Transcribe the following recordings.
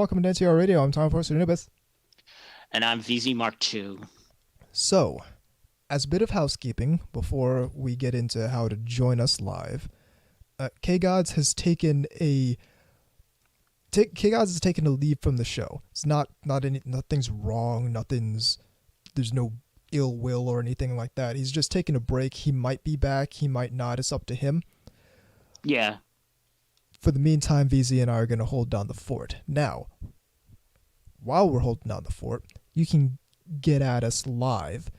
welcome to NTR Radio. I'm Tom Forster Nubis. And I'm VZ Mark II. So, as a bit of housekeeping before we get into how to join us live, K-Gods has taken a leave from the show. It's nothing's wrong. There's no ill will or anything like that. He's just taking a break. He might be back. He might not. It's up to him. Yeah. For the meantime, VZ and I are going to hold down the fort. Now, while we're holding down the fort, you can get at us live.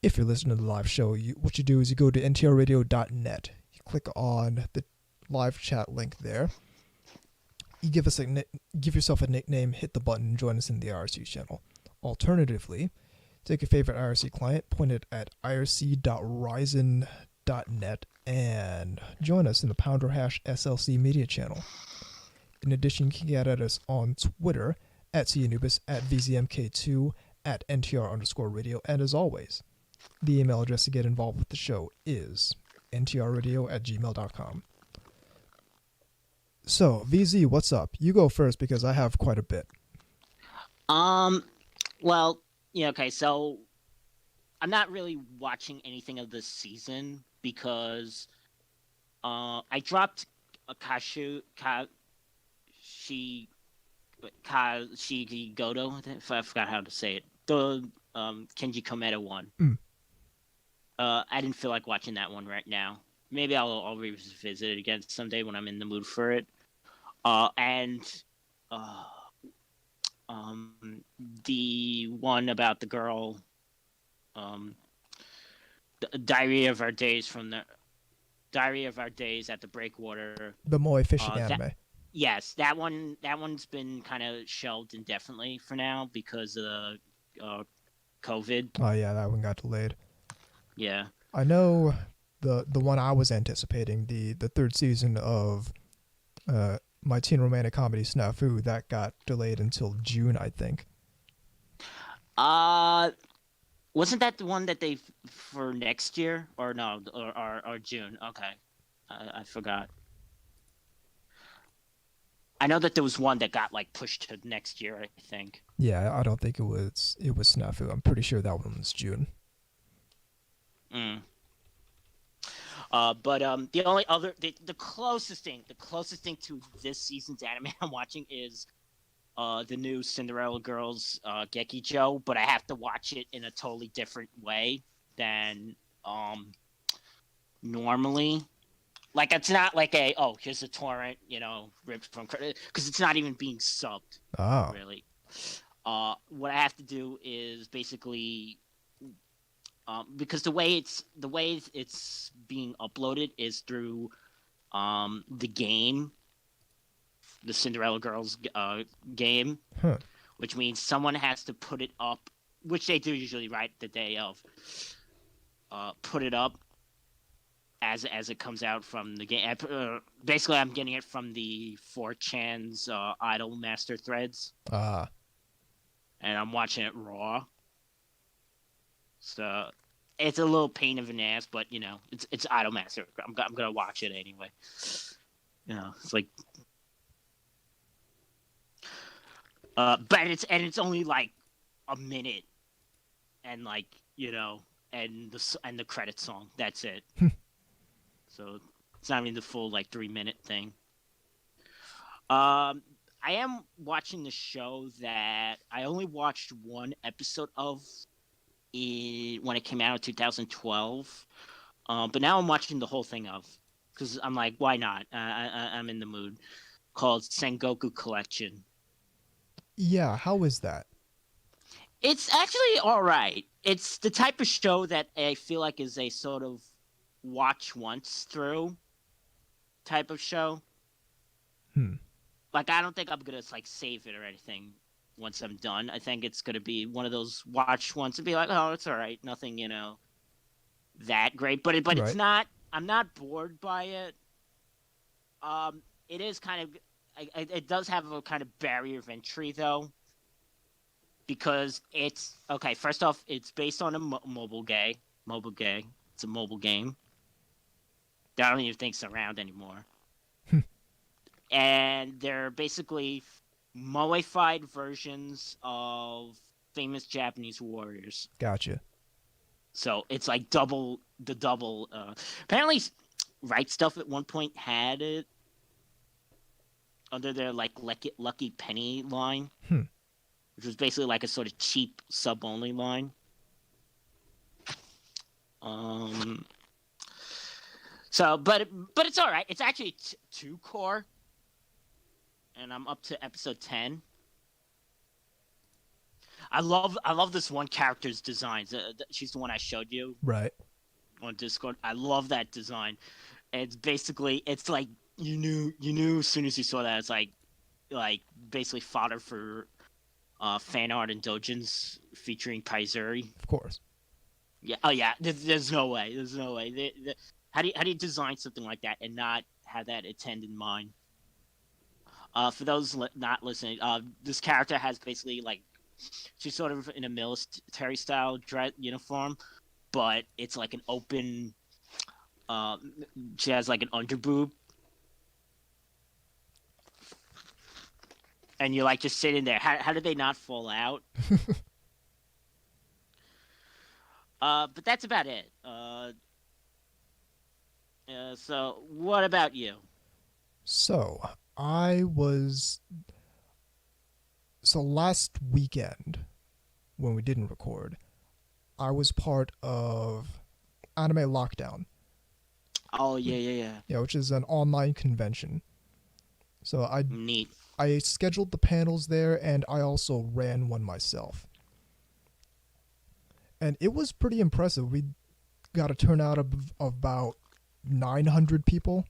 If you're listening to the live show, what you do is you go to ntrradio.net. You click on the live chat link there. You give yourself a nickname, hit the button, and join us in the IRC channel. Alternatively, take your favorite IRC client, point it at irc.ryzen.net, and join us in the #SLC media channel. In addition, you can get at us on Twitter at CAnubis, at VZMK2, at NTR_radio, and as always, the email address to get involved with the show is ntrradio@gmail.com. So, VZ, what's up? You go first because I have quite a bit. Well, yeah, okay, so I'm not really watching anything of this season because I dropped a Kashigoto, I forgot how to say it. The Kenji Kometa one. I didn't feel like watching that one right now. Maybe I'll revisit it again someday when I'm in the mood for it. The one about the girl, the Diary of Our Days at the Breakwater. The Moe fishing anime. Yes, that one's been kind of shelved indefinitely for now because of COVID. Oh yeah, that one got delayed. Yeah. I know the one I was anticipating, the third season of my teen romantic comedy Snafu, that got delayed until June, I think. Wasn't that the one that they for next year or no or June? Okay, I forgot. I know that there was one that got like pushed to next year, I think. Yeah, I don't think it was Snafu. I'm pretty sure that one was June. But the only other the closest thing to this season's anime I'm watching is the new Cinderella Girls Gekijo, but I have to watch it in a totally different way than normally. Like, it's not like here's a torrent, ripped from credit, because it's not even being subbed. Oh. Really. What I have to do is basically, because the way it's being uploaded is through the game, the Cinderella Girls game, which means someone has to put it up, which they do usually right the day of. Put it up as it comes out from the game. Basically, I'm getting it from the 4chan's Idol Master threads. And I'm watching it raw. So it's a little pain of an ass, but it's Idol Master. I'm gonna watch it anyway. It's like, but it's only like a minute, and like and the credit song. That's it. So it's not even the full like 3-minute thing. I am watching the show that I only watched one episode of when it came out in 2012. But now I'm watching the whole thing of, because I'm like, why not? I'm in the mood. Called Sengoku Collection. Yeah, how is that? It's actually all right. It's the type of show that I feel like is a sort of watch once through type of show. Like, I don't think I'm gonna like save it or anything once I'm done. I think it's gonna be one of those watch once and be like, oh, it's all right, nothing that great. But right. It's not. I'm not bored by it. It is kind of. It does have a kind of barrier of entry though, because it's okay. First off, it's based on a mobile game. It's a mobile game. I don't even think it's around anymore. And they're basically moified versions of famous Japanese warriors. Gotcha. So it's like double. Apparently, Right Stuff at one point had it under their like Lucky Penny line, which was basically like a sort of cheap sub only line. So, but it's all right. It's actually 2 core, and I'm up to episode 10. I love this one character's designs. She's the one I showed you. Right. On Discord. I love that design. It's basically, it's like you knew as soon as you saw that, it's like basically fodder for fan art and dojins featuring Paizuri. Of course. Yeah. Oh yeah. There's no way. How do you design something like that and not have that intent in mind? For those not listening, this character has basically like, she's sort of in a military style dress uniform, but it's like an open. She has like an underboob, and you're like just sitting there. How did they not fall out? But that's about it. So what about you? So last weekend when we didn't record, I was part of Anime Lockdown. Oh yeah. Yeah, which is an online convention. So Neat. I scheduled the panels there, and I also ran one myself. And it was pretty impressive. We got a turnout of about 900 people,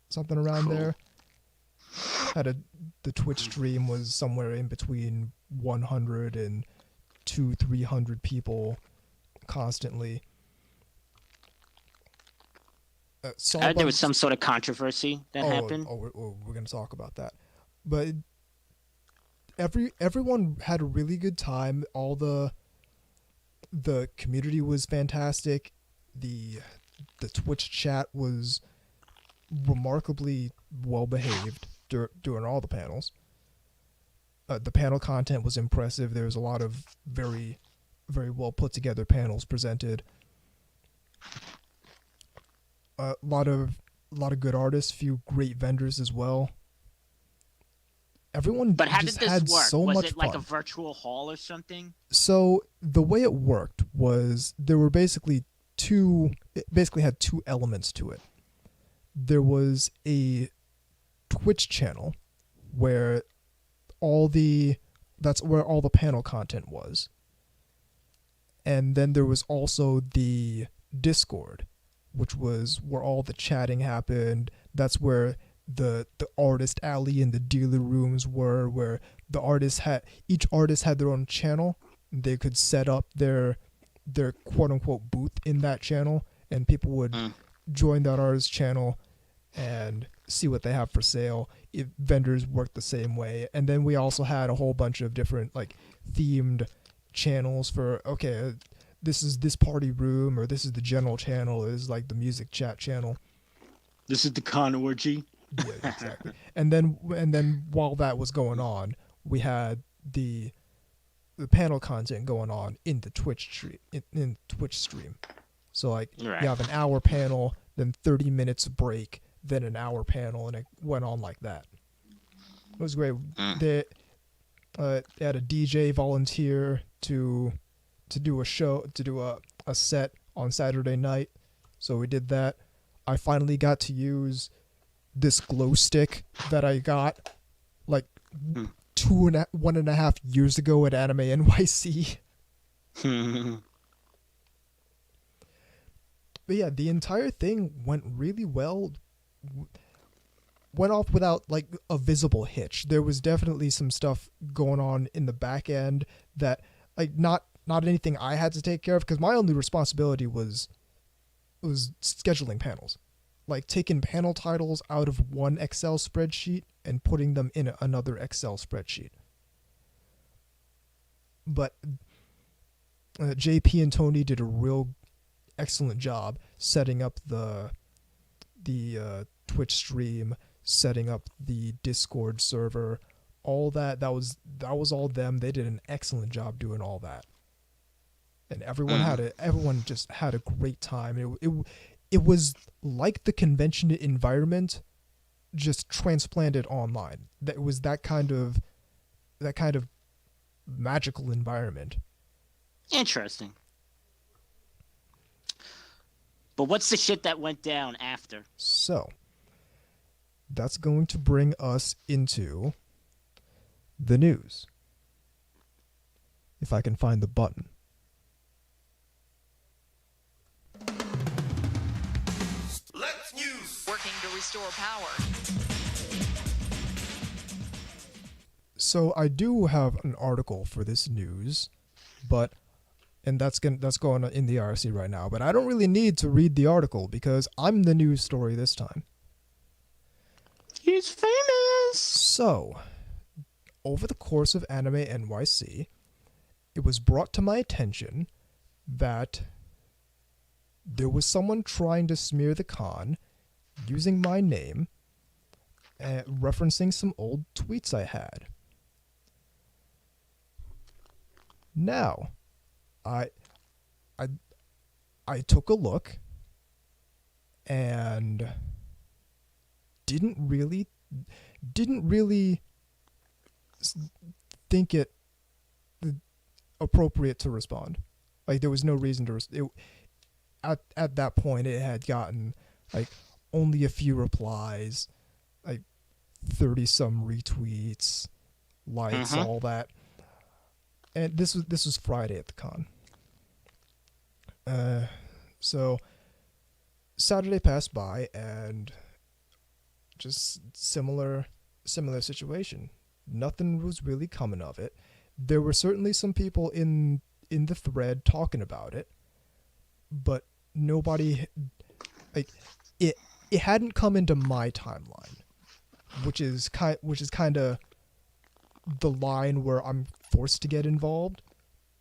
something around there. The Twitch stream was somewhere in between 100 and 200-300 people constantly. There was some sort of controversy that happened. We're going to talk about that. But everyone had a really good time. All the community was fantastic. The Twitch chat was remarkably well behaved during all the panels. The panel content was impressive. There was a lot of very, very well put together panels presented. A lot of good artists, few great vendors as well. Everyone but how just did this had work? so was much it like fun. a virtual hall or something? So the way it worked was there were basically it basically had 2 elements to it. There was a Twitch channel that's where all the panel content was. And then there was also the Discord, which was where all the chatting happened. That's where the artist alley and the dealer rooms were, where each artist had their own channel. They could set up their quote unquote booth in that channel, and people would join that artist channel and see what they have for sale. If vendors worked the same way. And then we also had a whole bunch of different like themed channels for, okay, this is this party room, or this is the general channel, or this is like the music chat channel. This is the con orgy. Yeah, exactly. and then while that was going on, we had the panel content going on in the Twitch stream. So like Right. You have an hour panel, then 30 minutes break, then an hour panel, and it went on like that. It was great. They had a DJ volunteer to do a show, to do a set on Saturday night. So we did that. I finally got to use this glow stick that I got like 1.5 years ago at Anime NYC. But yeah, the entire thing went really well. Went off without like a visible hitch. There was definitely some stuff going on in the back end that like not anything I had to take care of, because my only responsibility was scheduling panels. Like taking panel titles out of one Excel spreadsheet and putting them in another Excel spreadsheet. But JP and Tony did a real excellent job setting up the Twitch stream, setting up the Discord server, all that was all them. They did an excellent job doing all that, and everyone just had a great time. It was like the convention environment just transplanted online. That was that kind of magical environment. Interesting. But what's the shit that went down after? So, that's going to bring us into the news. If I can find the button. Let's news. Working to restore power. So I do have an article for this news, and that's going in the RC right now. But I don't really need to read the article because I'm the news story this time. He's famous. So, over the course of Anime NYC, it was brought to my attention that there was someone trying to smear the con using my name, referencing some old tweets I had. Now, I took a look and didn't really think it appropriate to respond. Like, there was no reason to at that point it had gotten like only a few replies, like 30 some retweets, likes, all that. And this was Friday at the con. So Saturday passed by and just similar situation. Nothing was really coming of it. There were certainly some people in the thread talking about it, but nobody, like, it hadn't come into my timeline, which is kind of the line where I'm forced to get involved.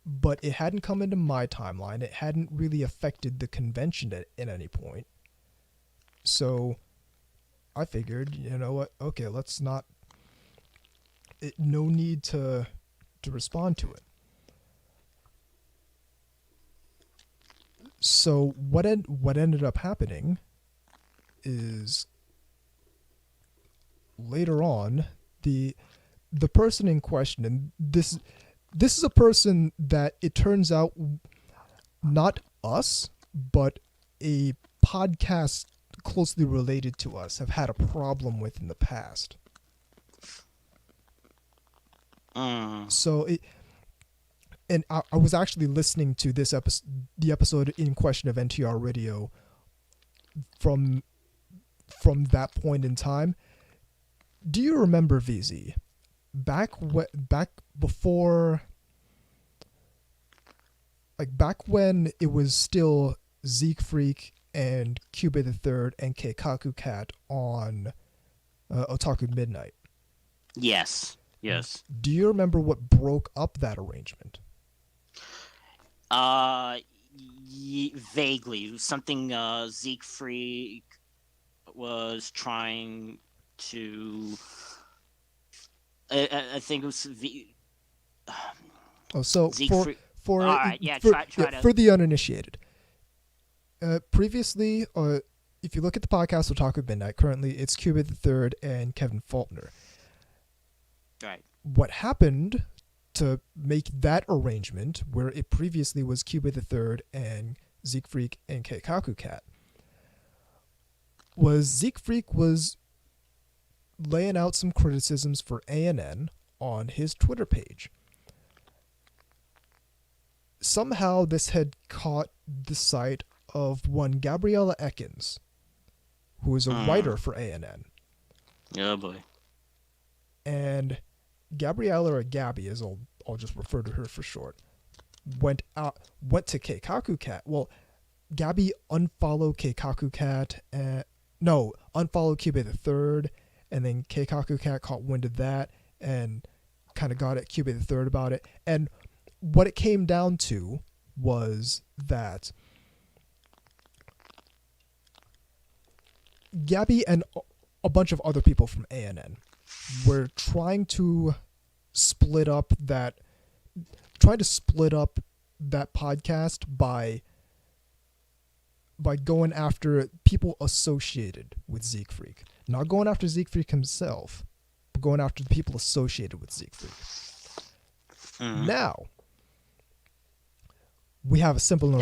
But it hadn't come into my timeline. It hadn't really affected the convention at any point. So I figured, you know what? Okay, let's not. No need to respond to it. So what ended up happening is later on the person in question, and this is a person that it turns out not us, but a podcast closely related to us have had a problem with in the past. So I was actually listening to the episode in question of NTR Radio from that point in time. Do you remember VZ? Back when it was still Zeke Freak and Cube the Third and Keikaku Cat on Otaku Midnight. Yes. Do you remember what broke up that arrangement? Vaguely. Something Zeke Freak was trying to. I think it was so Zeke for all right, yeah, for, try to... for the uninitiated. Previously, if you look at the podcast Otaku Midnight, currently it's Cube the Third and Kevin Faulkner. Right. What happened to make that arrangement, where it previously was Cube the Third and Zeke Freak and Keikaku Cat, was Zeke Freak was laying out some criticisms for ANN on his Twitter page. Somehow this had caught the sight of one Gabriella Ekins, who is a writer for ANN. Oh boy. And Gabriella, or Gabby, as I'll just refer to her for short, went to Keikaku Cat. Well, Gabby unfollowed Keikaku Cat, unfollowed Cube the Third, and then Keikaku Cat caught wind of that and kind of got at Cube the Third about it. And what it came down to was that Gabby and a bunch of other people from ANN we're trying to split up that podcast by going after people associated with Zeke Freak. Not going after Zeke Freak himself, but going after the people associated with Zeke Freak. Now, we have a similar.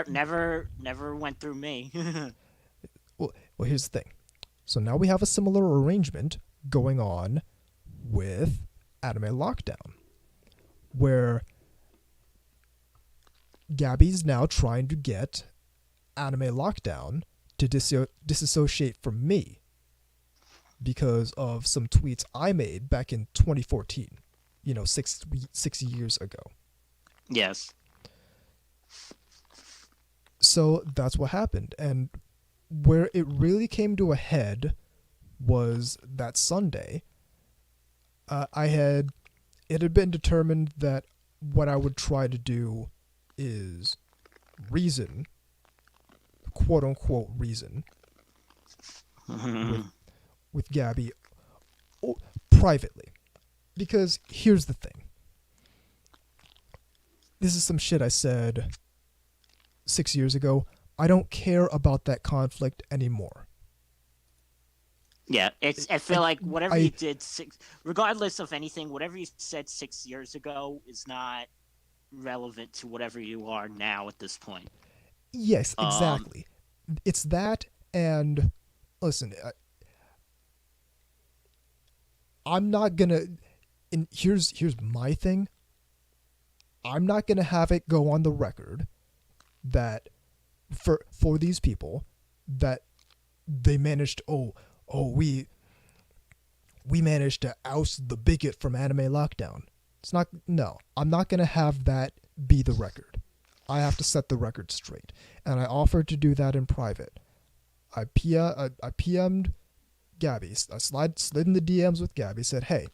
Never went through me. Well, here's the thing. So now we have a similar arrangement going on with Anime Lockdown, where Gabby's now trying to get Anime Lockdown to disassociate from me because of some tweets I made back in 2014. 6 years ago. Yes. So that's what happened. And where it really came to a head was that Sunday. It had been determined that what I would try to do is reason, quote unquote reason, with Gabby privately. Because here's the thing. This is some shit I said 6 years ago. I don't care about that conflict anymore. Yeah, I feel like whatever you did regardless of anything, whatever you said 6 years ago is not relevant to whatever you are now at this point. Yes, exactly. It's that, and listen, I'm not gonna. And here's my thing. I'm not gonna have it go on the record that for these people that they managed. We managed to oust the bigot from Anime Lockdown. It's not. No, I'm not gonna have that be the record. I have to set the record straight, and I offered to do that in private. I PM'd Gabby. I slid in the DMs with Gabby. Said, hey.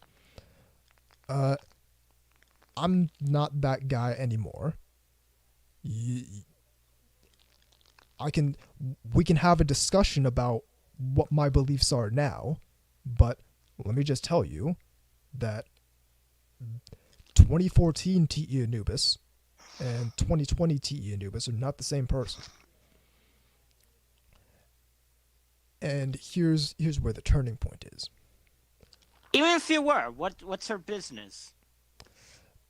I'm not that guy anymore. We can have a discussion about what my beliefs are now, but let me just tell you that 2014 T.E. Anubis and 2020 T.E. Anubis are not the same person. And here's where the turning point is. Even if you were, what's her business?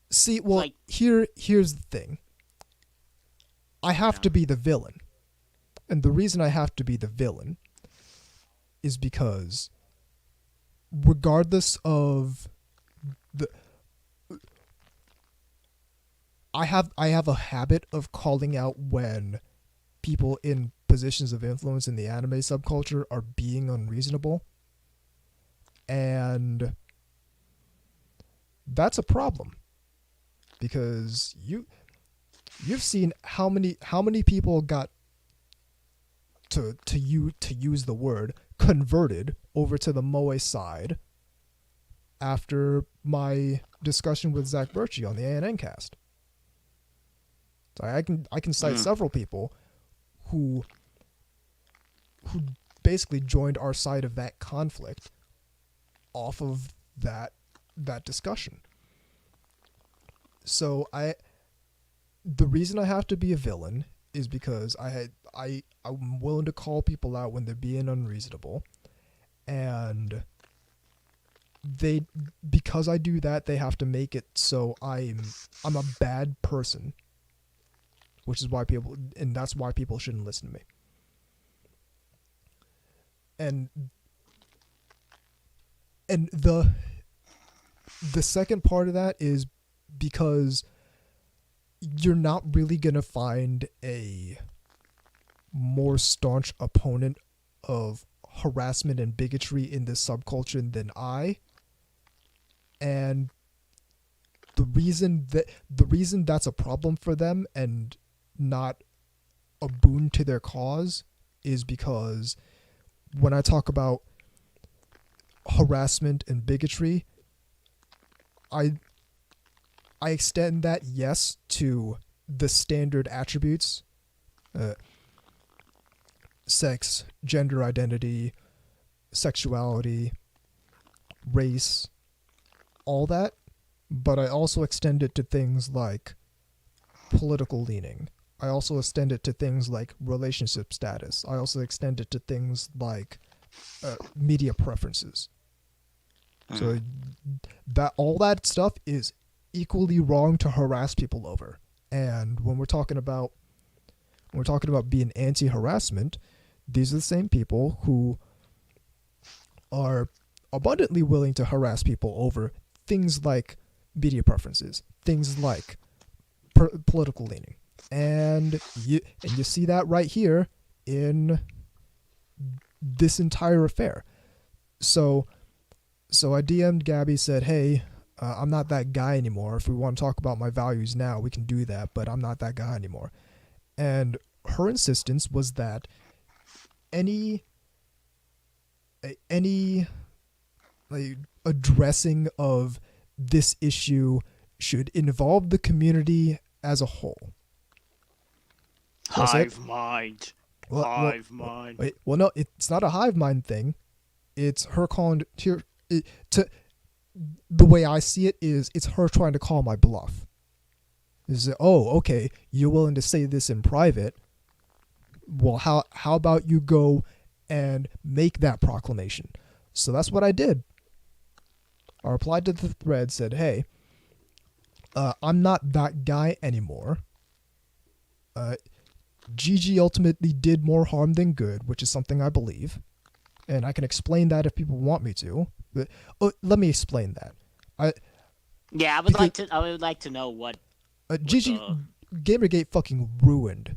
See, well, here's the thing. I have to be the villain. And the reason I have to be the villain is because regardless of I have a habit of calling out when people in positions of influence in the anime subculture are being unreasonable. And that's a problem because you've seen how many people got to use the word converted over to the Moe side after my discussion with Zach Birchie on the ANN cast. So I can cite several people who basically joined our side of that conflict off of that discussion. So the reason I have to be a villain is because I'm willing to call people out when they're being unreasonable, and because I do that, they have to make it so I'm a bad person, which is why that's why people shouldn't listen to me. And the second part of that is because you're not really going to find a more staunch opponent of harassment and bigotry in this subculture than I. And the reason that's a problem for them and not a boon to their cause is because when I talk about harassment and bigotry, I extend that, yes, to the standard attributes, sex, gender identity, sexuality, race, all that, but I also extend it to things like political leaning. I also extend it to things like relationship status. I also extend it to things like media preferences. So that all that stuff is equally wrong to harass people over. And when we're talking about being anti-harassment, these are the same people who are abundantly willing to harass people over things like media preferences, things like political leaning. And you see that right here in this entire affair. So I DM'd Gabby, said, hey, I'm not that guy anymore. If we want to talk about my values now, we can do that, but I'm not that guy anymore. And her insistence was that any like addressing of this issue should involve the community as a whole. Hive mind. Hive mind. Wait, well, no, it's not a hive mind thing. It's her calling here. The way I see it is, it's her trying to call my bluff. Is okay, you're willing to say this in private. Well, how about you go and make that proclamation? So that's what I did. I replied to the thread, said, hey, I'm not that guy anymore. Gigi ultimately did more harm than good, which is something I believe. And I can explain that if people want me to. But let me explain that. I would like to know what Gigi Gamergate fucking ruined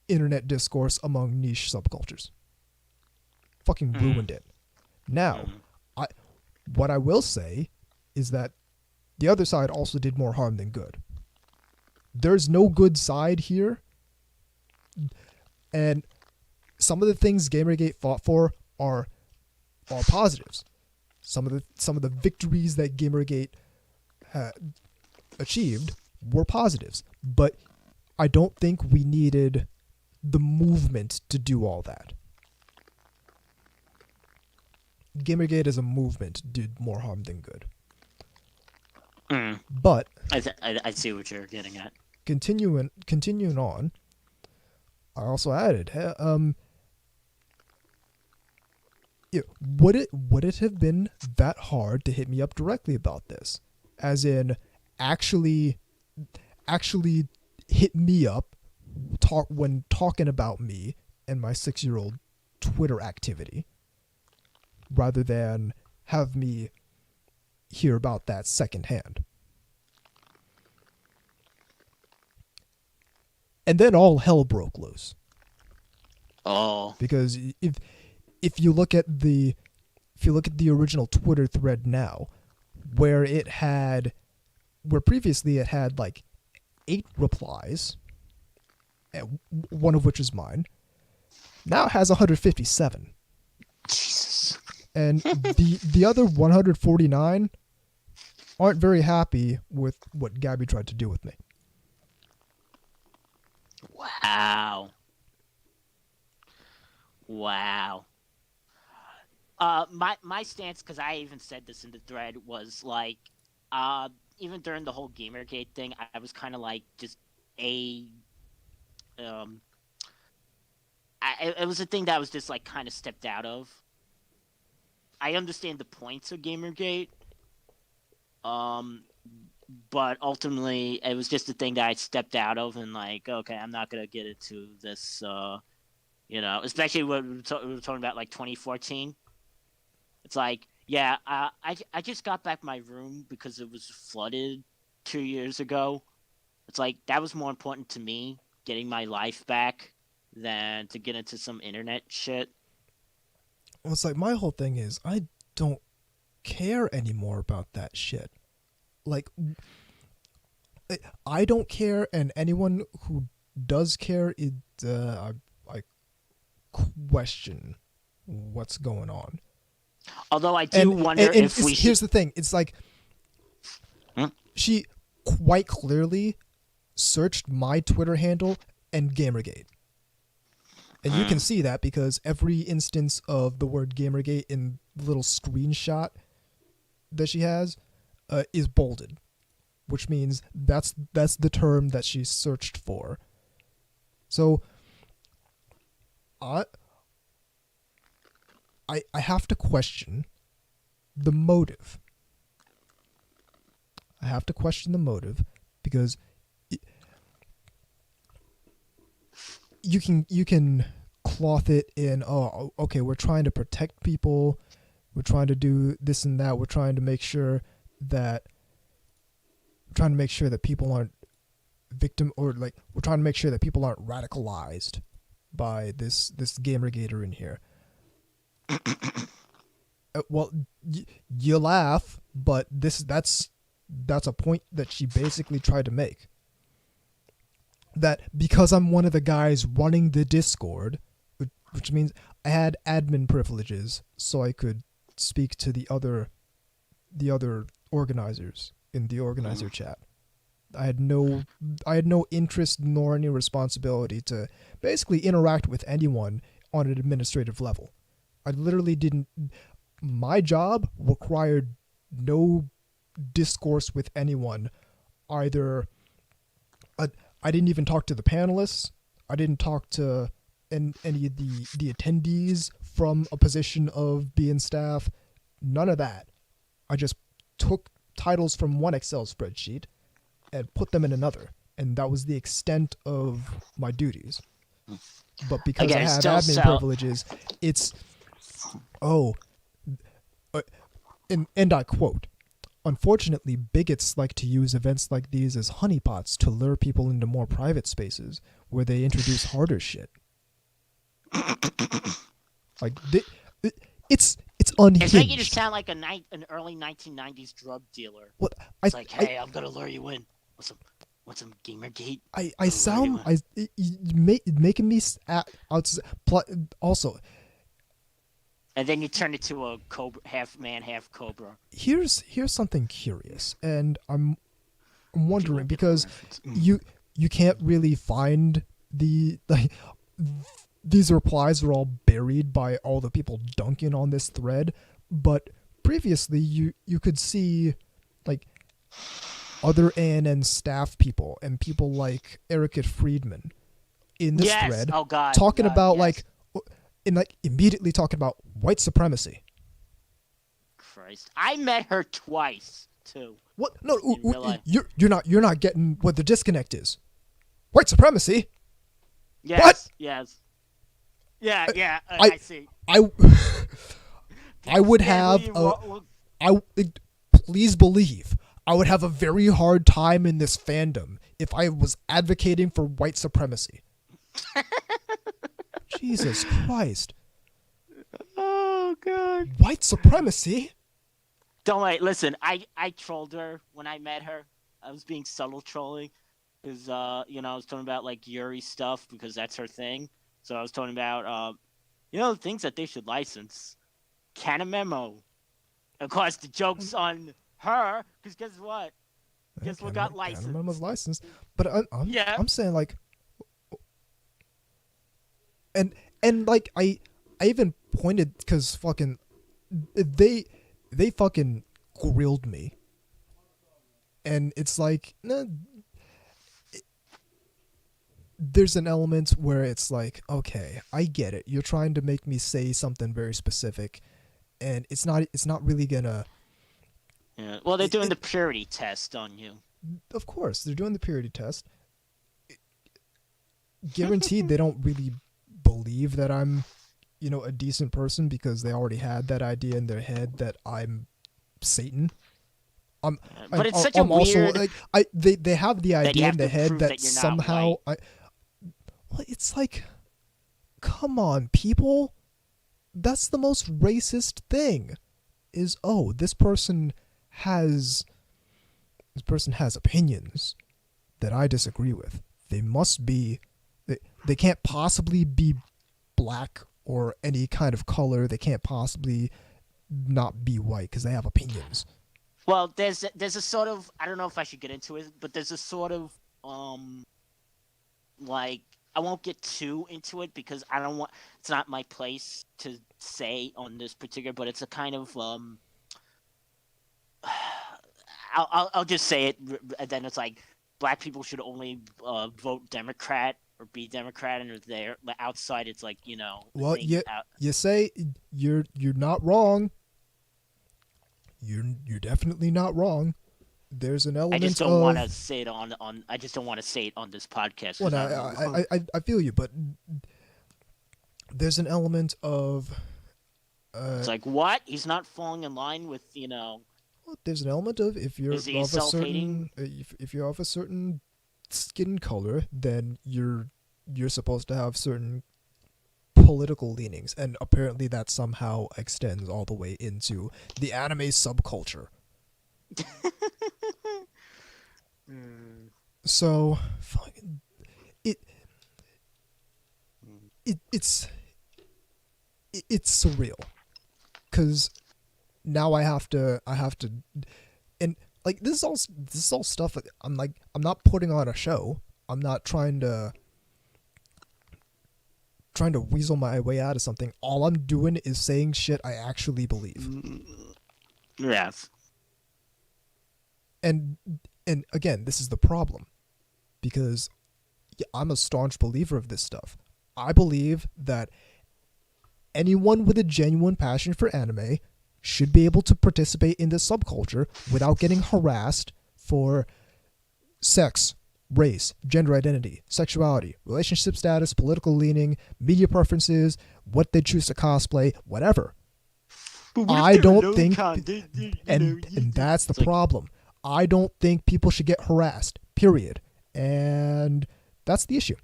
internet discourse among niche subcultures. Fucking ruined it. Now, what I will say is that the other side also did more harm than good. There's no good side here. And some of the things Gamergate fought for are positives. Some of the victories that Gamergate achieved were positives, but I don't think we needed the movement to do all that. Gamergate as a movement did more harm than good. But I see what you're getting at. Continuing on, I also added, would it have been that hard to hit me up directly about this? As in, actually hit me up when talking about me and my 6-year-old Twitter activity, rather than have me hear about that secondhand. And then all hell broke loose. Oh. Because if you look at the original Twitter thread now, where previously it had like 8 replies, one of which is mine, now it has 157. Jesus. And the other 149 aren't very happy with what Gabby tried to do with me. Wow. My stance, because I even said this in the thread, was like, even during the whole Gamergate thing, I was kind of like just it was a thing that I was just like kind of stepped out of. I understand the points of Gamergate, but ultimately it was just a thing that I stepped out of, and like, okay, I'm not gonna get into this, especially when we were talking about like 2014. It's like, yeah, I just got back my room because it was flooded 2 years ago. It's like, that was more important to me, getting my life back, than to get into some internet shit. Well, it's like, my whole thing is, I don't care anymore about that shit. Like, I don't care, and anyone who does care, I question what's going on. Although I do wonder if we should... Here's the thing. It's like, she quite clearly searched my Twitter handle and Gamergate. And you can see that because every instance of the word Gamergate in the little screenshot that she has is bolded, which means that's the term that she searched for. So I have to question the motive. I have to question the motive because you can cloth it in, oh, okay, we're trying to protect people, we're trying to do this and that, we're trying to make sure that people aren't we're trying to make sure that people aren't radicalized by this Gamergator in here. Well, you laugh, but that's a point that she basically tried to make. That because I'm one of the guys running the Discord, which means I had admin privileges, so I could speak to the other organizers in the organizer chat. I had no interest nor any responsibility to basically interact with anyone on an administrative level. I literally didn't. My job required no discourse with anyone. Either I didn't even talk to the panelists. I didn't talk to any of the attendees from a position of being staff. None of that. I just took titles from one Excel spreadsheet and put them in another, and that was the extent of my duties. But because I have admin privileges, it's and I quote, "Unfortunately, bigots like to use events like these as honeypots to lure people into more private spaces where they introduce harder shit." Like it's unhinged. It's making you sound like an early 1990s drug dealer. What it's like, hey, I'm gonna lure you in. Want some Gamergate? Making me also. And then you turn it to a cobra, half man, half cobra. Here's something curious, and I'm wondering because you can't really find these replies are all buried by all the people dunking on this thread, but previously you could see like other ANN staff people and people like Erica Friedman in this thread talking about immediately talking about white supremacy. Christ, I met her twice too. What? No, you're not getting what the disconnect is. White supremacy. Yes. What? Yes. Yeah. I see. I would have please believe I would have a very hard time in this fandom if I was advocating for white supremacy. Jesus Christ. Oh, God. White supremacy? Don't worry. Listen, I trolled her when I met her. I was being subtle trolling because, I was talking about, like, Yuri stuff because that's her thing. So I was talking about, things that they should license. Canon Memo. Of course, the joke's on her because guess what? Guess what got licensed? Canon Memo's licensed. But I'm saying, like... And like I even pointed because fucking they fucking grilled me, and it's like there's an element where it's like, okay, I get it, you're trying to make me say something very specific, and it's not really gonna. Yeah. Well, they're doing the purity test on you. Of course, they're doing the purity test. Guaranteed, they don't really believe that I'm, a decent person because they already had that idea in their head that I'm Satan. But it's such a weird. Also, they have the idea in their head that somehow it's like, come on, people. That's the most racist thing. Is this person has opinions that I disagree with. They must be. They can't possibly be black or any kind of color. They can't possibly not be white because they have opinions. Well, there's a sort of, I don't know if I should get into it, but there's a sort of I won't get too into it because it's not my place to say on this particular, but it's a kind of I'll just say it, and then it's like black people should only vote Democrat or be Democrat, and if they're outside, it's like Well, you say you're not wrong. You're definitely not wrong. There's an element I just don't of. want to say it on. I just don't want to say it on this podcast. Well, I feel you, but there's an element of. It's like, what? He's not falling in line with Well, there's an element of if you're Is he of a certain self-hating? if you're of a certain skin color, then you're supposed to have certain political leanings, and apparently that somehow extends all the way into the anime subculture. So, it's surreal, because now I have to, and like this is all stuff that I'm not putting on a show. I'm not trying to weasel my way out of something. All I'm doing is saying shit I actually believe. Yes. And again, this is the problem, because I'm a staunch believer of this stuff. I believe that anyone with a genuine passion for anime should be able to participate in this subculture without getting harassed for sex, race, gender identity, sexuality, relationship status, political leaning, media preferences, what they choose to cosplay, whatever. I don't think, and that's the problem. I don't think people should get harassed, period. And that's the issue.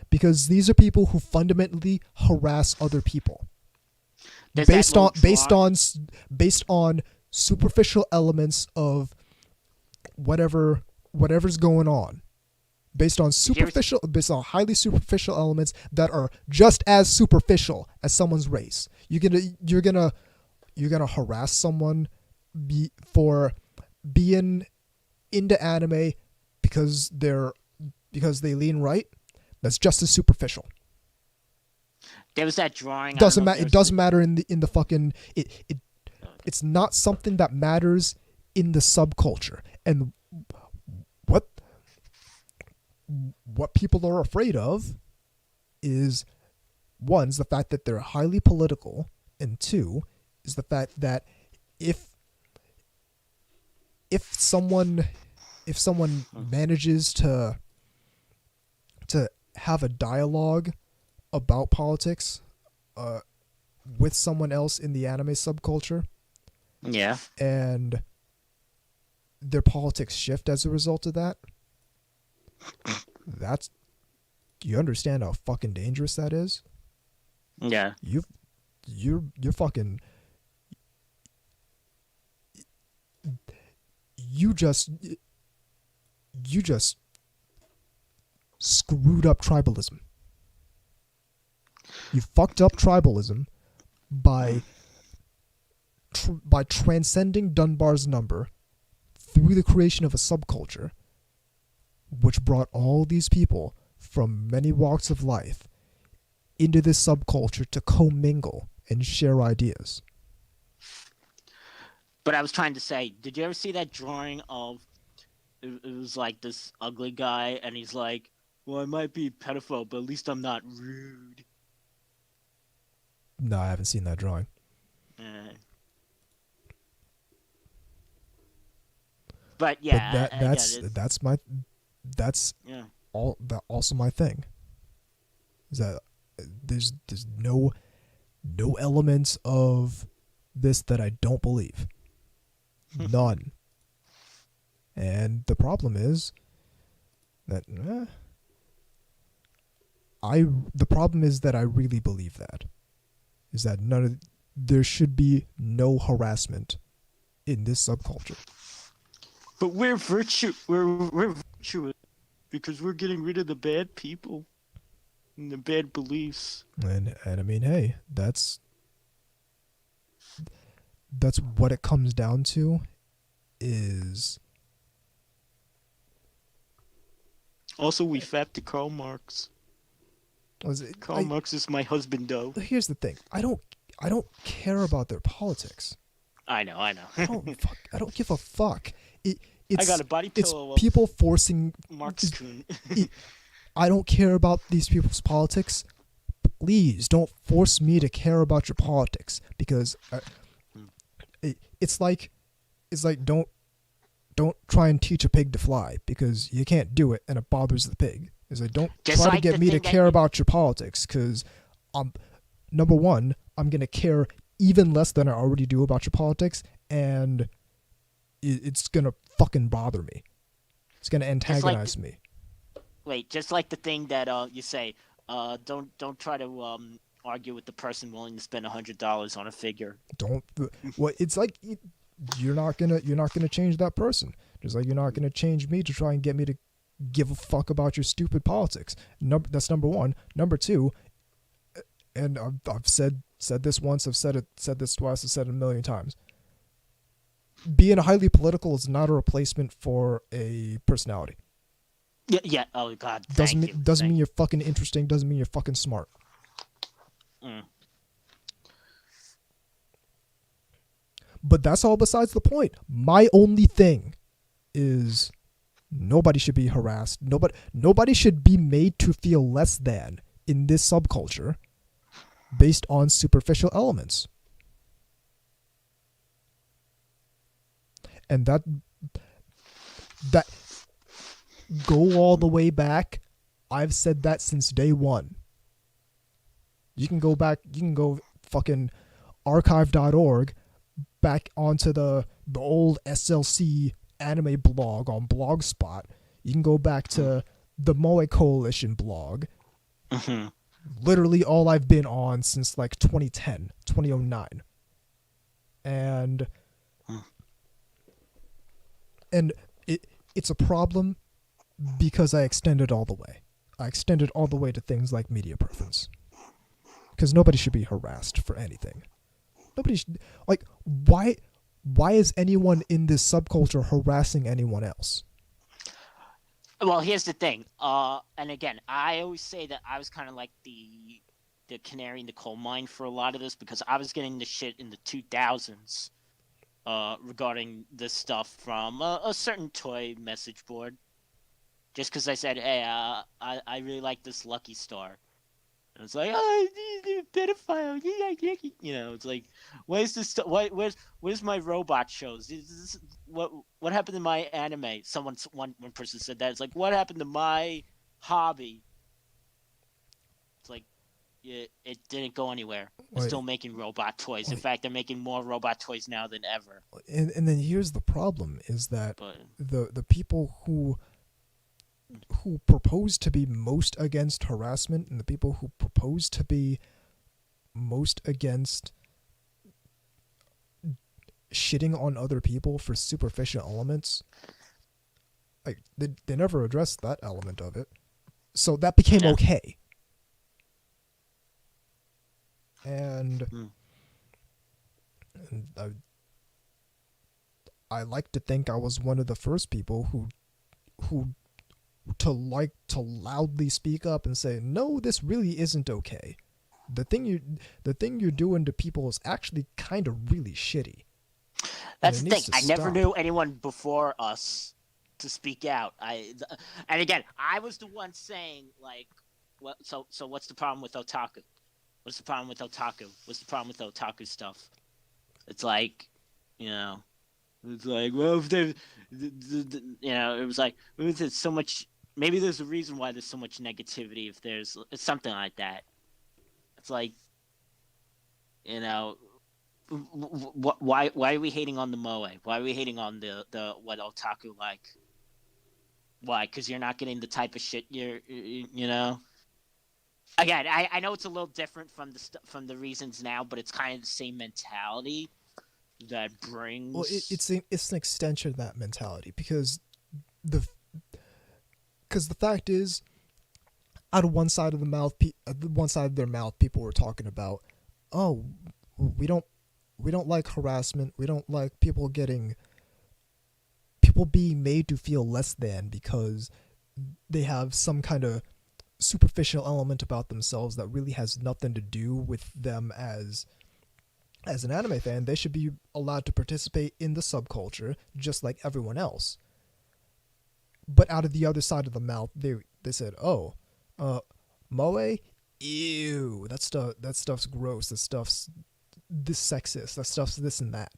Because these are people who fundamentally harass other people. Based on superficial elements of whatever's going on. Based on highly superficial elements that are just as superficial as someone's race. You're gonna harass someone for being into anime because they lean right. That's just as superficial. There was that drawing. It doesn't matter in the fucking it's not something that matters in the subculture. And what people are afraid of is, one, is the fact that they're highly political, and two is the fact that if someone manages to have a dialogue about politics with someone else in the anime subculture, yeah, and their politics shift as a result of that, you understand how fucking dangerous that is? Yeah. You're fucking, you just screwed up tribalism. You fucked up tribalism by transcending Dunbar's number through the creation of a subculture, which brought all these people from many walks of life into this subculture to commingle and share ideas. But I was trying to say, did you ever see that drawing of, it was like this ugly guy, and he's like, well, I might be a pedophile, but at least I'm not rude. No, I haven't seen that drawing. But yeah, that's also my thing. Is that there's no elements of this that I don't believe. None. And the problem is that I really believe that. Is that there should be no harassment in this subculture. But we're virtuous because we're getting rid of the bad people and the bad beliefs. And I mean, hey, that's what it comes down to. Is also we fap to Karl Marx. Karl Marx is my husband, though. Here's the thing: I don't care about their politics. I know. I don't give a fuck. I got a body it's pillow. people forcing. Marx Kuhn. I don't care about these people's politics. Please don't force me to care about your politics, because it's like don't try and teach a pig to fly, because you can't do it and it bothers the pig. It's like, don't Just try like to get the me to thing that care you- about your politics, because number one, I'm gonna care even less than I already do about your politics, and it's gonna fucking bother me. It's gonna antagonize me. Wait, just like the thing that you say, don't try to argue with the person willing to spend $100 on a figure. Don't. Well, it's like you're not gonna change that person. Just like you're not gonna change me to try and get me to give a fuck about your stupid politics. That's number one. Number two, and I've said this once. I've said this twice. I've said it a million times. Being highly political is not a replacement for a personality. Yeah. Oh God. Doesn't Thank you. mean you're fucking interesting. Doesn't mean you're fucking smart. Mm. But that's all besides the point. My only thing is nobody should be harassed. Nobody should be made to feel less than in this subculture based on superficial elements. And that go all the way back. I've said that since day one. You can go fucking archive.org back onto the old SLC anime blog on Blogspot. You can go back to the Moe Coalition blog. Mm-hmm. Literally all I've been on since like 2010, 2009. And it's a problem because I extended all the way. I extended all the way to things like media preference. Because nobody should be harassed for anything. Nobody should, like, why is anyone in this subculture harassing anyone else? Well, here's the thing. And again, I always say that I was kind of like the canary in the coal mine for a lot of this, because I was getting the shit in the 2000s regarding this stuff from a certain toy message board. Just because I said, hey, I really like this Lucky Star. And it's like, oh, you're a pedophile. You know, it's like, where's this? Where's my robot shows? What happened to my anime? One person said that. It's like, what happened to my hobby? It's like, it didn't go anywhere. They're still making robot toys. In fact, they're making more robot toys now than ever. And then here's the problem: is that the people who propose to be most against harassment and the people who propose to be most against shitting on other people for superficial elements, like they never addressed that element of it, so that became okay. And I like to think I was one of the first people who to loudly speak up and say, no, this really isn't okay. The thing you're doing to people is actually kind of really shitty. That's the thing. I never knew anyone before us to speak out. And again, I was the one saying, like, so what's the problem with otaku? What's the problem with otaku? What's the problem with otaku stuff? It's like, you know, it's like, well, if there's, you know, it was like, there's so much. Maybe there's a reason why there's so much negativity. If there's something like that, it's like, you know, why are we hating on the moe? Why are we hating on the what otaku like? Why? Because you're not getting the type of shit you know. Again, I know it's a little different from the reasons now, but it's kind of the same mentality that brings. Well, it's an extension of that mentality, because the fact is, out of one side of their mouth, people were talking about, oh, we don't like harassment. We don't like people being made to feel less than because they have some kind of superficial element about themselves that really has nothing to do with them as as an anime fan, they should be allowed to participate in the subculture just like everyone else. But out of the other side of the mouth, they said, "Oh, moe, ew, that stuff's gross. That stuff's this sexist. That stuff's this and that."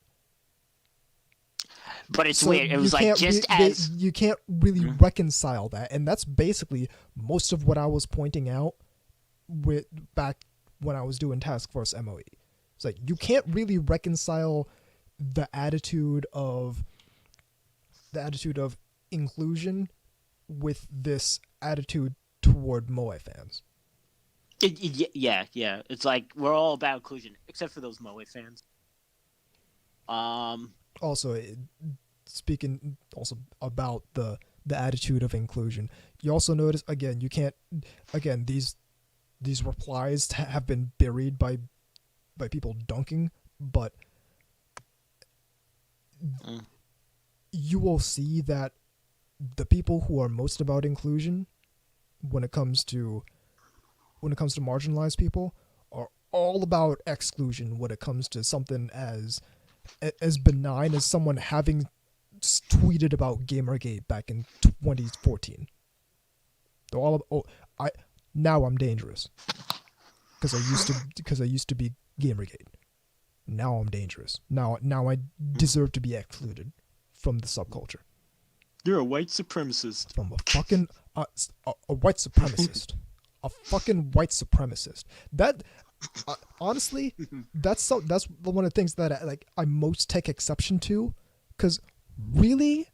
But it's weird. It was like you can't really reconcile that, and that's basically most of what I was pointing out with back when I was doing Task Force MOE. It's like you can't really reconcile the attitude of inclusion with this attitude toward Moe fans. Yeah. It's like we're all about inclusion, except for those Moe fans. Also, speaking also about the attitude of inclusion, you also notice again these replies have been buried by people dunking, but you will see that the people who are most about inclusion when it comes to marginalized people are all about exclusion when it comes to something as benign as someone having tweeted about Gamergate back in 2014. They're all about, now I'm dangerous because I used to be Gamergate. Now I'm dangerous. Now I deserve to be excluded from the subculture. You're a white supremacist. From a fucking a white supremacist. A fucking white supremacist. That honestly, that's one of the things that I most take exception to, because really,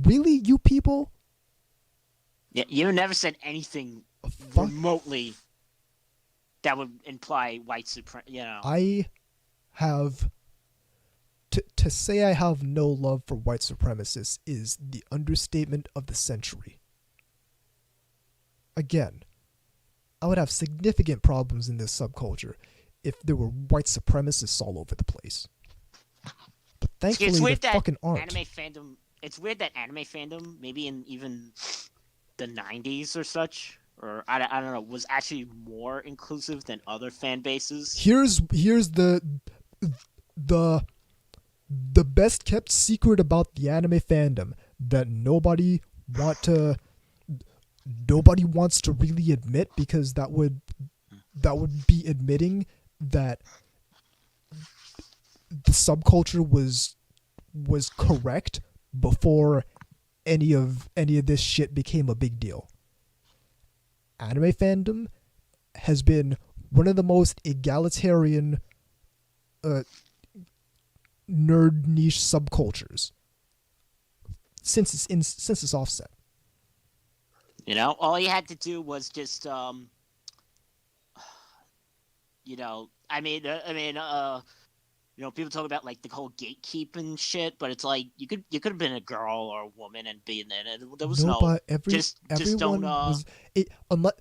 you people. Yeah, you never said anything remotely that would imply white supremacy. You know, I have to say I have no love for white supremacists is the understatement of the century. Again, I would have significant problems in this subculture if there were white supremacists all over the place. But thankfully, there fucking aren't. It's weird that anime fandom, maybe in even the 90s or such, or I don't know, was actually more inclusive than other fan bases. Here's the best kept secret about the anime fandom that nobody wants to really admit, because that would be admitting that the subculture was correct before any of this shit became a big deal. Anime fandom has been one of the most egalitarian nerd niche subcultures since its offset. You know, all you had to do was just, people talk about like the whole gatekeeping shit, but it's like you could have been a girl or a woman and be in it. There was everyone was it. Unless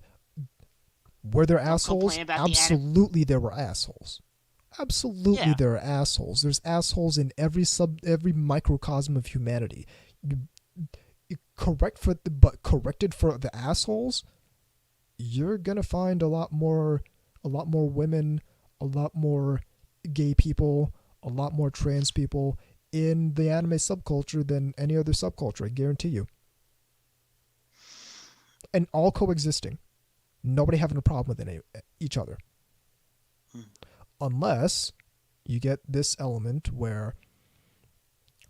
were there assholes? Absolutely, there were assholes. Absolutely, there are assholes. There's assholes in every microcosm of humanity. Corrected for the assholes, you're gonna find a lot more women, a lot more gay people, a lot more trans people in the anime subculture than any other subculture, I guarantee you. And all coexisting. Nobody having a problem with each other. Unless you get this element where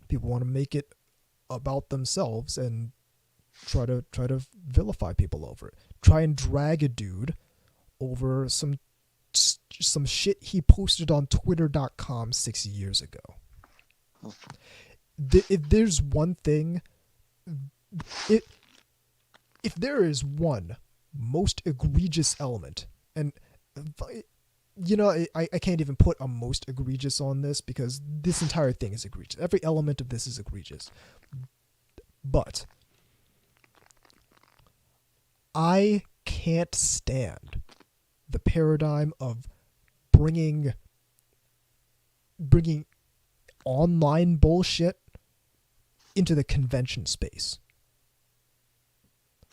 people want to make it about themselves and try to vilify people over it. Try and drag a dude over some shit he posted on Twitter.com 6 years ago. If there's one thing, if there is one most egregious element, and I can't even put a most egregious on this because this entire thing is egregious. Every element of this is egregious. But I can't stand the paradigm of bringing online bullshit into the convention space.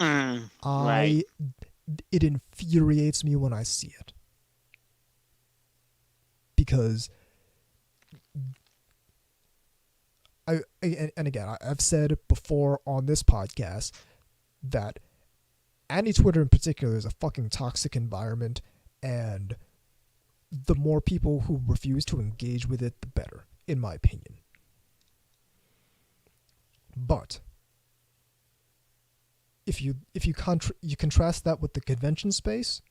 Right. It infuriates me when I see it. Because and again, I've said before on this podcast that anti-Twitter in particular is a fucking toxic environment, and the more people who refuse to engage with it, the better, in my opinion. But if you contrast that with the convention space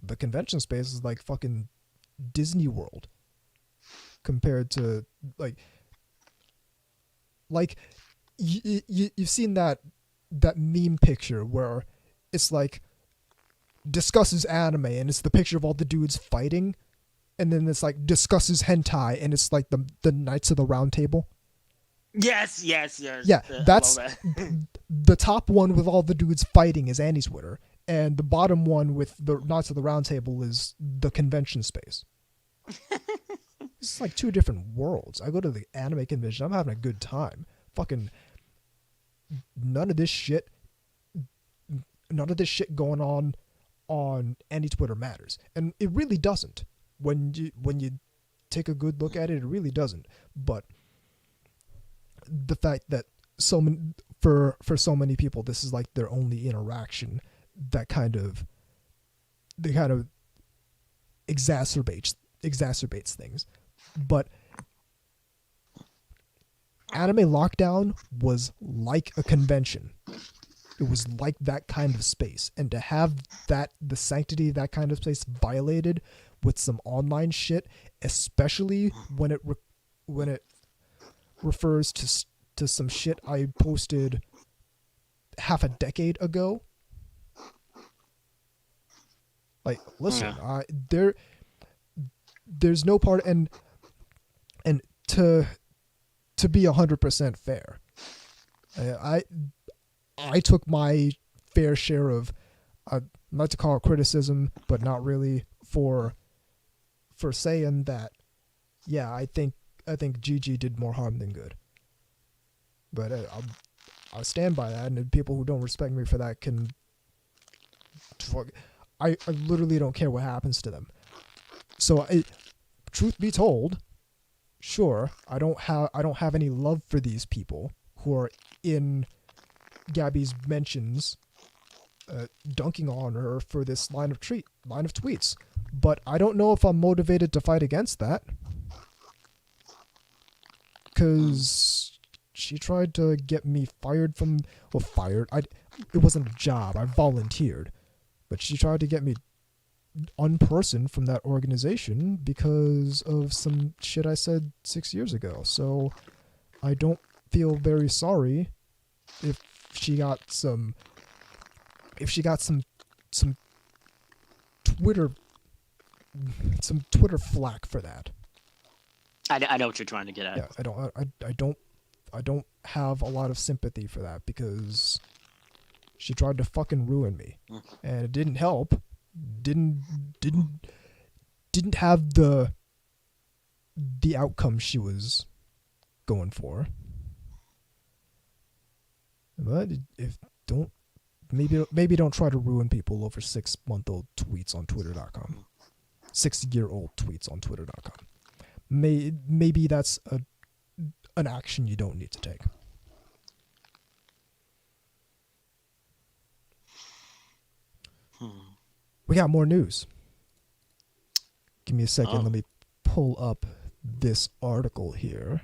is like fucking Disney World compared to you've seen that meme picture where it's like discusses anime and it's the picture of all the dudes fighting, and then it's like discusses hentai and it's like the Knights of the Round Table. Yes. Yeah, that's the top one with all the dudes fighting is anti-Twitter, and the bottom one with the Knights of the Round Table is the convention space. It's like two different worlds. I go to the anime convention, I'm having a good time. Fucking none of this shit going on anti-Twitter matters, and it really doesn't. When you take a good look at it, it really doesn't. But the fact that for so many people, this is like their only interaction, that kind of exacerbates things. But Anime Lockdown was like a convention. It was like that kind of space, and to have the sanctity of that kind of space violated with some online shit, especially when it refers to some shit I posted half a decade ago. Like, listen, there's no part, and to be 100% fair, I took my fair share of, not to call it criticism, but not really, for saying that, yeah, I think GG did more harm than good. But I'll stand by that, and people who don't respect me for that can, I literally don't care what happens to them. So, truth be told, sure, I don't have any love for these people who are in Gabby's mentions, dunking on her for this line of tweets. But I don't know if I'm motivated to fight against that, because she tried to get me fired. It wasn't a job. I volunteered, but she tried to get me unpersoned from that organization because of some shit I said 6 years ago. So I don't feel very sorry if she got some Twitter flack for that. I know what you're trying to get at. Yeah, I don't have a lot of sympathy for that, because she tried to fucking ruin me, and it didn't help. Didn't have the outcome she was going for. But maybe don't try to ruin people over 6-month-old tweets on Twitter.com. 6-year-old tweets on Twitter.com. Maybe that's an action you don't need to take. We got more news. Give me a second. Let me pull up this article here.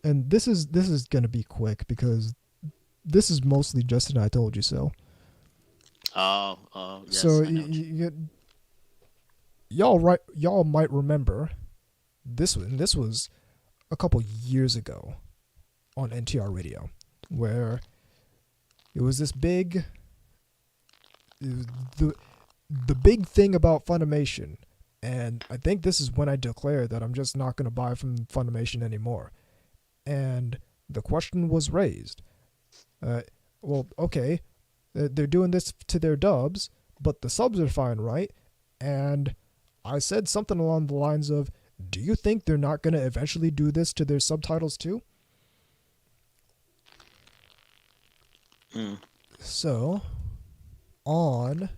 And this is going to be quick, because this is mostly just an I told you so. Yes. So y'all might remember this was a couple years ago on NTR Radio, where it was this big, the big thing about Funimation, and I think this is when I declared that I'm just not going to buy from Funimation anymore. And the question was raised. Well, okay, they're doing this to their dubs, but the subs are fine, right? And I said something along the lines of, do you think they're not going to eventually do this to their subtitles too? So, on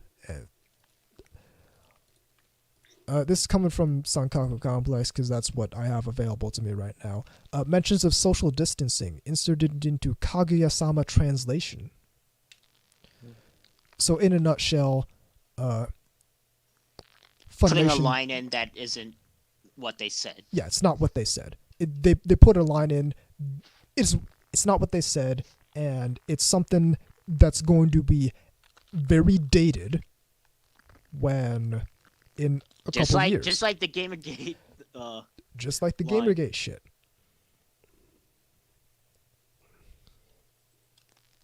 This is coming from Sankaku Complex because that's what I have available to me right now. Mentions of social distancing inserted into Kaguya-sama translation. So in a nutshell, Putting a Funimation, line in that isn't what they said. yeah, it's not what they said. They put a line in. It's not what they said, and it's something that's going to be very dated when in a couple years. Just like the Gamergate. Just like the line. Gamergate shit.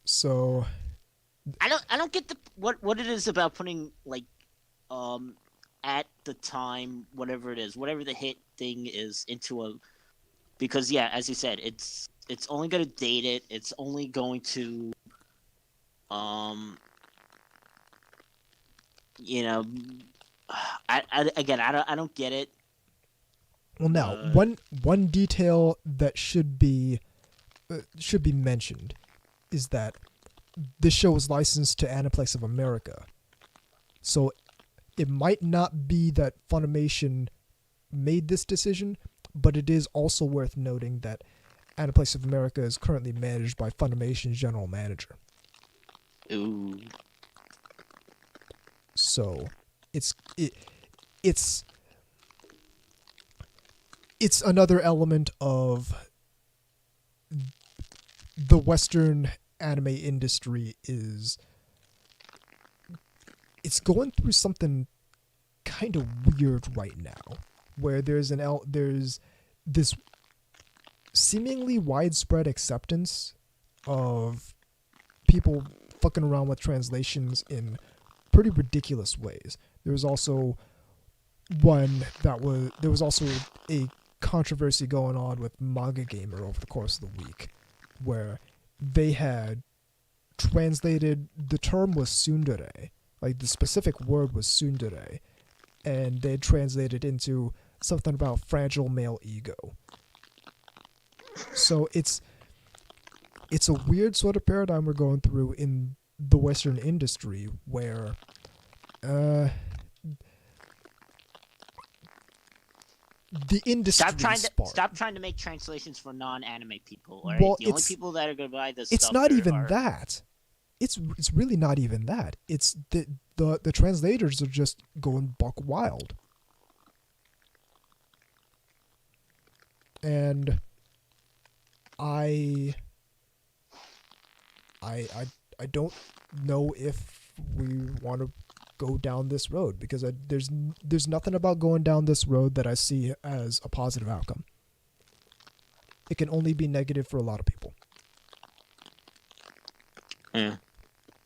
So I don't get what it is about putting like at the time whatever the hit thing is into a, because yeah, as you said, it's only going to date it. It's only going to you know, I don't get it. well, now one detail that should be mentioned is that this show was licensed to Aniplex of America, so it might not be that Funimation made this decision, but it is also worth noting that Aniplex of America is currently managed by Funimation's general manager. Ooh. So it's another element of the Western anime industry it's going through something kind of weird right now, where there's this seemingly widespread acceptance of people fucking around with translations in pretty ridiculous ways. There was also a controversy going on with Manga Gamer over the course of the week, where they had translated, the term was tsundere, like the specific word was tsundere, and they had translated into something about fragile male ego. So it's a weird sort of paradigm we're going through in the Western industry, where the industry stop trying to make translations for non-anime people. Right? Well, the only people that are going to buy this it's stuff not even are... that. It's really not even that. It's the translators are just going buck wild. And I don't know if we want to go down this road, because there's nothing about going down this road that I see as a positive outcome. It can only be negative for a lot of people. Yeah.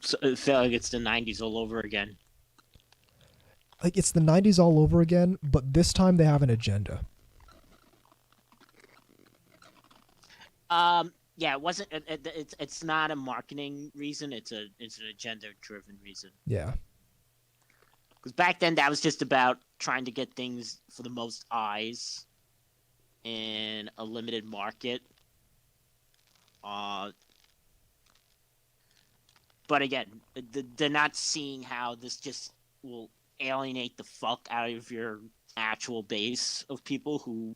So it felt like it's the 90s all over again. Like, it's the 90s all over again, but this time they have an agenda. Yeah, it wasn't. It's not a marketing reason. It's an agenda-driven reason. Yeah. Because back then, that was just about trying to get things for the most eyes in a limited market. But again, they're not seeing how this just will alienate the fuck out of your actual base of people who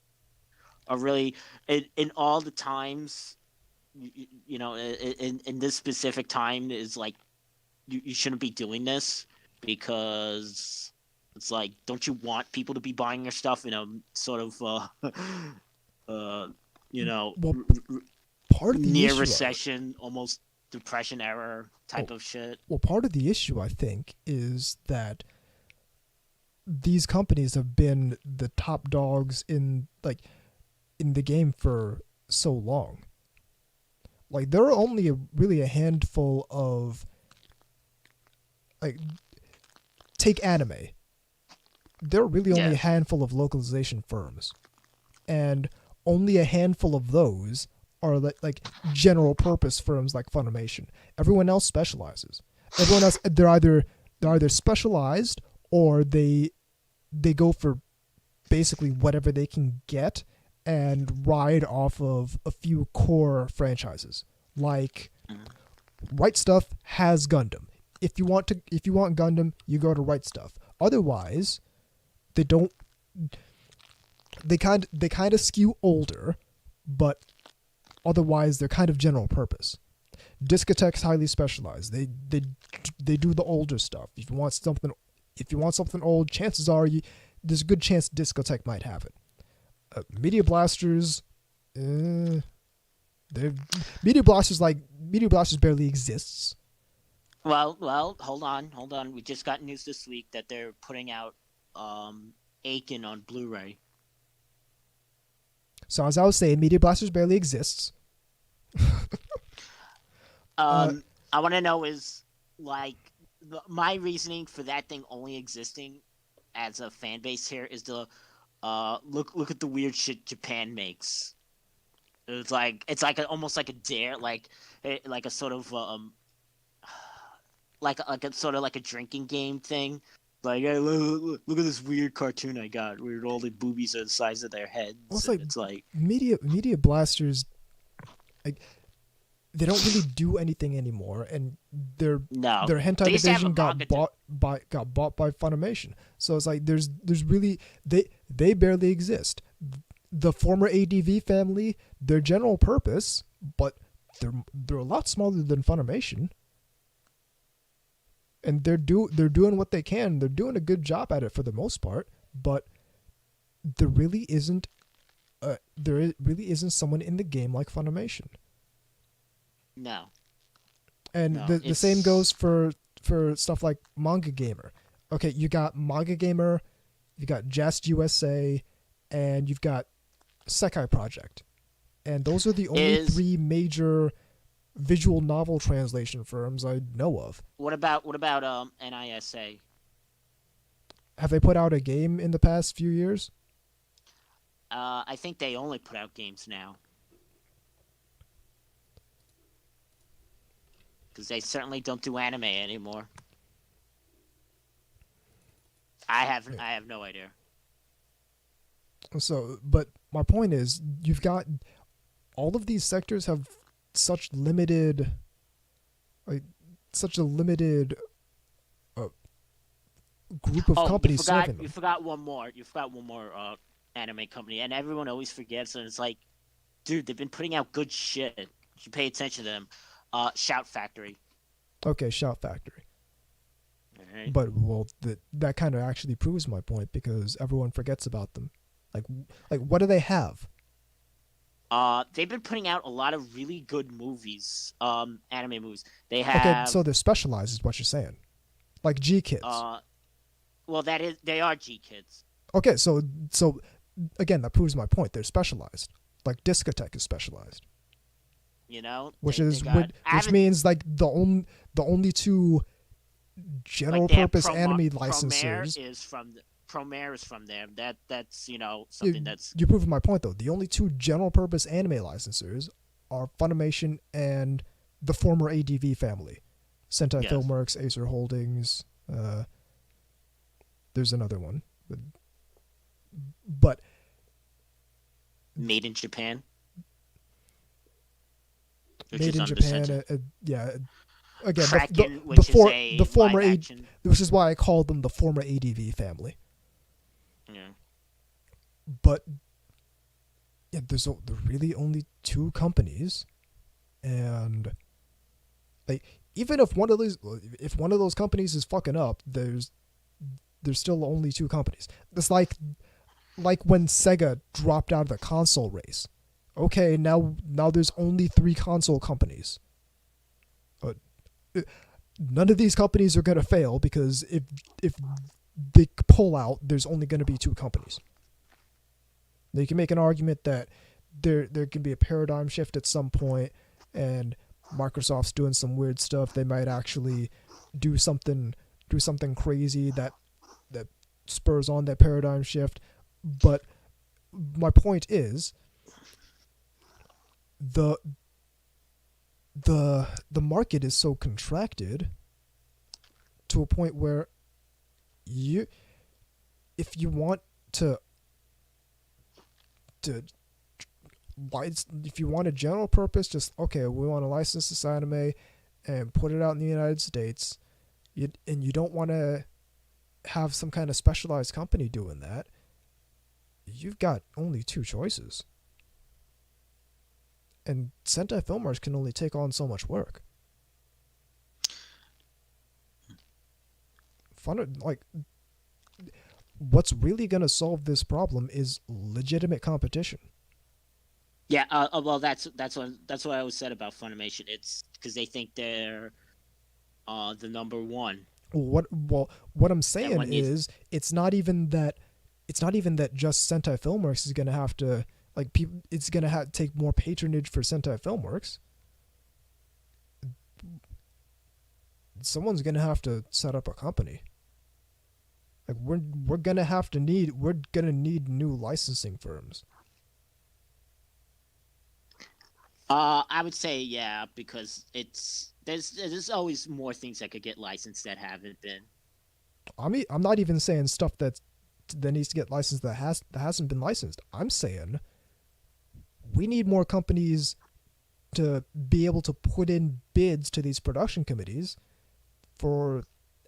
are really in all the times. You know, in this specific time is like you shouldn't be doing this, because it's like, don't you want people to be buying your stuff in a sort of you know, Well, part of the near issue, recession, almost depression era type of shit. Well, part of the issue, I think, is that these companies have been the top dogs in the game for so long. Like, there are only really a handful of, like, take anime. There are really only a handful of localization firms, and only a handful of those are like general purpose firms like Funimation. Everyone else specializes. Everyone else, they're either specialized, or they go for basically whatever they can get and ride off of a few core franchises. Like, Right Stuff has Gundam. If you want Gundam, you go to Right Stuff. Otherwise, they don't. They kind of skew older, but otherwise they're kind of general purpose. Discotheque's highly specialized. They do the older stuff. If you want something old, chances are there's a good chance Discotheque might have it. Media Blasters, Media Blasters barely exists. Well, hold on. We just got news this week that they're putting out Aiken on Blu-ray. So as I was saying, Media Blasters barely exists. I want to know is like my reasoning for that thing only existing as a fan base here is the look at the weird shit Japan makes. It's almost like a dare, like a sort of like a drinking game thing. Like, hey, look at this weird cartoon I got, where all the boobies are the size of their heads. Well, it's like Media Blasters, like, they don't really do anything anymore, and their hentai division got bought by Funimation. So it's like there's really they barely exist. The former ADV family, their general purpose, but they're a lot smaller than Funimation. And they're doing what they can. They're doing a good job at it for the most part, but there really isn't someone in the game like Funimation. No. And the same goes for stuff like Manga Gamer. Okay, you got Manga Gamer, you got Just USA, and you've got Sekai Project. And those are the only three major visual novel translation firms I know of. What about NISA? Have they put out a game in the past few years? I think they only put out games now. Because they certainly don't do anime anymore. I have no idea. So, but my point is, you've got all of these sectors have such a limited group of companies serving them. You forgot one more anime company, and everyone always forgets. And it's like, dude, they've been putting out good shit. You should pay attention to them. Shout Factory. Okay, Shout Factory. Right. But that kind of actually proves my point, because everyone forgets about them. Like what do they have? They've been putting out a lot of really good movies, anime movies. They have. Okay, so they're specialized, is what you're saying, like G Kids. Well, they are G Kids. Okay, so again, that proves my point. They're specialized. Like Discotheque is specialized. You know, which means like the only two general purpose anime licensors. Promare is from them. That's something that's. You're proving my point though. The only two general purpose anime licensors are Funimation and the former ADV family, Sentai Filmworks, Acer Holdings. There's another one, but Made in Japan. Made in Japan, yeah. Again, Kraken, the former which is why I call them the former ADV family. Yeah. But yeah, there's really only two companies, and like even if one of those companies is fucking up, there's still only two companies. It's like when Sega dropped out of the console race. Okay, now there's only three console companies. None of these companies are gonna fail, because if they pull out, there's only gonna be two companies. They can make an argument that there can be a paradigm shift at some point, and Microsoft's doing some weird stuff. They might actually do something crazy that spurs on that paradigm shift. But my point is, the market is so contracted to a point where if you want a general purpose, just okay, we want to license this anime and put it out in the United States, and you don't want to have some kind of specialized company doing that, you've got only two choices. And Sentai Filmworks can only take on so much work. What's really going to solve this problem is legitimate competition. Yeah, well, that's what I always said about Funimation. It's because they think they're the number one. What I'm saying is it's not even that just Sentai Filmworks is going to have to it's going to take more patronage for Sentai Filmworks. Someone's going to have to set up a company. Like we're going to need new licensing firms. I would say yeah, because there's always more things that could get licensed that haven't been. I'm not even saying stuff that needs to get licensed that hasn't been licensed. I'm saying we need more companies to be able to put in bids to these production committees for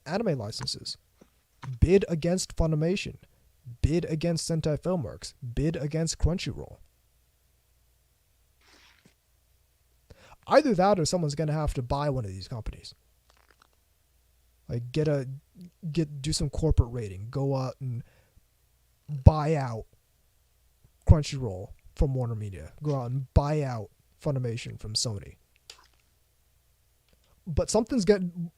anime licenses. Bid against Funimation, bid against Sentai Filmworks, bid against Crunchyroll. Either that or someone's going to have to buy one of these companies. Like do some corporate rating, go out and buy out Crunchyroll from Warner Media, go out and buy out Funimation from Sony. But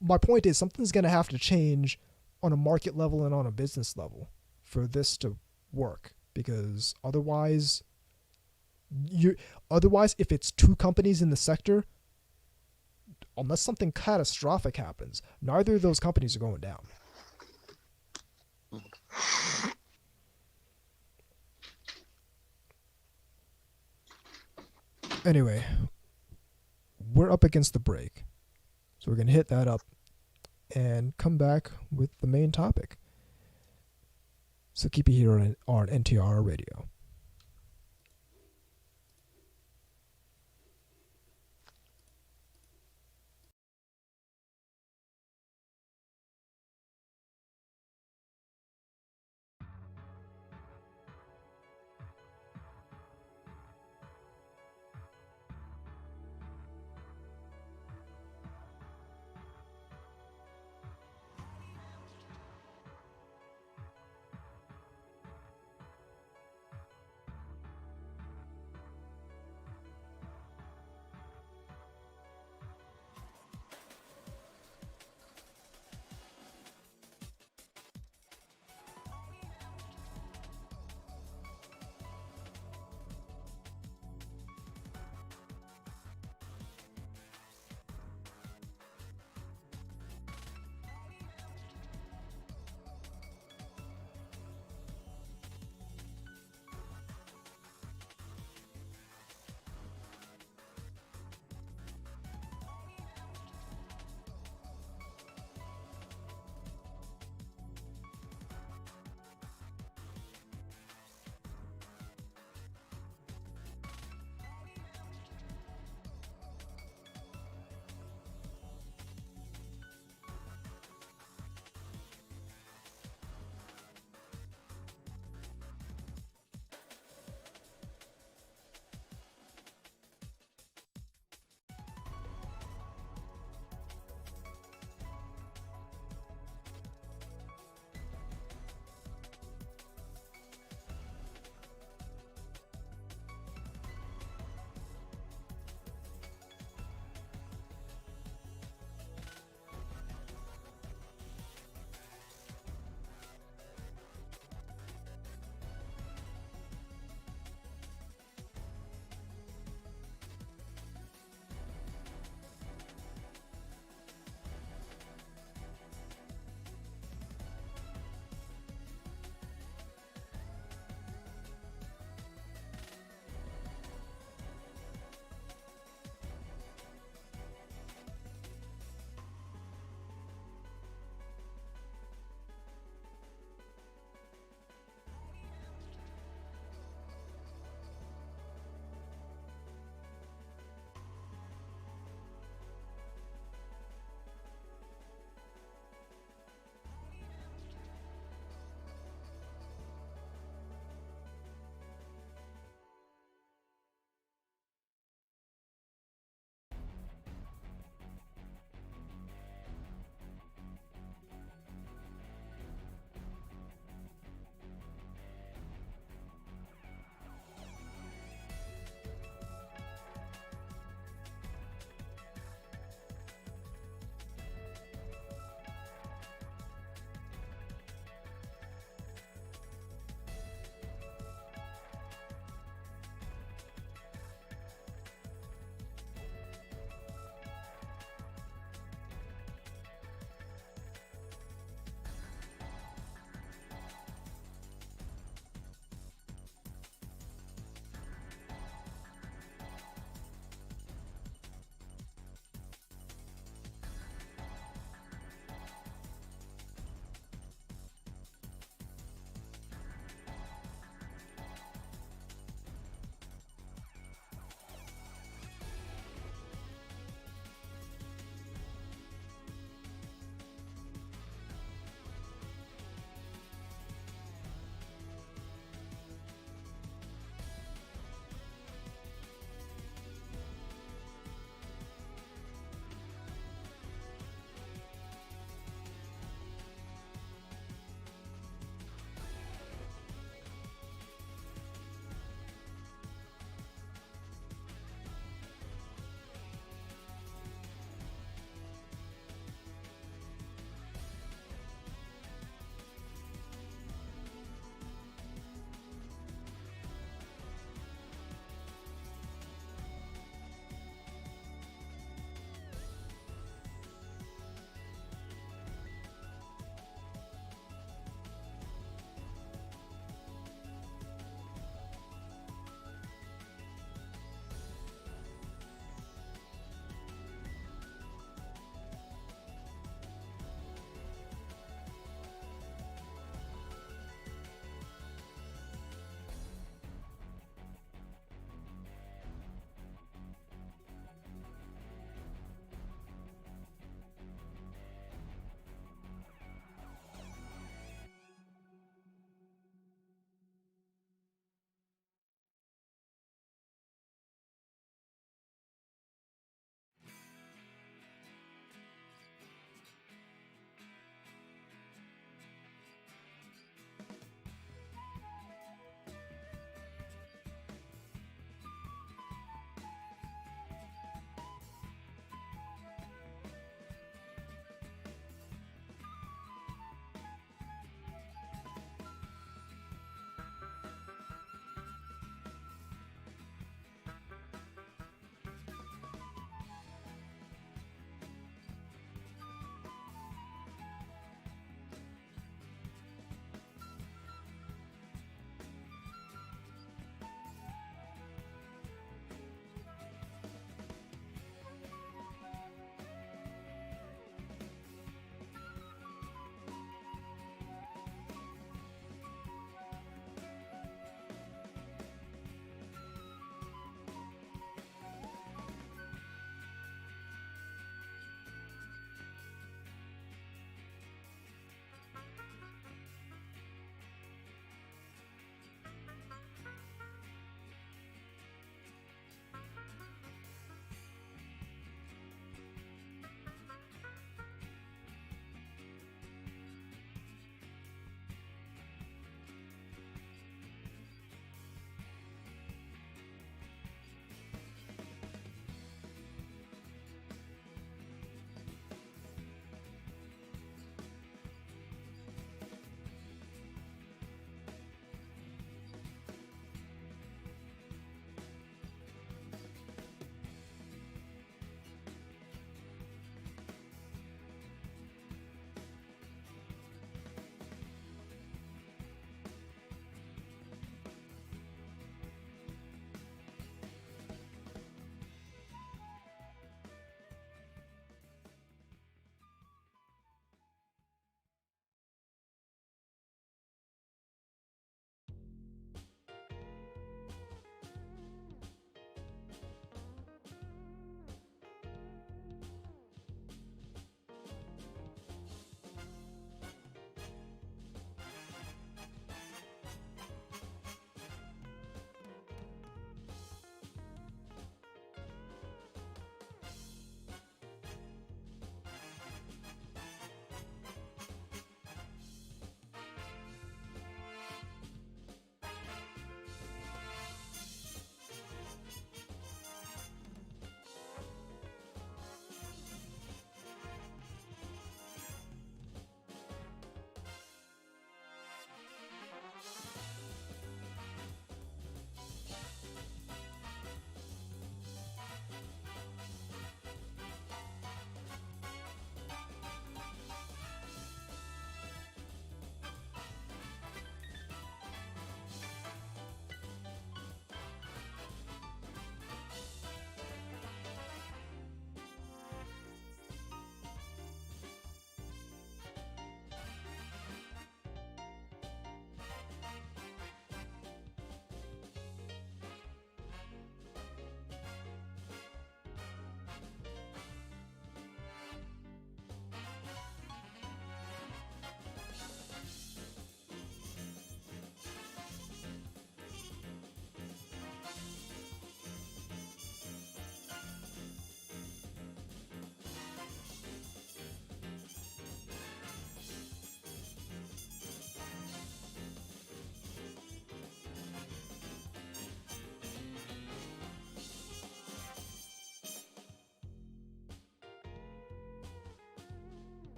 my point is something's going to have to change on a market level and on a business level for this to work, because otherwise if it's two companies in the sector, unless something catastrophic happens, neither of those companies are going down. Anyway, we're up against the break, so we're going to hit that up and come back with the main topic. So keep it here on NTR Radio.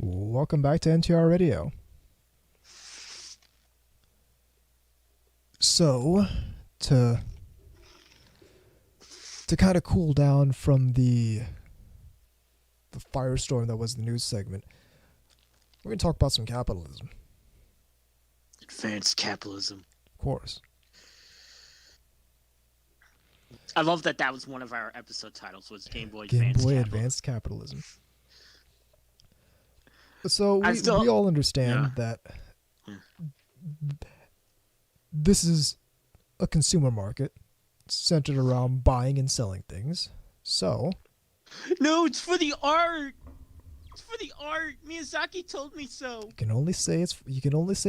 Welcome back to NTR Radio. So, to kind of cool down from the firestorm that was the news segment, we're going to talk about some capitalism. Advanced capitalism. Of course. I love that was one of our episode titles, was Game Boy Advanced Capitalism. So we all understand that this is a consumer market centered around buying and selling things. So no, it's for the art. It's for the art. Miyazaki told me so. You can only say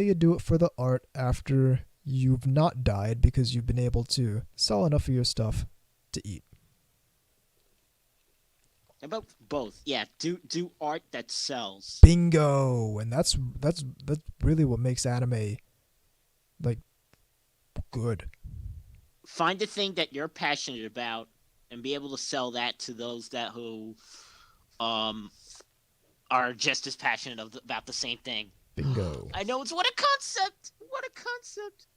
you do it for the art after you've not died because you've been able to sell enough of your stuff to eat. About both, yeah. Do art that sells. Bingo, and that's really what makes anime like good. Find the thing that you're passionate about and be able to sell that to those who are just as passionate about the same thing. Bingo. I know, what a concept. What a concept.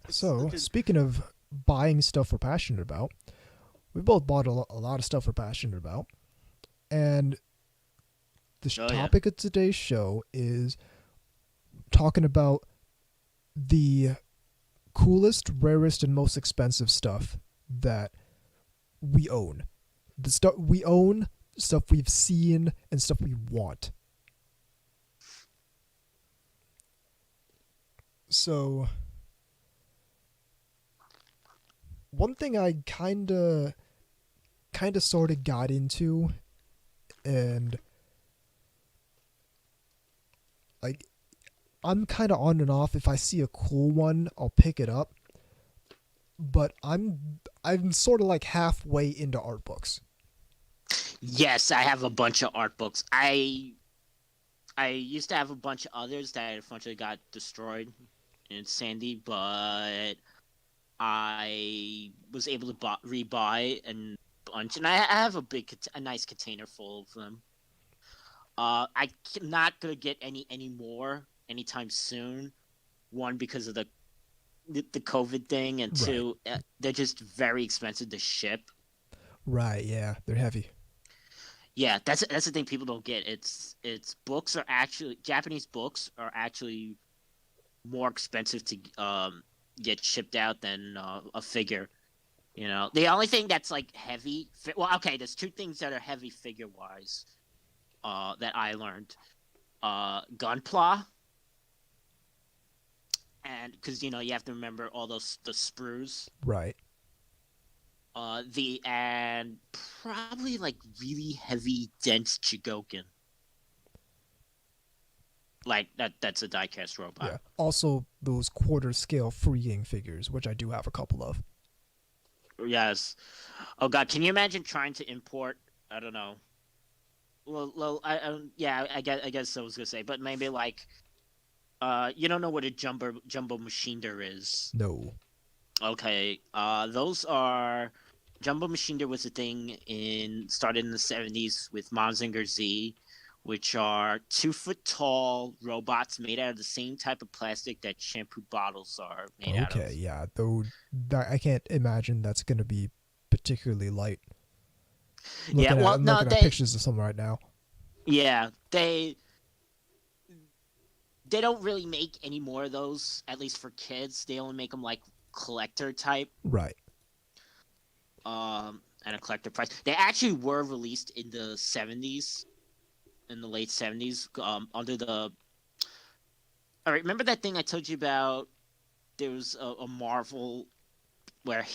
So, speaking of buying stuff we're passionate about, we both bought a lot of stuff we're passionate about. And the topic of today's show is talking about the coolest, rarest, and most expensive stuff that we own. The stuff we own, stuff we've seen, and stuff we want. So, one thing I kind of sort of got into, and like I'm kind of on and off. If I see a cool one, I'll pick it up. But I'm sort of like halfway into art books. Yes, I have a bunch of art books. I used to have a bunch of others that unfortunately got destroyed in Sandy, but I was able to rebuy a bunch, and I have a nice container full of them. I'm not gonna get any more anytime soon. One, because of the COVID thing, and two, they're just very expensive to ship. Right. Yeah, they're heavy. Yeah, that's the thing people don't get. It's books are actually Japanese books are actually more expensive to get shipped out than a figure. You know, the only thing that's like heavy. Well, okay, there's two things that are heavy figure wise that I learned. Gunpla, and because you have to remember all the sprues. Right. And probably like really heavy, dense Chigoken. Like that's a diecast robot. Yeah. Also, those quarter scale freeing figures, which I do have a couple of. Yes. Oh God, can you imagine trying to import? I don't know. Well, I guess I was gonna say, but maybe like, you don't know what a jumbo machinder is. No. Okay. Those are Jumbo Machinder was a thing started in the 70s with Mazinger Z, which are 2-foot tall robots made out of the same type of plastic that shampoo bottles are made out of. Okay, yeah. Though I can't imagine that's going to be particularly light. Looking at pictures of some right now. Yeah, they don't really make any more of those, at least for kids. They only make them like collector type. Right. At a collector price. They actually were released in the 70s, in the late 70s, under the... All right, remember that thing I told you about? There was a Marvel where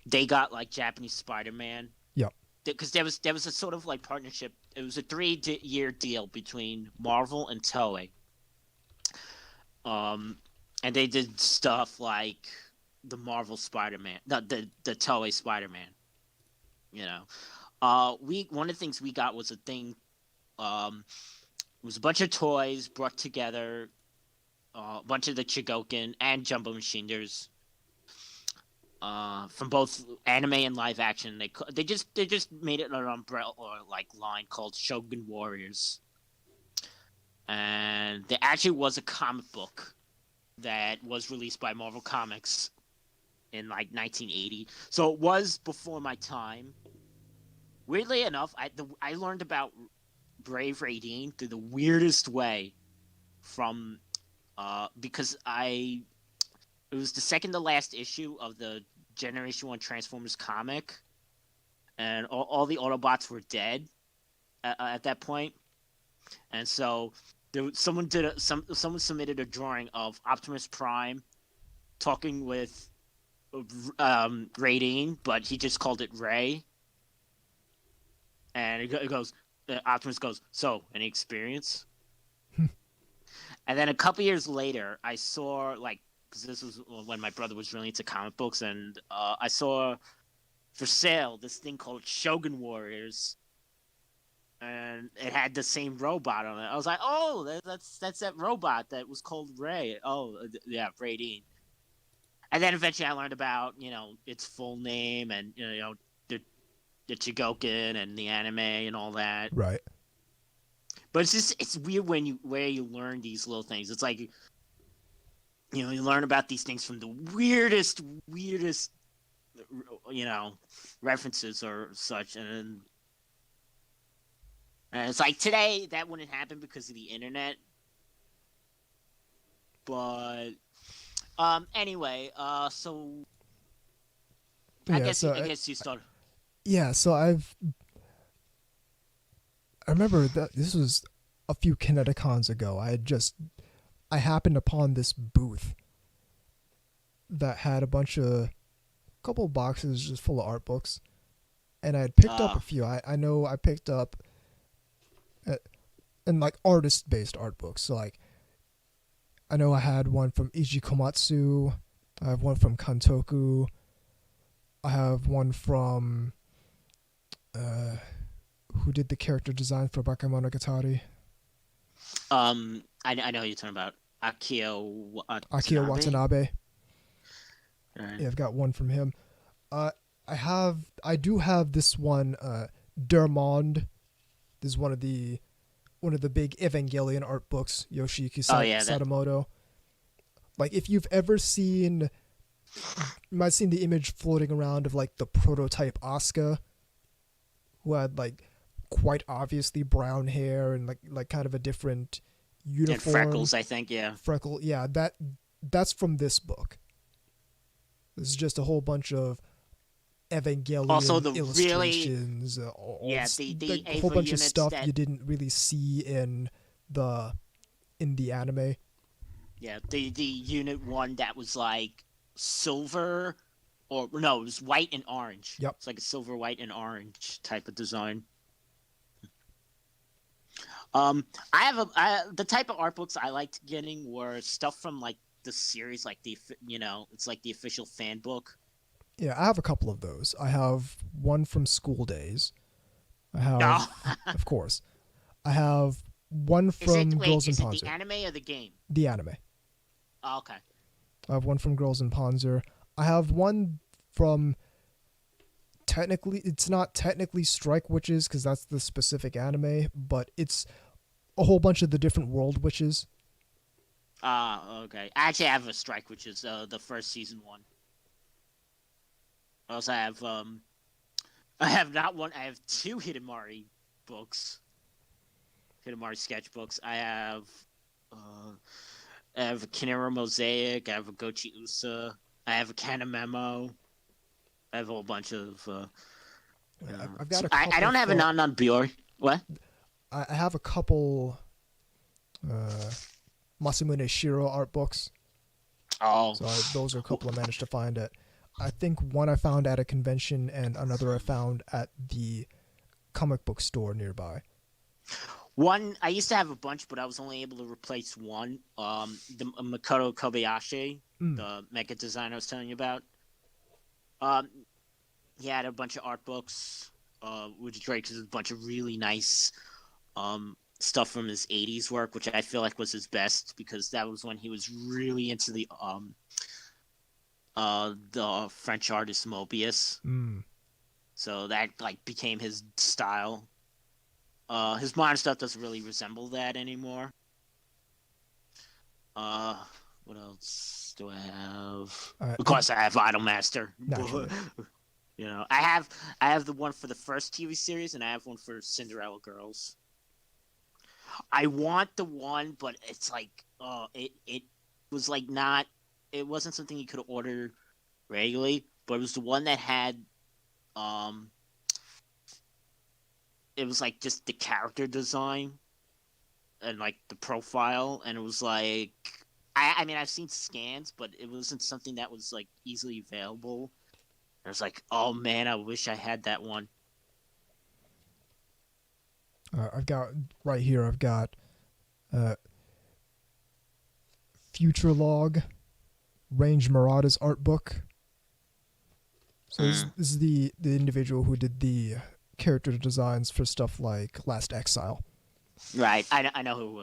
they got like Japanese Spider-Man. Yep. Because there was a sort of like partnership. It was a 3-year deal between Marvel and Toei. And they did stuff like the Marvel Spider-Man, the Toei Spider-Man. You know, one of the things we got was a thing. It was a bunch of toys brought together, a bunch of the Chigoken and Jumbo Machiners. from both anime and live action. They just made it an umbrella or like line called Shogun Warriors, and there actually was a comic book that was released by Marvel Comics in like 1980. So it was before my time. Weirdly enough, I learned about Brave Radine through the weirdest way from because it was the second to last issue of the Generation 1 Transformers comic, and all the Autobots were dead at that point. And so someone submitted a drawing of Optimus Prime talking with Radine, but he just called it Ray. And it goes, Optimus goes, "So, any experience?" And then a couple years later, I saw, like, because this was when my brother was really into comic books, and I saw for sale this thing called Shogun Warriors, and it had the same robot on it. I was like, "Oh, that's that robot that was called Ray." Oh, yeah, Radine. And then eventually I learned about, its full name and, the Chigokin and the anime and all that. Right. But it's weird where you learn these little things. It's like, you learn about these things from the weirdest, references or such. And it's like today that wouldn't happen because of the internet. But anyway, so I guess you started. Yeah, so I remember that this was a few Kineticons ago. I happened upon this booth that had a couple boxes just full of art books, and I had picked up a few. I know I picked up and like artist-based art books. So like, I know I had one from Iji Komatsu. I have one from Kantoku. I have one from who did the character design for Bakemonogatari? I know who you're talking about. Akio Watanabe. Right. Yeah, I've got one from him. I do have this one, Dermond. This is one of the big Evangelion art books, Yoshiki Sadamoto. Like, if you've ever seen, you might have seen the image floating around of like the prototype Asuka, who had like quite obviously brown hair and like kind of a different uniform. And freckles, I think, yeah. Yeah, that's from this book. This is just a whole bunch of Evangelion also the illustrations, the a whole bunch of stuff that you didn't really see in the anime. Yeah, the unit one that was like silver, or no, it was white and orange. Yep, it's like a silver, white, and orange type of design. I have the type of art books I liked getting were stuff from like the series, like it's like the official fan book. Yeah, I have a couple of those. I have one from School Days. I have, of course. I have one from Girls in Panzer. Is it the anime or the game? The anime. Oh, okay. I have one from Girls in Panzer. I have one from, it's not technically Strike Witches because that's the specific anime, but it's a whole bunch of the different World Witches. Okay. I actually have a Strike Witches, the first season one. I also have I have not one. I have two Hidamari books, Hidamari sketchbooks. I have a Kinero Mosaic. I have a Gochi Usa. I have a Kanamemo. I have a whole bunch of. I've got a couple. I don't have a non Bior. What? I have a couple Masamune Shiro art books. Oh. So those are a couple I managed to find at. I think one I found at a convention and another I found at the comic book store nearby. One, I used to have a bunch, but I was only able to replace one. The Makoto Kobayashi, the mecha designer I was telling you about. He had a bunch of art books, which is great because there's a bunch of really nice stuff from his 80s work, which I feel like was his best because that was when he was really into the the French artist Mobius. So that like became his style. His modern stuff doesn't really resemble that anymore. What else do I have? Of course, I have Idolmaster. Naturally. You know, I have the one for the first TV series, and I have one for Cinderella Girls. I want the one, but it's like, it was like not. It wasn't something you could order regularly, but it was the one that had, it was like just the character design and like the profile, and it was like, I mean, I've seen scans, but it wasn't something that was like easily available. I was like, oh man, I wish I had that one. I've got right here. I've got Future Log, Range Murata's art book. So this is the individual who did the character designs for stuff like Last Exile. Right, I know who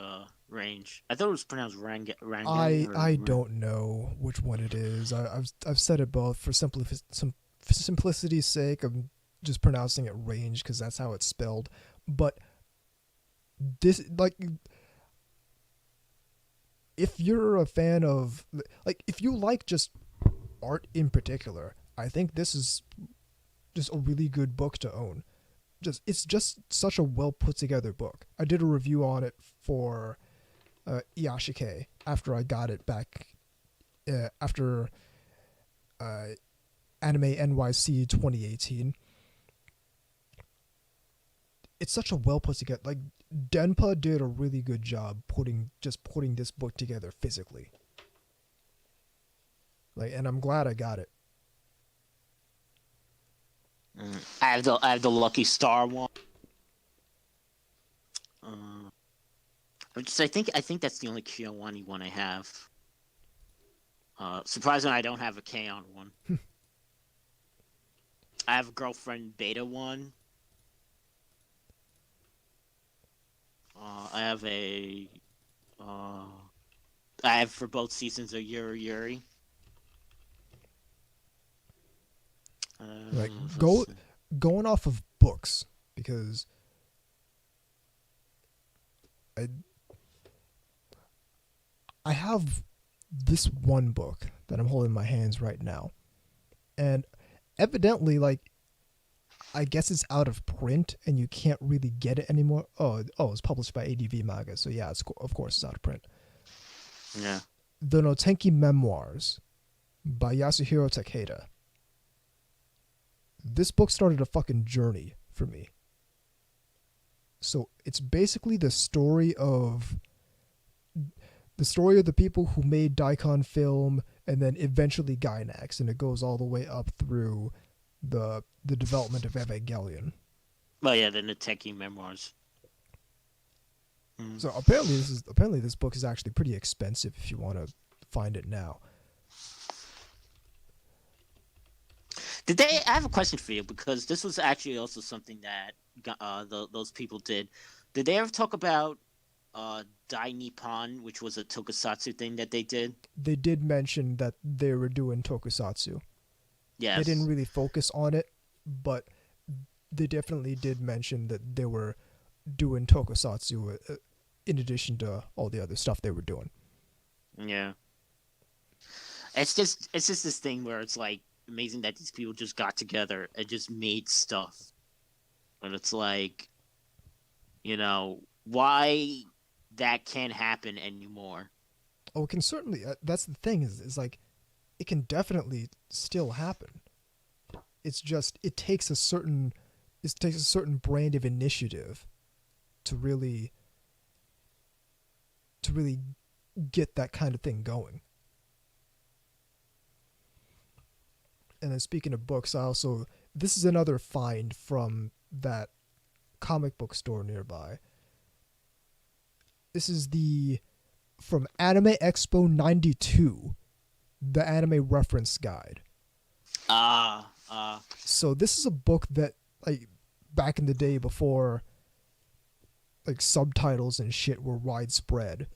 Range. I thought it was pronounced Rang. I don't know which one it is. I've said it both for simplicity's sake. I'm just pronouncing it Range because that's how it's spelled. But this, like, if you're a fan of, like, if you like just art in particular, I think this is just a really good book to own. It's just such a well put together book. I did a review on it for Iyashike after I got it back after Anime NYC 2018. It's such a well put together. Like, Denpa did a really good job putting this book together physically. Like, and I'm glad I got it. I have the Lucky Star one. I think that's the only Kiyoani one I have. Surprisingly, I don't have a K-On one. I have a Girlfriend Beta one. I have for both seasons of Yuri Yuri. Like, going off of books, because I have this one book that I'm holding in my hands right now, and evidently, like, I guess it's out of print and you can't really get it anymore. Oh, it's published by ADV Manga, so yeah, of course it's out of print. Yeah. The Notenki Memoirs by Yasuhiro Takeda. This book started a fucking journey for me. So it's basically the story of the people who made Daikon Film and then eventually Gainax, and it goes all the way up through the development of Evangelion. Well, yeah, the Notenki Memoirs. So apparently this book is actually pretty expensive if you want to find it now. I have a question for you, because this was actually also something that those people did. Did they ever talk about Dai Nippon, which was a tokusatsu thing that they did? They did mention that they were doing tokusatsu. Yes. They didn't really focus on it, but they definitely did mention that they were doing tokusatsu in addition to all the other stuff they were doing. Yeah. It's just this thing where it's like amazing that these people just got together and just made stuff. But it's like, you know, why that can't happen anymore. Oh, it can certainly. That's the thing is like, it can definitely still happen. It's just it takes a certain brand of initiative to really get that kind of thing going. And then speaking of books, this is another find from that comic book store nearby. This is from Anime Expo 92, the anime reference guide. So this is a book that, like, back in the day before, like, subtitles and shit were widespread.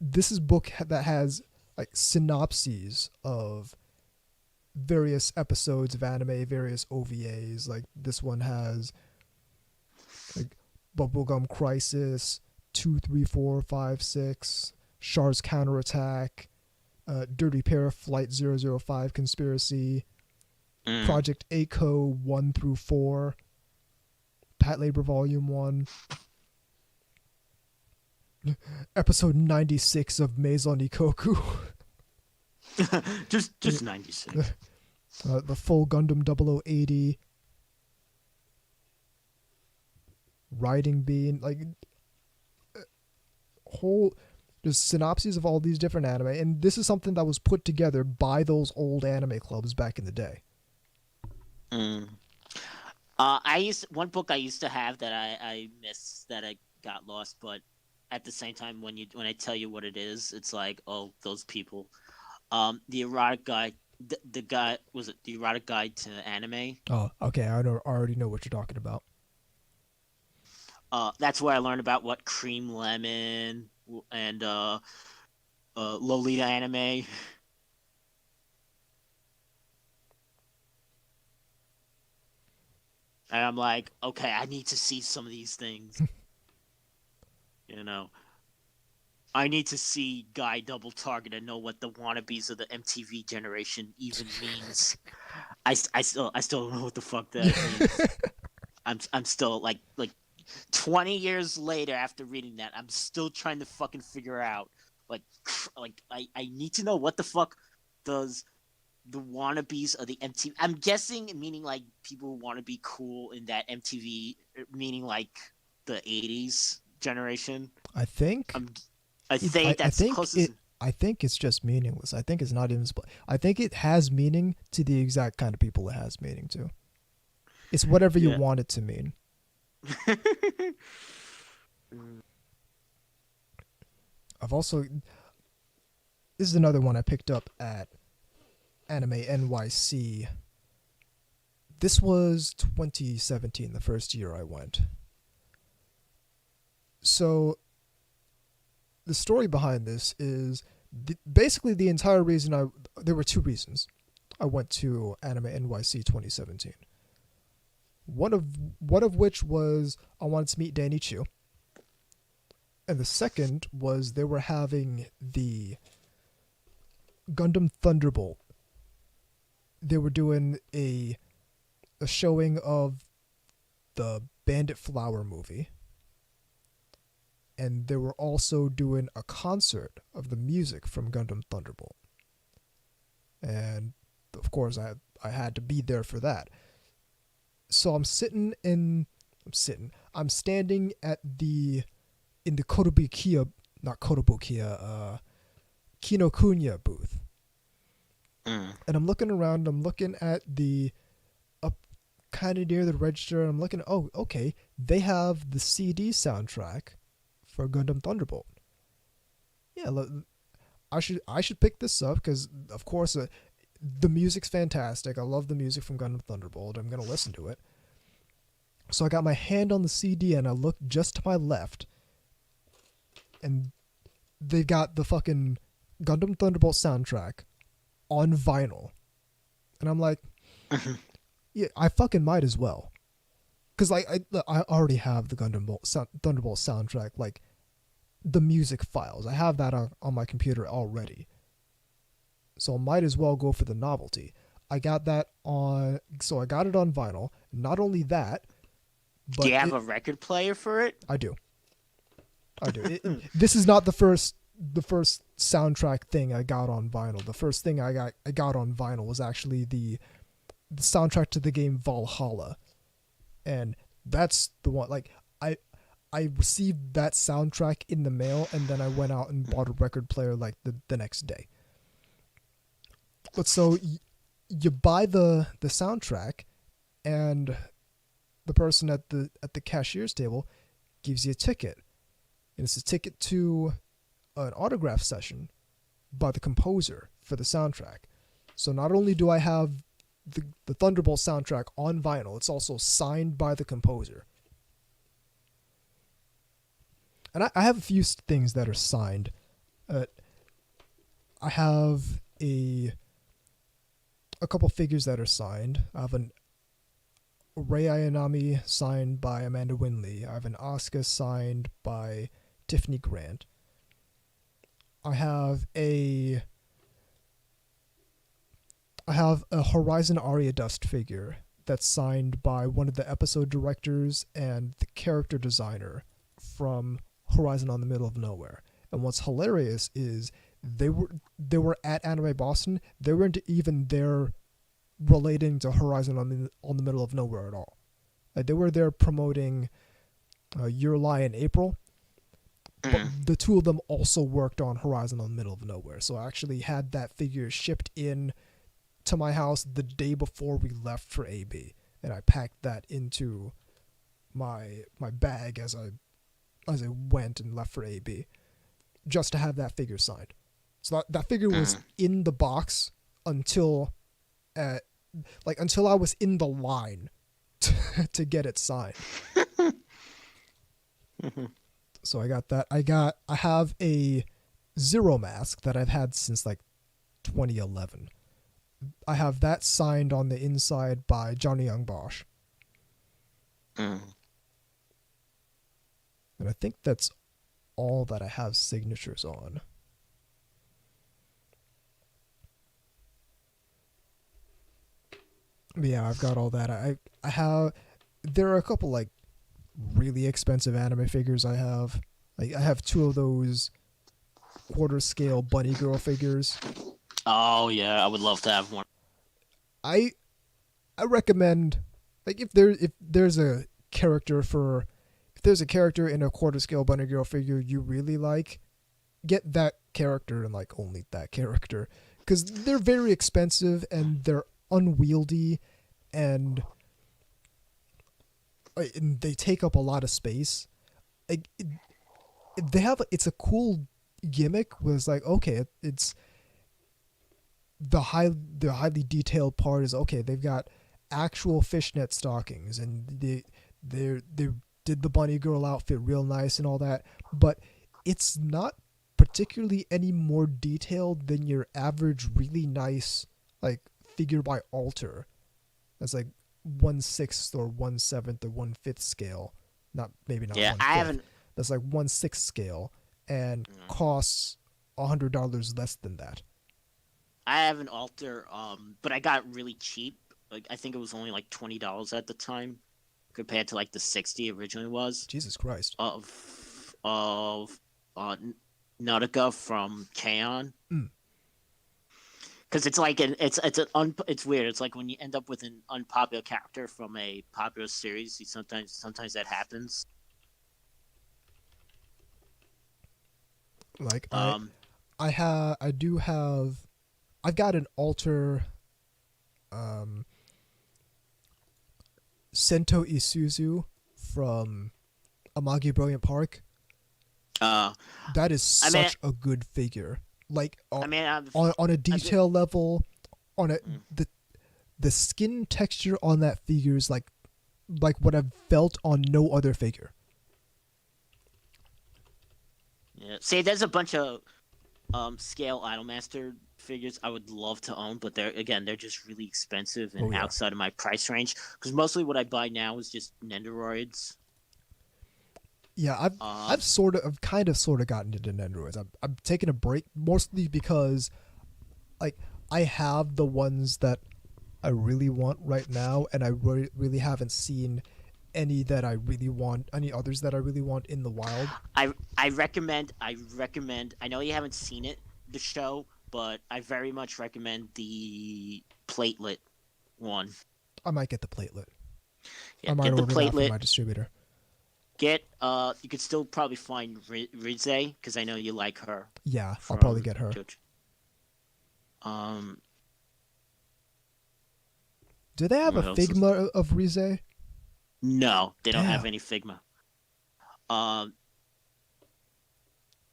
This is a book that has like synopses of various episodes of anime, various OVAs. Like this one has like Bubblegum Crisis, 2, 3, 4, 5, 6, Char's Counterattack, Dirty Pair, Flight 005 Conspiracy, Project A-ko 1 through 4, Pat Labor Volume 1, Episode 96 of Maison Ikoku. just 96. The full Gundam 0080, Riding Bean, like whole just synopses of all these different anime, and this is something that was put together by those old anime clubs back in the day. One book I used to have that I missed, that I got lost, but at the same time when I tell you what it is, it's like, oh, those people. The erotic guide, the guy, was it the erotic guide to anime? Oh, okay, I already know what you're talking about. That's where I learned about what Cream Lemon and Lolita anime. And I'm like, okay, I need to see some of these things. I need to see Guy Double Target and know what the wannabes of the MTV generation even means. I still don't know what the fuck that means. I'm still like 20 years later after reading that, I'm still trying to fucking figure out like I need to know what the fuck does the wannabes of the MTV. I'm guessing meaning like people who want to be cool in that MTV, meaning like the 80s generation. I think that's closest. I think it's just meaningless. I think it's not even. I think it has meaning to the exact kind of people it has meaning to. It's whatever you want it to mean. This is another one I picked up at Anime NYC. This was 2017, the first year I went. So the story behind this is basically the entire reason there were two reasons I went to Anime NYC 2017. One of which was I wanted to meet Danny Chu. And the second was they were having the Gundam Thunderbolt. They were doing a showing of the Bandit Flower movie. And they were also doing a concert of the music from Gundam Thunderbolt. And of course I had to be there for that. So I'm standing in the Kotobukiya, not Kotobukiya, Kinokuniya booth. And I'm looking around, I'm looking at up kind of near the register, and I'm looking, oh, okay, they have the CD soundtrack for Gundam Thunderbolt. Yeah, look, I should pick this up because, of course, the music's fantastic. I love the music from Gundam Thunderbolt. I'm going to listen to it. So I got my hand on the CD and I looked just to my left. And they've got the fucking Gundam Thunderbolt soundtrack on vinyl. And I'm like, yeah, I fucking might as well. Because I already have the Thunderbolt soundtrack, like the music files. I have that on my computer already. So I might as well go for the novelty. I got it on vinyl. Not only that, but do you have a record player for it? I do. This is not the first soundtrack thing I got on vinyl. The first thing I got on vinyl was actually the soundtrack to the game Valhalla. And that's the one, like, I received that soundtrack in the mail, and then I went out and bought a record player, like, the next day. But so, you buy the soundtrack, and the person at the cashier's table gives you a ticket. And it's a ticket to an autograph session by the composer for the soundtrack. So not only do I have the Thunderbolt soundtrack on vinyl, it's also signed by the composer. And I have a few things that are signed. I have a couple figures that are signed. I have an Rei Ayanami signed by Amanda Winley. I have an Asuka signed by Tiffany Grant. I have a Horizon Aria Dust figure that's signed by one of the episode directors and the character designer from Horizon on the Middle of Nowhere. And what's hilarious is they were at Anime Boston. They weren't even there relating to Horizon on the Middle of Nowhere at all. They were there promoting Your Lie in April. But the two of them also worked on Horizon on the Middle of Nowhere. So I actually had that figure shipped in to my house the day before we left for AB, and I packed that into my bag as I went and left for AB, just to have that figure signed. So that figure was in the box until I was in the line to get it signed. So I got that. I have a Zero mask that I've had since like 2011. I have that signed on the inside by Johnny Young Bosch. And I think that's all that I have signatures on. But yeah, I've got all that. I have. There are a couple like really expensive anime figures I have. Like I have two of those quarter scale bunny girl figures. Oh yeah, I would love to have one. I recommend, like, if there's a character in a quarter scale bunny girl figure you really like, get that character and like only that character, because they're very expensive and they're unwieldy and they take up a lot of space. Like it's a cool gimmick. Was like, okay, it's the highly detailed part is okay. They've got actual fishnet stockings and they did the bunny girl outfit real nice and all that, but it's not particularly any more detailed than your average really nice like figure by Alter. That's like 1/6 or 1/7 or 1/5 scale. Not 1/5. I haven't. That's like 1/6 scale and costs $100 less than that. I have an Alter, but I got really cheap. Like I think it was only like $20 at the time, compared to like the $60 originally was. Jesus Christ. Of Nautica from K-On! Because it's like it's weird. It's like when you end up with an unpopular character from a popular series, sometimes that happens. Like I've got an Alter Sento Isuzu from Amagi Brilliant Park. That is such a good figure. Like on a detail level, on the skin texture on that figure is like what I've felt on no other figure. Yeah. See, there's a bunch of scale Idolmaster figures I would love to own, but they're just really expensive and outside of my price range. Because mostly what I buy now is just Nendoroids. Yeah, I've kind of gotten into Nendoroids. I'm taking a break mostly because, like, I have the ones that I really want right now, and I really haven't seen any that I really want, any others that I really want in the wild. I recommend. I know you haven't seen it, the show, but I very much recommend the platelet one. I might get the platelet. Yeah, I might order that from my distributor. You could still probably find Rize, because I know you like her. Yeah, I'll probably get her. Do they have a Figma of Rize? No, they don't have any Figma.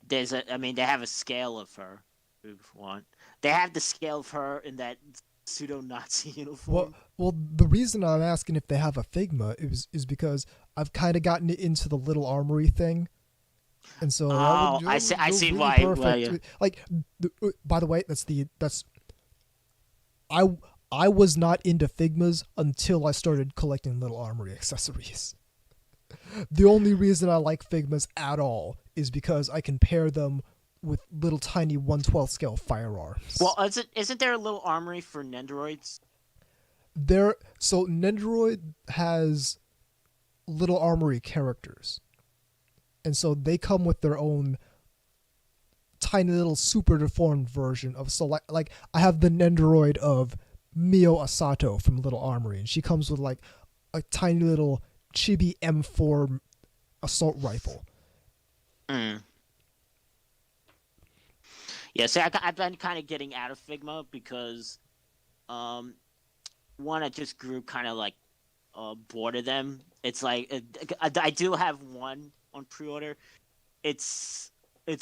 They have a scale of her. If you want. They have the scale of her in that pseudo-Nazi uniform. Well, the reason I'm asking if they have a Figma is because I've kind of gotten into the Little Armory thing, And so Oh, I see. I you're see really why. perfect. Yeah. Like, by the way, that's I I was not into Figmas until I started collecting Little Armory accessories. The only reason I like Figmas at all is because I can pair them with little tiny 1/12 scale firearms. Well, isn't there a little armory for Nendoroids? So Nendoroid has Little Armory characters. And so they come with their own tiny little super deformed version of, so like I have the Nendoroid of Mio Asato from Little Armory, and she comes with like a tiny little chibi M4 assault rifle. Mm. Yeah, see, I've been kind of getting out of Figma because, one, I just grew kind of like bored of them. It's like I do have one on pre-order. It's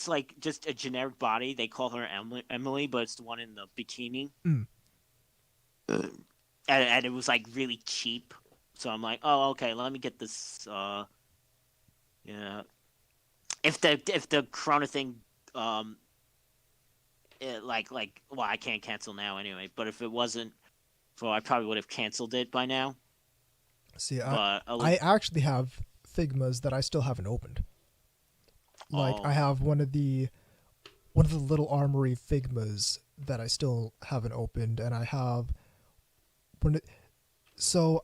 like just a generic body. They call her Emily, but it's the one in the bikini. Mm. And it was like really cheap. So I'm like, oh, okay, let me get this. Yeah, if the Corona thing, well, I can't cancel now anyway. But if it wasn't, well, I probably would have canceled it by now. See, But I actually have Figmas that I still haven't opened. Like I have one of the Little Armory Figmas that I still haven't opened, and I have so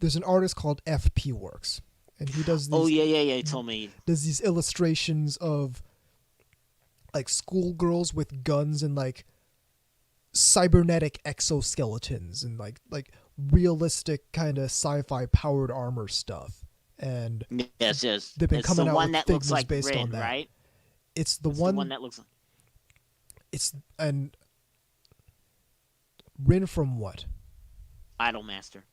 there's an artist called FP Works, and he does these. Oh yeah, you told me. Does these illustrations of like schoolgirls with guns and like cybernetic exoskeletons and like realistic kind of sci-fi powered armor stuff. And yes, they've been it's coming the out one with that Figmas looks like based Rin, on that. right? It's the It's one. the one that looks. It's and Rin from what? Idolmaster.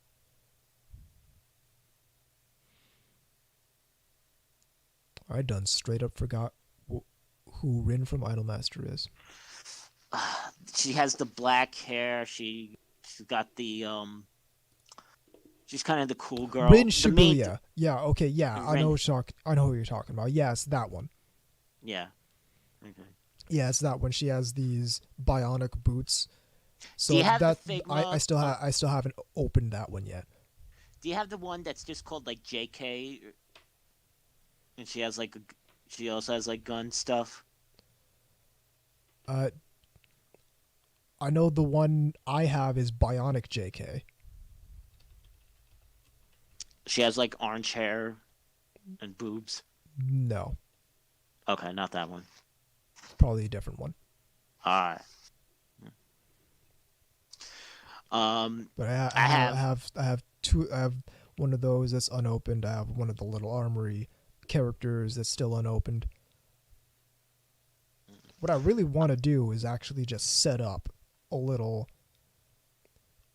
I done straight up forgot who Rin from Idolmaster is. She has the black hair. She's got the She's kind of the cool girl. Rin Shibuya. Yeah. Okay. Yeah. I know who you're talking about. Yes, that one. Yeah. Okay. Yeah, it's that one. She has these bionic boots. So Do you have that the Figma? I still haven't opened that one yet. Do you have the one that's just called like JK? And she also has like gun stuff. I know the one I have is Bionic JK. She has like orange hair and boobs. No, Okay, not that one. probably a different one. All right. But I have two. I have one of those that's unopened. I have one of the Little Armory characters that's still unopened. What I really want to do is actually just set up a little,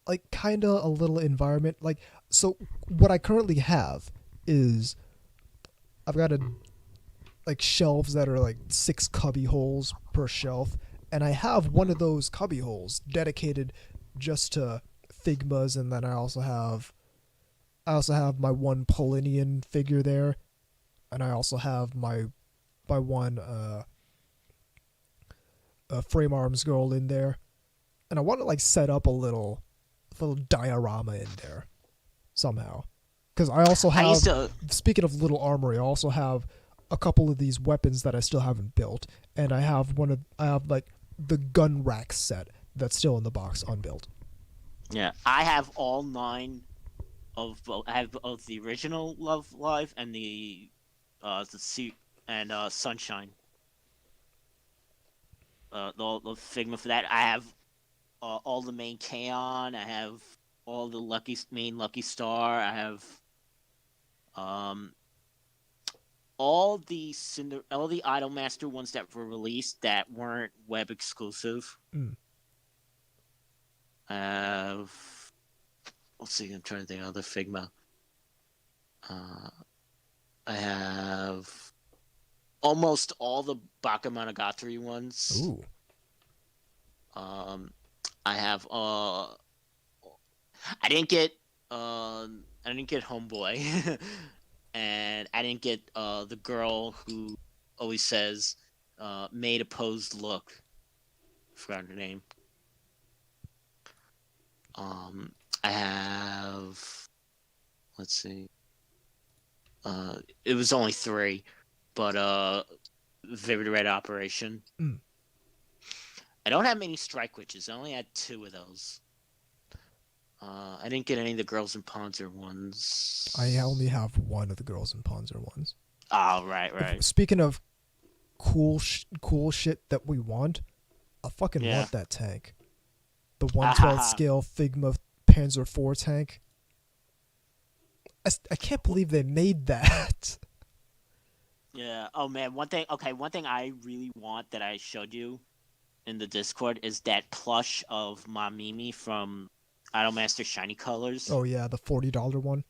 like kind of a little environment. Like, so what I currently have is I've got like shelves that are like 6 cubby holes per shelf, and I have one of those cubby holes dedicated just to Figmas, and then I also have my one Polinian figure there, and I also have my one frame arms girl in there, and I want to like set up a little diorama in there somehow, because I also have, speaking of Little Armory, I also have a couple of these weapons that I still haven't built, and I have like the gun rack set that's still in the box unbuilt. Yeah, I have all 9 of the original Love Live and the suit and Sunshine. The Figma for that. I have all the main Kaon. I have all the main Lucky Star. I have all the Idolmaster ones that were released that weren't web exclusive. Let's see, I'm trying to think of other Figma. I have almost all the Bakemonogatari ones. Ooh. I have I didn't get Homeboy. and I didn't get the girl who always says made a posed look. Forgot her name. I have. Let's see. It was only 3, but Vivid Red Operation. Mm. I don't have many Strike Witches. I only had 2 of those. I didn't get any of the Girls in Panzer ones. I only have one of the Girls in Panzer ones. Oh, right. Speaking of cool shit that we want, I fucking Yeah. want that tank. The 1/12 scale Figma Panzer IV tank. I can't believe they made that. Yeah. Oh man, one thing I really want that I showed you in the Discord is that plush of Mamimi from Idolmaster Shiny Colors. Oh yeah, the $40 one.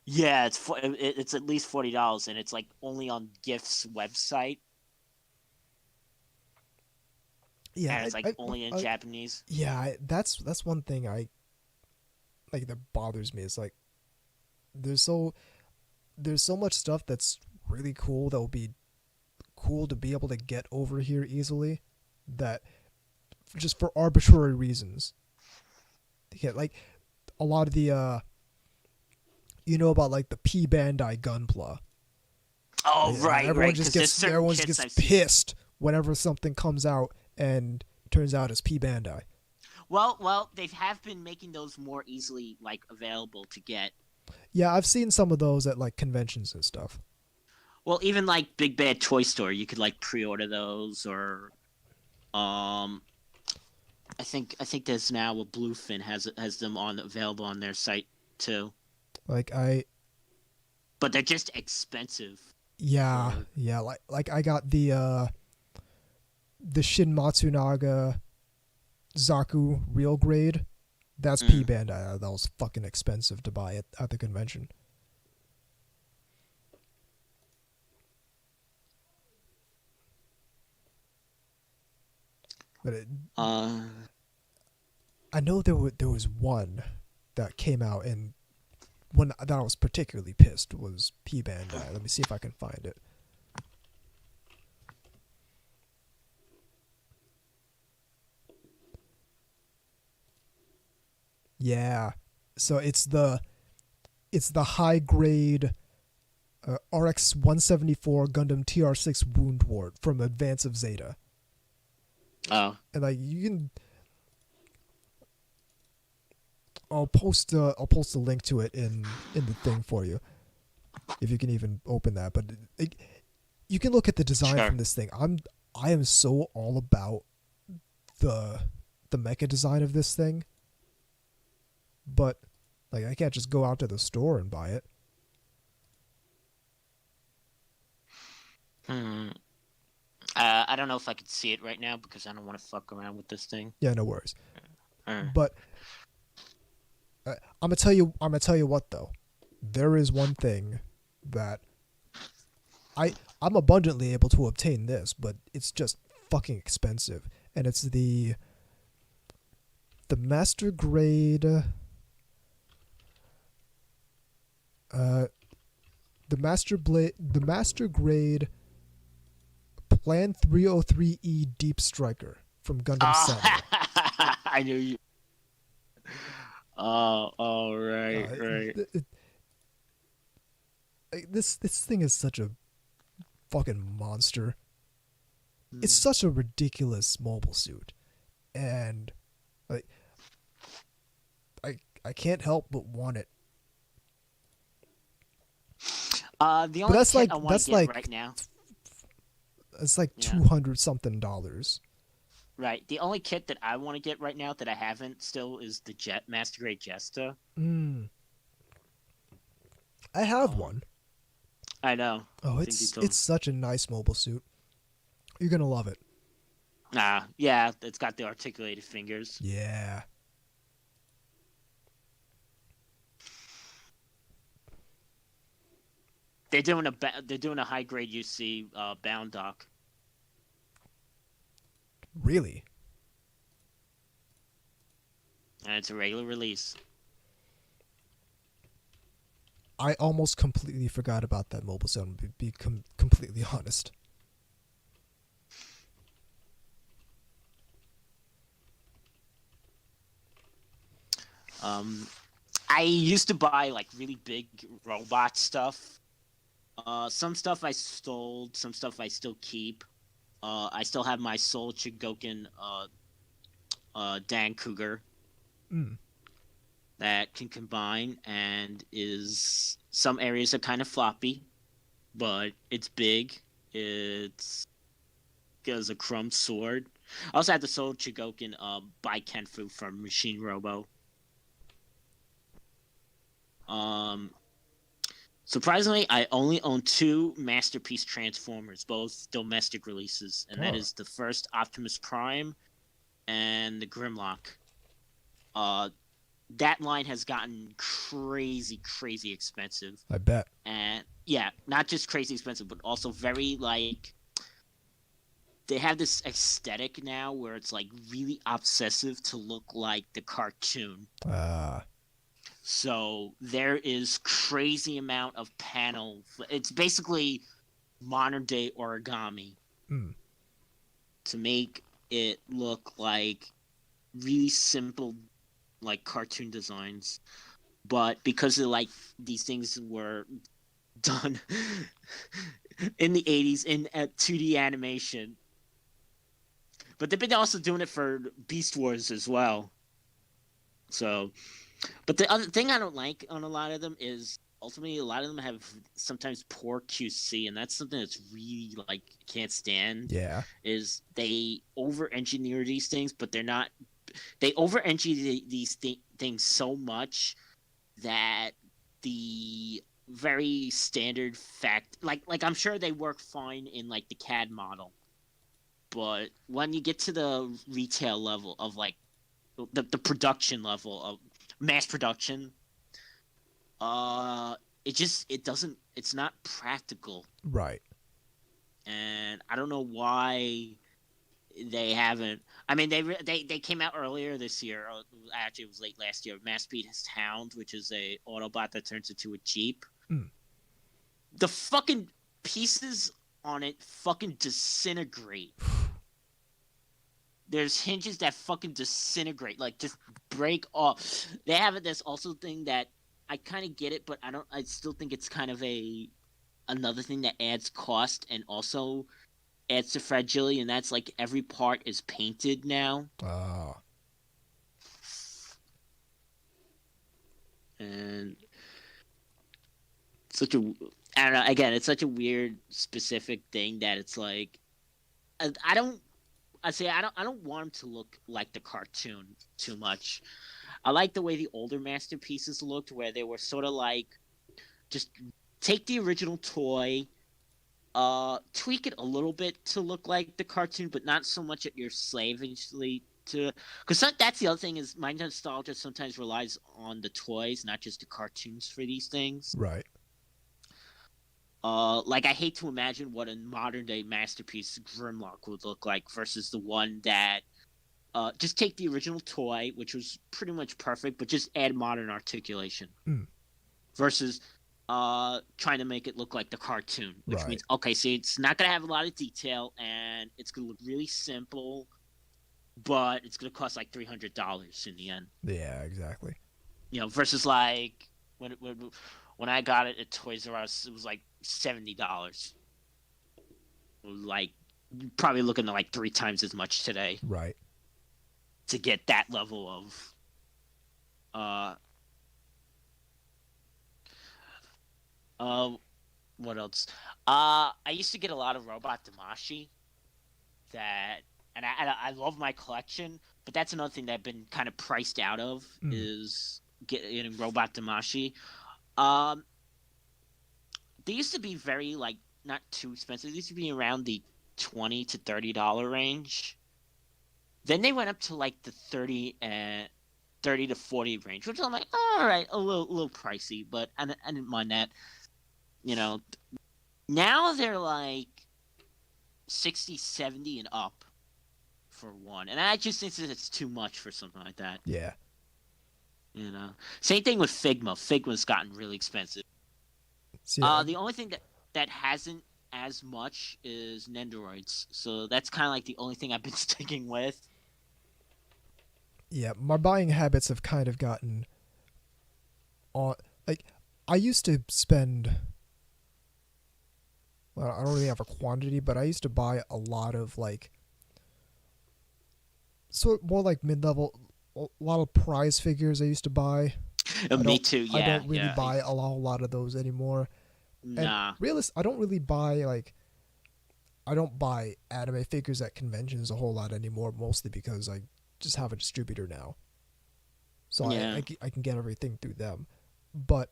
Yeah, it's at least $40, and it's like only on GIF's website. Yeah, and it's like only in Japanese. Yeah, that's one thing I like that bothers me. It's like there's so much stuff that's really cool that will be cool to be able to get over here easily, that just for arbitrary reasons. Yeah, like a lot of the you know about like the P Bandai Gunpla. Oh Yeah, right. Everyone just gets pissed whenever something comes out and turns out it's P Bandai. Well, they have been making those more easily like available to get. Yeah, I've seen some of those at like conventions and stuff. Well, even like Big Bad Toy Store, you could like pre-order those, or I think there's now a Bluefin has them available on their site too. But they're just expensive. Yeah, like I got the Shin Matsunaga Zaku real grade. That's P Bandai. That was fucking expensive to buy at the convention. But I know there was one that came out, and one that I was particularly pissed was P Bandai. Let me see if I can find it. Yeah, so it's the high grade RX 174 Gundam TR6 Woundwort from Advance of Zeta. Oh. And like you can, I'll post a link to it in the thing for you, if you can even open that. But you can look at the design from this thing. I am so all about the mecha design of this thing. But like I can't just go out to the store and buy it. I don't know if I could see it right now because I don't want to fuck around with this thing. Yeah, no worries. But I'm gonna tell you what though. There is one thing that I'm abundantly able to obtain this, but it's just fucking expensive, and it's the master grade. The master grade Plan 303E Deep Striker from Gundam 7. I knew you. Oh, right. This thing is such a fucking monster. It's such a ridiculous mobile suit, and like I can't help but want it. The only kit I want to get right now. It's like $200 something. Right. The only kit that I want to get right now that I haven't still is the Master Grade Jester. I have one. I know. Oh, it's such a nice mobile suit. You're gonna love it. Yeah, it's got the articulated fingers. Yeah. They're doing a high grade UC bound dock. Really? And it's a regular release. I almost completely forgot about that mobile zone, to be completely honest. I used to buy like really big robot stuff. Some stuff I sold, some stuff I still keep. I still have my Soul Chigoken Dan Cougar Mm. that can combine and is some areas are kind of floppy, but it's big. It's has a chrome sword. I also had the Soul Chigoken by Kenfu from Machine Robo. Surprisingly, I only own 2 Masterpiece Transformers, both domestic releases, and that is the first Optimus Prime and the Grimlock. That line has gotten crazy, crazy expensive. I bet. And yeah, not just crazy expensive, but also very like they have this aesthetic now where it's like really obsessive to look like the cartoon. So there is crazy amount of panel. It's basically modern day origami to make it look like really simple, like cartoon designs. But because of like these things were done in the 80s in 2D animation, but they've been also doing it for Beast Wars as well. So, but the other thing I don't like on a lot of them is ultimately a lot of them have sometimes poor QC, and that's something that's really like can't stand. Yeah. Is they over-engineer these things, but they're not. They over-engineer these things so much that the very standard fact, like I'm sure they work fine in like the CAD model, but when you get to the retail level of like the production level of mass production, it's not practical. Right. And I don't know why they haven't. I mean, they came out earlier this year. Actually, it was late last year. Mass Speed Hound, which is a Autobot that turns into a Jeep. The fucking pieces on it fucking disintegrate. There's hinges that fucking disintegrate, like just break off. They have this also thing that I kind of get it, but I still think it's kind of another thing that adds cost and also adds to fragility, and that's like every part is painted now. And I don't know. Again, it's such a weird, specific thing that it's like I don't want him to look like the cartoon too much. I like the way the older masterpieces looked, where they were sort of like just take the original toy, tweak it a little bit to look like the cartoon, but not so much that you're slavishly to. Because that's the other thing is my nostalgia sometimes relies on the toys, not just the cartoons for these things. Right. Like I hate to imagine what a modern day masterpiece Grimlock would look like versus the one that just take the original toy, which was pretty much perfect, but just add modern articulation. Versus trying to make it look like the cartoon, which means okay, so it's not gonna have a lot of detail and it's gonna look really simple, but it's gonna cost like $300 in the end. Yeah, exactly. You know, versus like when I got it at Toys R Us, it was like $70. Like you're probably looking at like 3 times as much today. Right. To get that level of what else? I used to get a lot of Robot Damashi and I love my collection, but that's another thing that I've been kind of priced out of is getting Robot Damashi. They used to be very like not too expensive. They used to be around the $20 to $30 range. Then they went up to like the 30 to 40 range, which I'm like, all right, a little pricey, but I didn't mind that. You know, now they're like 60, 70 and up for one. And I just think that it's too much for something like that. Yeah. You know, same thing with Figma. Figma's gotten really expensive. See, I, The only thing that hasn't as much is Nendoroids, so that's kind of like the only thing I've been sticking with. yeah, my buying habits have kind of gotten on. Like, I used to spend. Well, I don't really have a quantity, but I used to buy a lot of like, sort more like mid-level, a lot of prize figures. I used to buy. Me too. Yeah, I don't really yeah. buy a lot of those anymore. And Nah. I don't really buy like. I don't buy anime figures at conventions a whole lot anymore, mostly because I just have a distributor now. So Yeah. I can get everything through them. But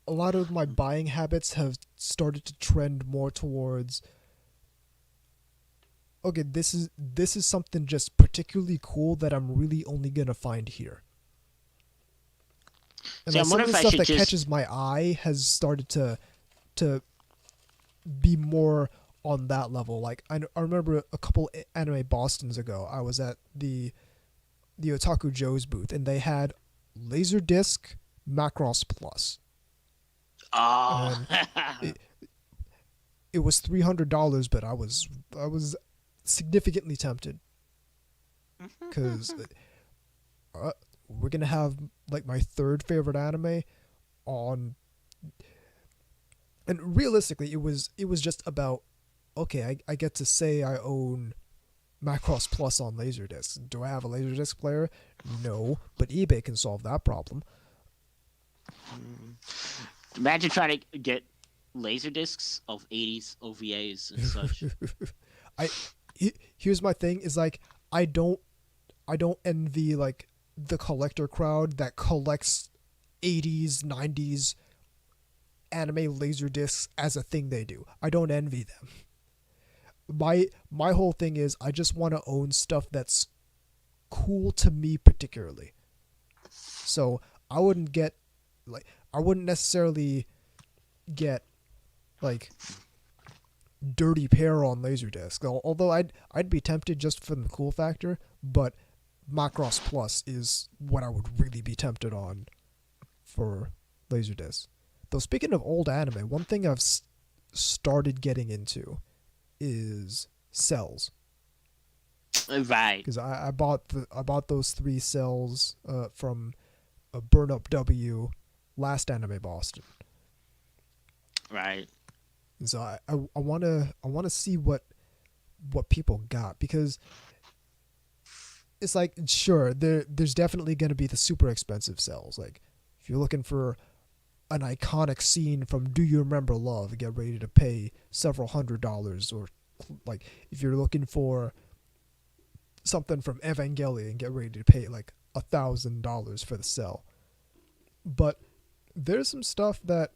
a lot of my buying habits have started to trend more towards, okay, this is something just particularly cool that I'm really only gonna find here. And See, like I'm some of wondering the if I stuff should that just. catches my eye has started to be more on that level. Like I remember a couple anime Bostons ago, I was at the Otaku Joe's booth, and they had Laserdisc Macross Plus, Oh. and it, it was $300, but I was significantly tempted because we're gonna have like my third favorite anime on, and realistically, it was just about, okay, I get to say I own Macross Plus on Laserdisc. Do I have a Laserdisc player? No, but eBay can solve that problem. Imagine trying to get laser discs of 80s OVAs and such. I here's my thing is like I don't envy like the collector crowd that collects 80s 90s anime laser discs as a thing they do. I don't envy them. My whole thing is I just want to own stuff that's cool to me particularly. So I wouldn't get like I wouldn't necessarily get like Dirty Pair on Laserdisc. Although I'd be tempted just for the cool factor, but Macross Plus is what I would really be tempted on for Laserdisc. Though speaking of old anime, one thing I've started getting into is cells. Right. Because I bought those 3 cells from a Burn Up W last Anime Boston. Right. And so I wanna see what people got, because it's like, sure, there's definitely gonna be the super expensive cells. Like if you're looking for an iconic scene from Do You Remember Love, get ready to pay several $100s, or like if you're looking for something from Evangelion, get ready to pay like $1,000 for the cell. But there's some stuff that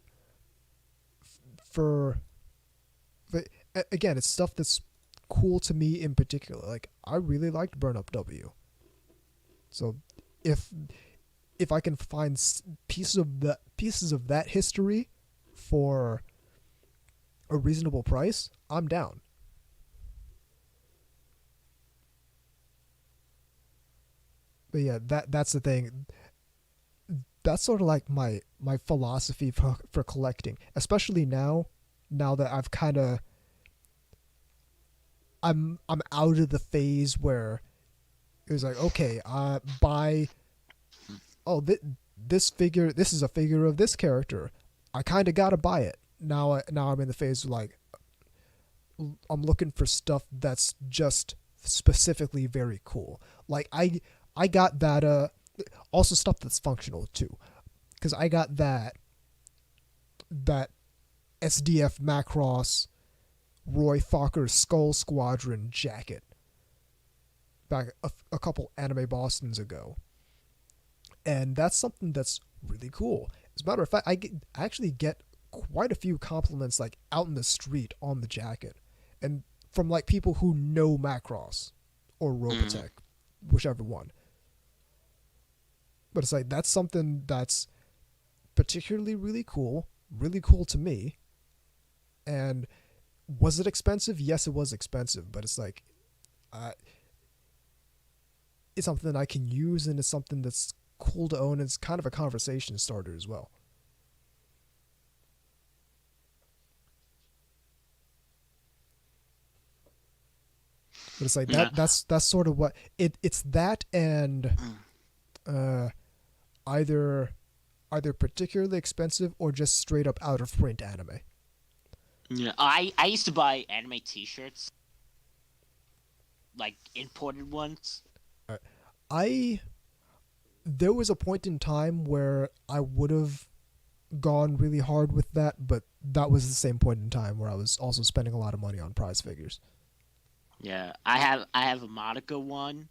again, it's stuff that's cool to me in particular. Like I really liked Burn Up W. So if I can find pieces of that history for a reasonable price, I'm down. But yeah, that's the thing. That's sort of like my philosophy for collecting, especially now that I've kind of I'm out of the phase where it was like, okay, buy, oh, this is a figure of this character, I kind of got to buy it. Now I'm in the phase of like I'm looking for stuff that's just specifically very cool. Like I got that also stuff that's functional too, because I got that SDF Macross Roy Fokker Skull Squadron jacket back a couple Anime Bostons ago, and that's something that's really cool. As a matter of fact, I actually get quite a few compliments like out in the street on the jacket, and from like people who know Macross or Robotech, whichever one. But it's like that's something that's particularly really cool to me. And was it expensive? Yes, it was expensive, but it's like it's something I can use, and it's something that's cool to own. It's kind of a conversation starter as well. But it's like Yeah. that's sort of what it's that, and either particularly expensive or just straight up out of print anime. Yeah, I used to buy anime T-shirts, like imported ones. There was a point in time where I would have gone really hard with that, but that was the same point in time where I was also spending a lot of money on prize figures. Yeah, I have a Monica one.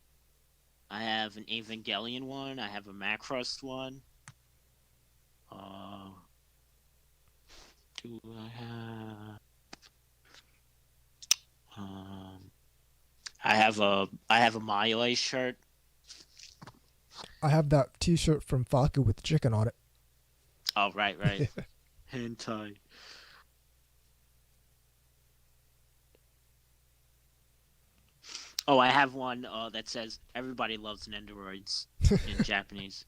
I have an Evangelion one. I have a Macross one. Do I have? I have a Maile shirt. I have that T-shirt from Falco with the chicken on it. Oh, right. Hentai. Oh, I have one that says "Everybody loves Nendoroids" in Japanese.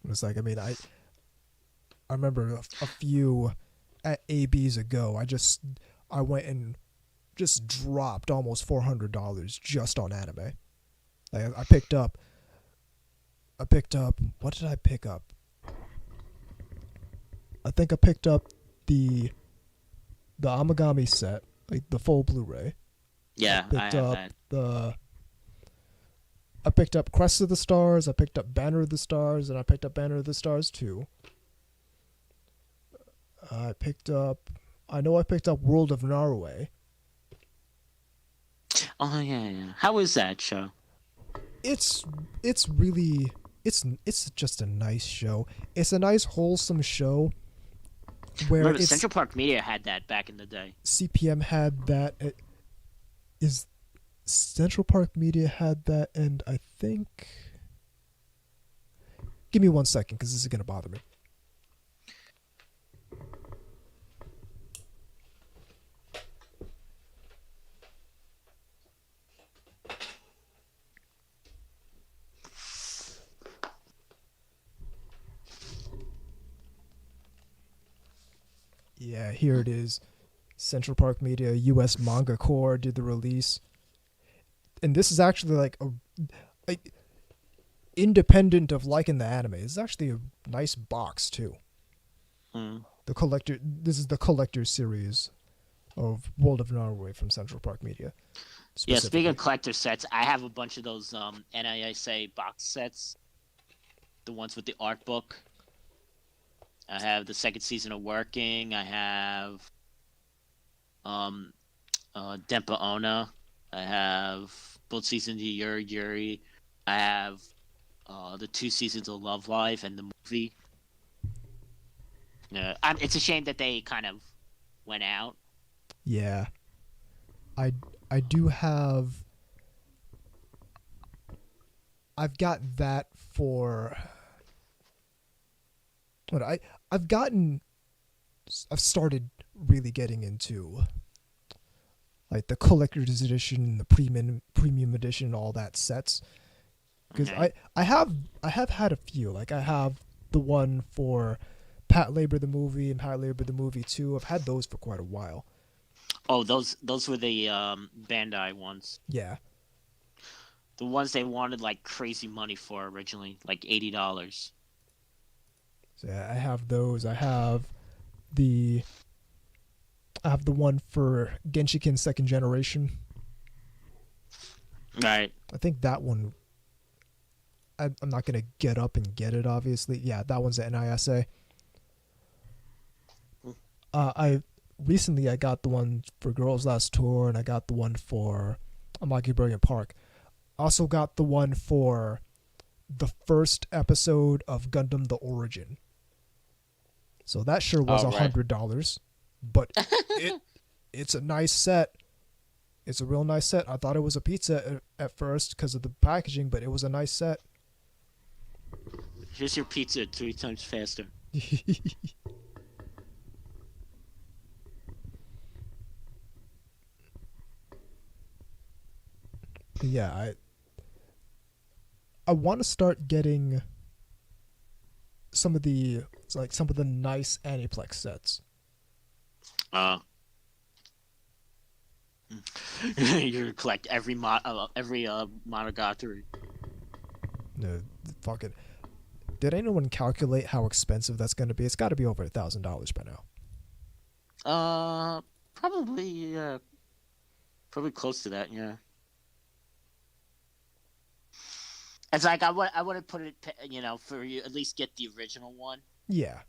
It's like, I mean, I remember a few at ABs ago. I went and just dropped almost $400 just on anime. Like I picked up. What did I pick up? I think I picked up the Amagami set, like the full Blu-ray. Yeah, I have that. I picked up Crest of the Stars, I picked up Banner of the Stars, and I picked up Banner of the Stars 2. I picked up World of Norway. Oh yeah. How is that show? It's really it's just a nice show. It's a nice wholesome show where Remember, Central Park Media had that back in the day. CPM had that. Is Central Park Media had that, and I think. Give me 1 second, because this is gonna bother me. Yeah, here it is. Central Park Media, US Manga Corps did the release. And this is actually like a independent of liking the anime. It's actually a nice box too. This is the collector series of World of Norway from Central Park Media. Yeah, speaking of collector sets, I have a bunch of those NISA box sets. The ones with the art book. I have the second season of Working. I have Dempa Ona. I have both seasons of Yuri Yuri. I have the 2 seasons of Love Live and the movie. It's a shame that they kind of went out. Yeah. I do have... I've got that for... What I've started really getting into like the collector's edition, the premium edition, all that sets. Because Okay. I have had a few. Like I have the one for Pat Labor the movie and Pat Labor the movie 2. I've had those for quite a while. Oh, those were the Bandai ones. Yeah. The ones they wanted like crazy money for originally, like $80. So yeah, I have those. I have the one for Genshiken Second Generation. Right. I think that one. I'm not gonna get up and get it, obviously. Yeah, that one's at NISA. I got the one for Girls Last Tour, and I got the one for Amagi Brilliant Park. Also got the one for the first episode of Gundam: The Origin. So that sure was $100, but it's a nice set. It's a real nice set. I thought it was a pizza at first because of the packaging, but it was a nice set. Here's your pizza 3 times faster. Yeah, I want to start getting some of the nice Aniplex sets. You collect every Monogatari. No, fuck it. Did anyone calculate how expensive that's going to be? It's got to be over $1,000 by now. Probably probably close to that. Yeah. It's like I would have put it, for you at least get the original one. Yeah.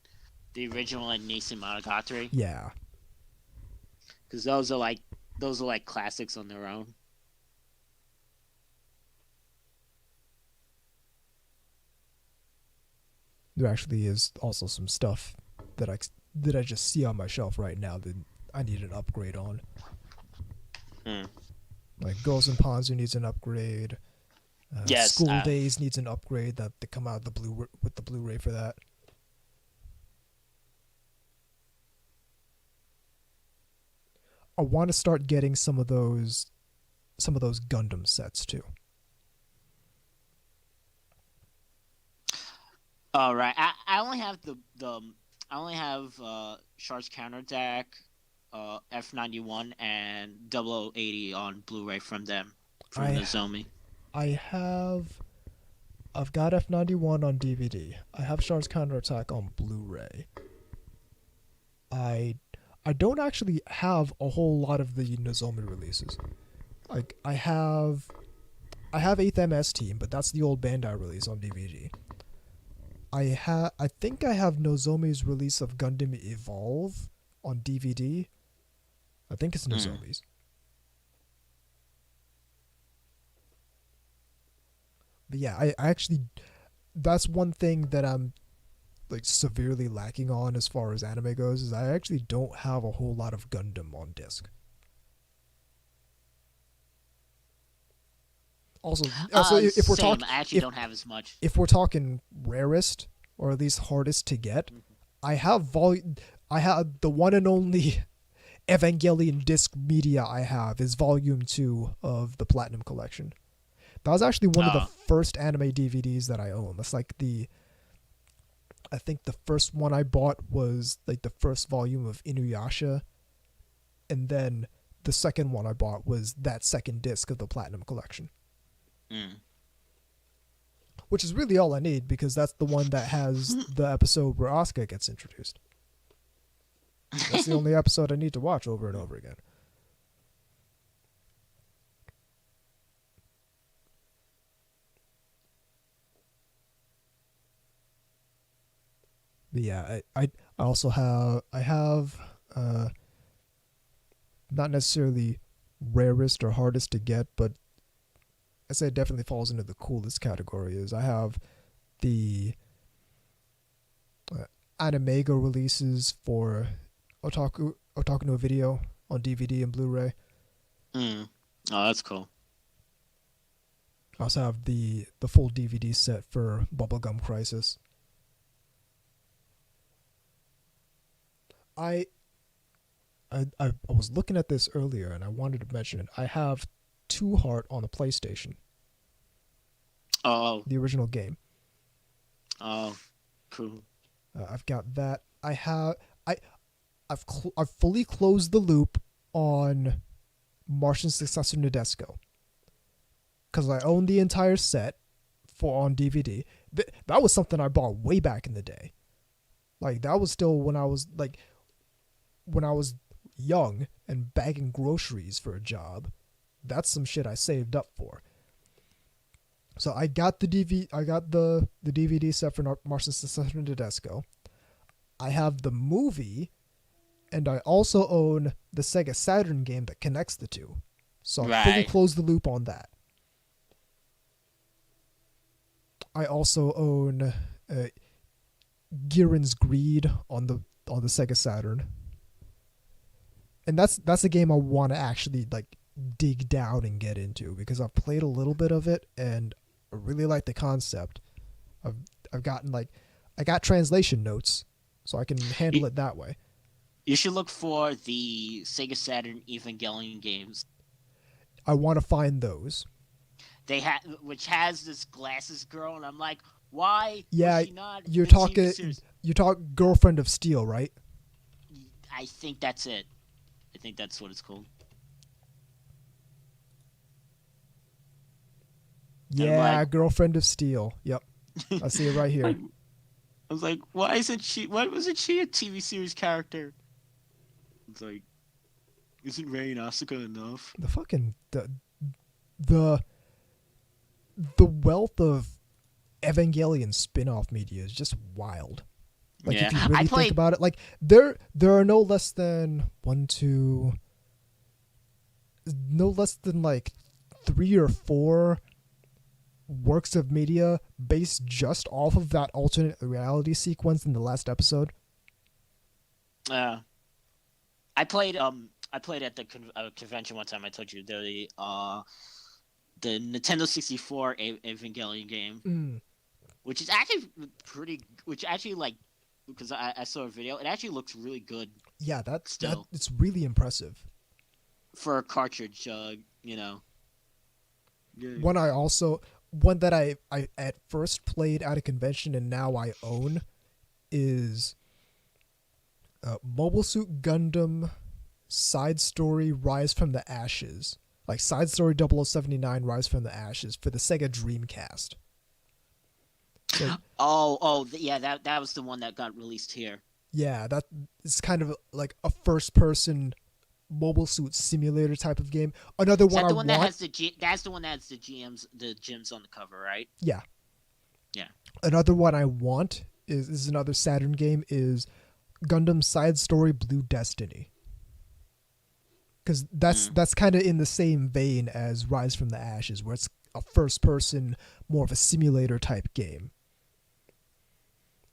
The original and Nissan Monogatari. Yeah. Because those are like classics on their own. There actually is also some stuff that I just see on my shelf right now that I need an upgrade on. Like Girls and Ponzu needs an upgrade. Yes, School Days needs an upgrade that they come out with the Blu-ray for that. I want to start getting some of those Gundam sets too. All right, I only have I only have Shark's Counterattack, F91, and 0080 on Blu-ray from them from Nozomi. I've got F91 on DVD. I have Shark's Counterattack on Blu-ray. I don't actually have a whole lot of the Nozomi releases. Like I have 8th MS Team, but that's the old Bandai release on DVD. I think I have Nozomi's release of Gundam Evolve on DVD. I think it's Nozomi's. But yeah, I actually, that's one thing that I'm like severely lacking on as far as anime goes, is I actually don't have a whole lot of Gundam on disc. Also, if we're talking, I actually don't have as much. If we're talking rarest or at least hardest to get, I have the one and only Evangelion disc media I have is Volume 2 of the Platinum Collection. That was actually one of the first anime DVDs that I own. That's like I think the first one I bought was like the first volume of Inuyasha, and then the second one I bought was that second disc of the Platinum Collection. Which is really all I need, because that's the one that has the episode where Asuka gets introduced. That's the only episode I need to watch over and over again. But yeah, I also have not necessarily rarest or hardest to get, but I say it definitely falls into the coolest category. Is I have the Animega releases for Otaku no Video on DVD and Blu-ray. Oh, that's cool. I also have the full DVD set for Bubblegum Crisis. I was looking at this earlier and I wanted to mention it. I have Two Heart on the PlayStation. Oh. The original game. Oh, cool. I've got that. I've fully closed the loop on Martian Successor Nadesco, because I own the entire set on DVD. That was something I bought way back in the day. Like that was still when I was young and bagging groceries for a job. That's some shit I saved up for. So I got the DVD set for Martian Successor Nadesco. I have the movie, and I also own the Sega Saturn game that connects the two. So I fully closed the loop on that. I also own Giren's Greed on the Sega Saturn. And that's a game I want to actually like dig down and get into, because I've played a little bit of it and I really like the concept. I've gotten I got translation notes, so I can handle it that way. You should look for the Sega Saturn Evangelion games. I want to find those. Which has this glasses girl, and I'm like, Why Yeah, was she not you're in the TV talking. series? You talk Girlfriend of Steel, right? I think that's it. I think that's what it's called. Yeah, like- Girlfriend of Steel. Yep, I see it right here. I was like, why wasn't she a TV series character? It's like, isn't Rei and Asuka enough? The fucking the wealth of Evangelion spin-off media is just wild. Like Yeah. if you really I think played- about it, like there are no less than like 3 or 4 works of media based just off of that alternate reality sequence in the last episode. I played at the convention one time. I told you the Nintendo 64 Evangelion game, which is actually like, because I saw a video, it actually looks really good. Yeah, Still. that it's really impressive. For a cartridge, you know. Yeah. One that I at first played at a convention and now I own is Mobile Suit Gundam Side Story Rise from the Ashes. Like Side Story 0079 Rise from the Ashes for the Sega Dreamcast. So, yeah, that was the one that got released here. yeah, that is kind of like a first person mobile suit simulator type of game. Another Is one that the I one want. that has that's the one that has the gyms on the cover, right? Yeah. Yeah. Another one I want is another Saturn game is Gundam Side Story Blue Destiny. Because that's kind of in the same vein as Rise from the Ashes, where it's a first person, more of a simulator type game.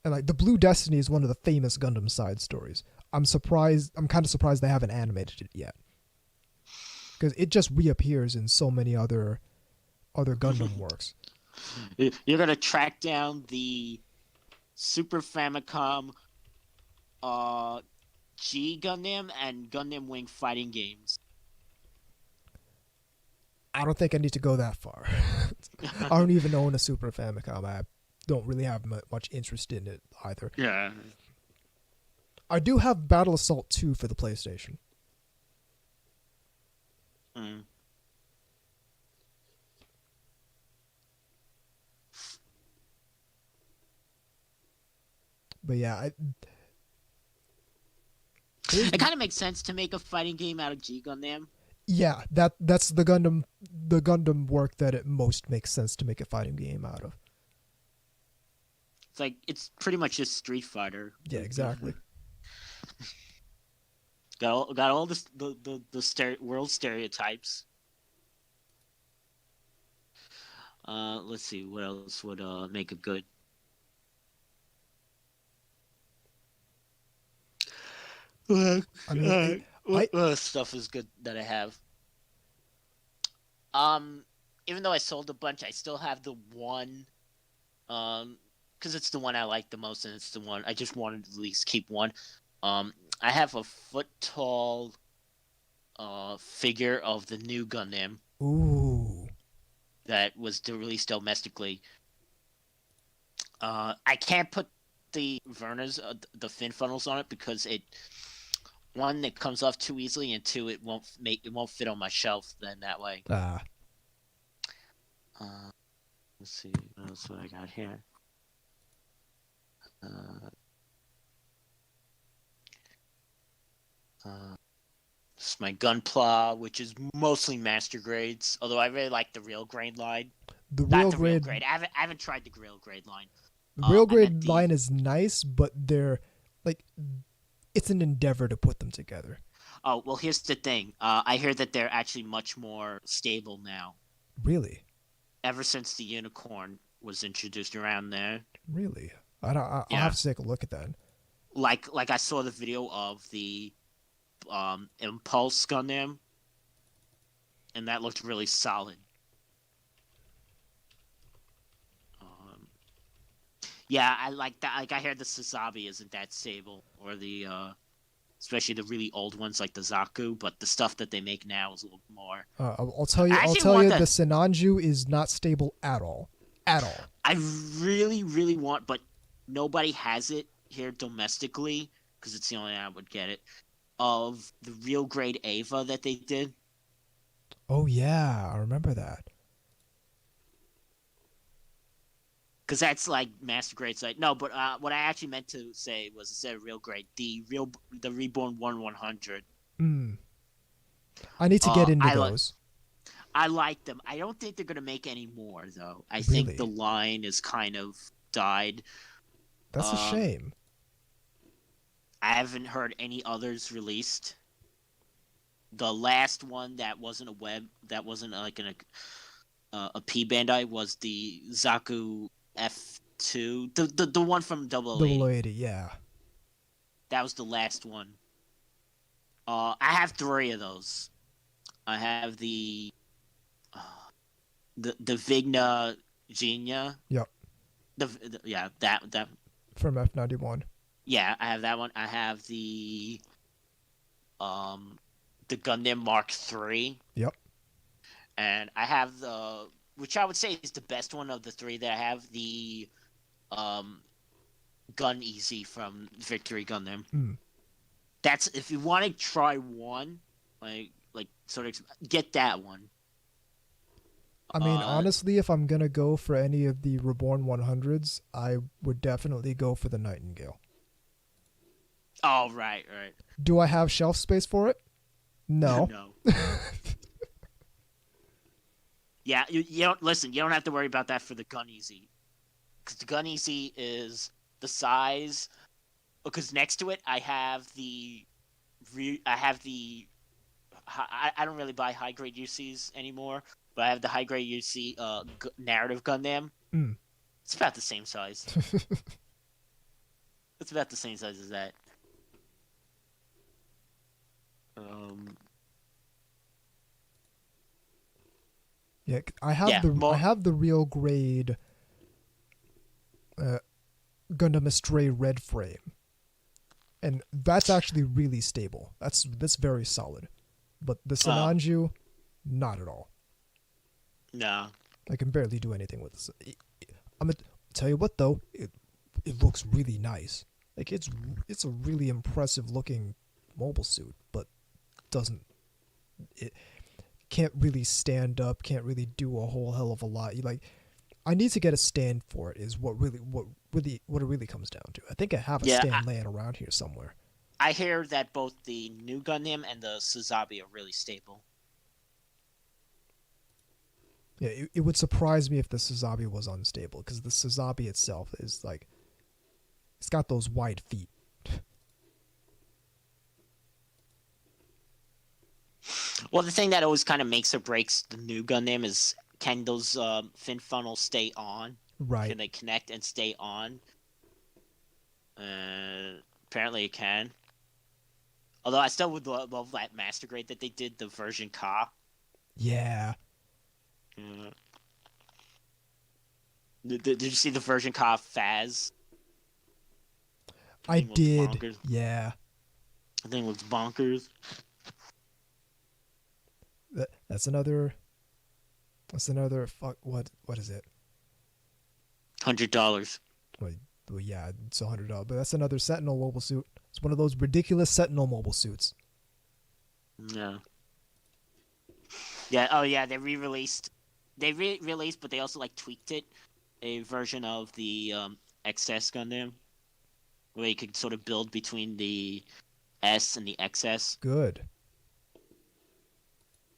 And like the Blue Destiny is one of the famous Gundam side stories. I'm kind of surprised they haven't animated it yet. Because it just reappears in so many other Gundam works. You're gonna track down the Super Famicom G Gundam and Gundam Wing fighting games. I don't think I need to go that far. I don't even own a Super Famicom. I don't really have much interest in it either. Yeah. I do have Battle Assault 2 for the PlayStation. Mm. But yeah, It kind of makes sense to make a fighting game out of G Gundam. yeah, that's the Gundam work that it most makes sense to make a fighting game out of. It's like it's pretty much just Street Fighter. Yeah, exactly. Got all the world stereotypes. Let's see what else would make a good. I mean, What stuff is good that I have? Even though I sold a bunch, I still have the one. Because it's the one I like the most, and it's the one I just wanted to at least keep one. I have a foot tall figure of the new Gundam ooh. that was released domestically. I can't put the Verna's the fin funnels on it because it comes off too easily, and 2 it won't fit on my shelf then that way. Ah. Let's see what else I got here. This is my Gunpla, which is mostly master grades. Although I really like the real grade line. The Not real the real grade, grade. I haven't tried the real grade line. the real I grade meant line is nice, but they're like, it's an endeavor to put them together. Oh well, here's the thing. I hear that they're actually much more stable now. Really, Ever since the unicorn was introduced around there. really. I'll Yeah. have to take a look at that. Like I saw the video of the Impulse Gundam, and that looked really solid. Yeah, I like that. Like I heard the Sazabi isn't that stable, or the especially the really old ones like the Zaku, but the stuff that they make now is a little more. I'll tell you. I I'll actually tell want you. that- The Sinanju is not stable at all. at all. I really, really want, but nobody has it here domestically because it's the only way I would get it. Of the real grade Ava that they did. Oh yeah, I remember that. Because that's like master grade site. No, but what I actually meant to say was instead of real grade, the Reborn 1/100. I need to get into I those. I like them. I don't think they're gonna make any more though. I Really? think the line is kind of died. That's a shame. I haven't heard any others released. The last one that wasn't like a P Bandai was the Zaku F2, the one from 008. 080, yeah. That was the last one. I have 3 of those. I have the Vigna Genia. Yep. That From F91. Yeah, I have that one. I have the Gundam Mark III. Yep. And I have which I would say is the best one of the 3 that I have, the Gun Easy from Victory Gundam. That's, if you want to try one, like sort of get that one. I mean, honestly, if I'm gonna go for any of the Reborn 100s, I would definitely go for the Nightingale. Oh, right. Do I have shelf space for it? No. No. Yeah, you don't listen. You don't have to worry about that for the Gun Easy, because the Gun Easy is the size. Because next to it, I don't really buy high grade UCs anymore, but I have the high grade UC narrative Gundam. It's about the same size. It's about the same size as that. Yeah, I have the real grade Gundam Astray red frame, and that's actually really stable. That's very solid. But the Sinanju, not at all. No. I can barely do anything with this. I'm gonna tell you what though, it looks really nice. Like it's a really impressive looking mobile suit, but it can't really stand up, can't really do a whole hell of a lot. I need to get a stand for it is what it really comes down to. I think I have a stand laying around here somewhere. I hear that both the new Gundam and the Suzabi are really stable. Yeah, it would surprise me if the Suzabi was unstable, because the Suzabi itself is it's got those wide feet. Well, the thing that always kind of makes or breaks the new Gundam is, can those fin funnels stay on? Right. Can they connect and stay on? Apparently it can. Although I still would love that master grade that they did, the version Ka. Yeah. Did you see the version Ka Faz? I did. Bonkers. Yeah. I think it looks bonkers. That's another. Fuck. What is it? $100. Well, yeah, it's $100. But that's another Sentinel mobile suit. It's one of those ridiculous Sentinel mobile suits. Yeah. Yeah. Oh, yeah. They re-released. They re-released, but they also tweaked it. A version of the XS Gundam, where you could sort of build between the S and the XS. Good.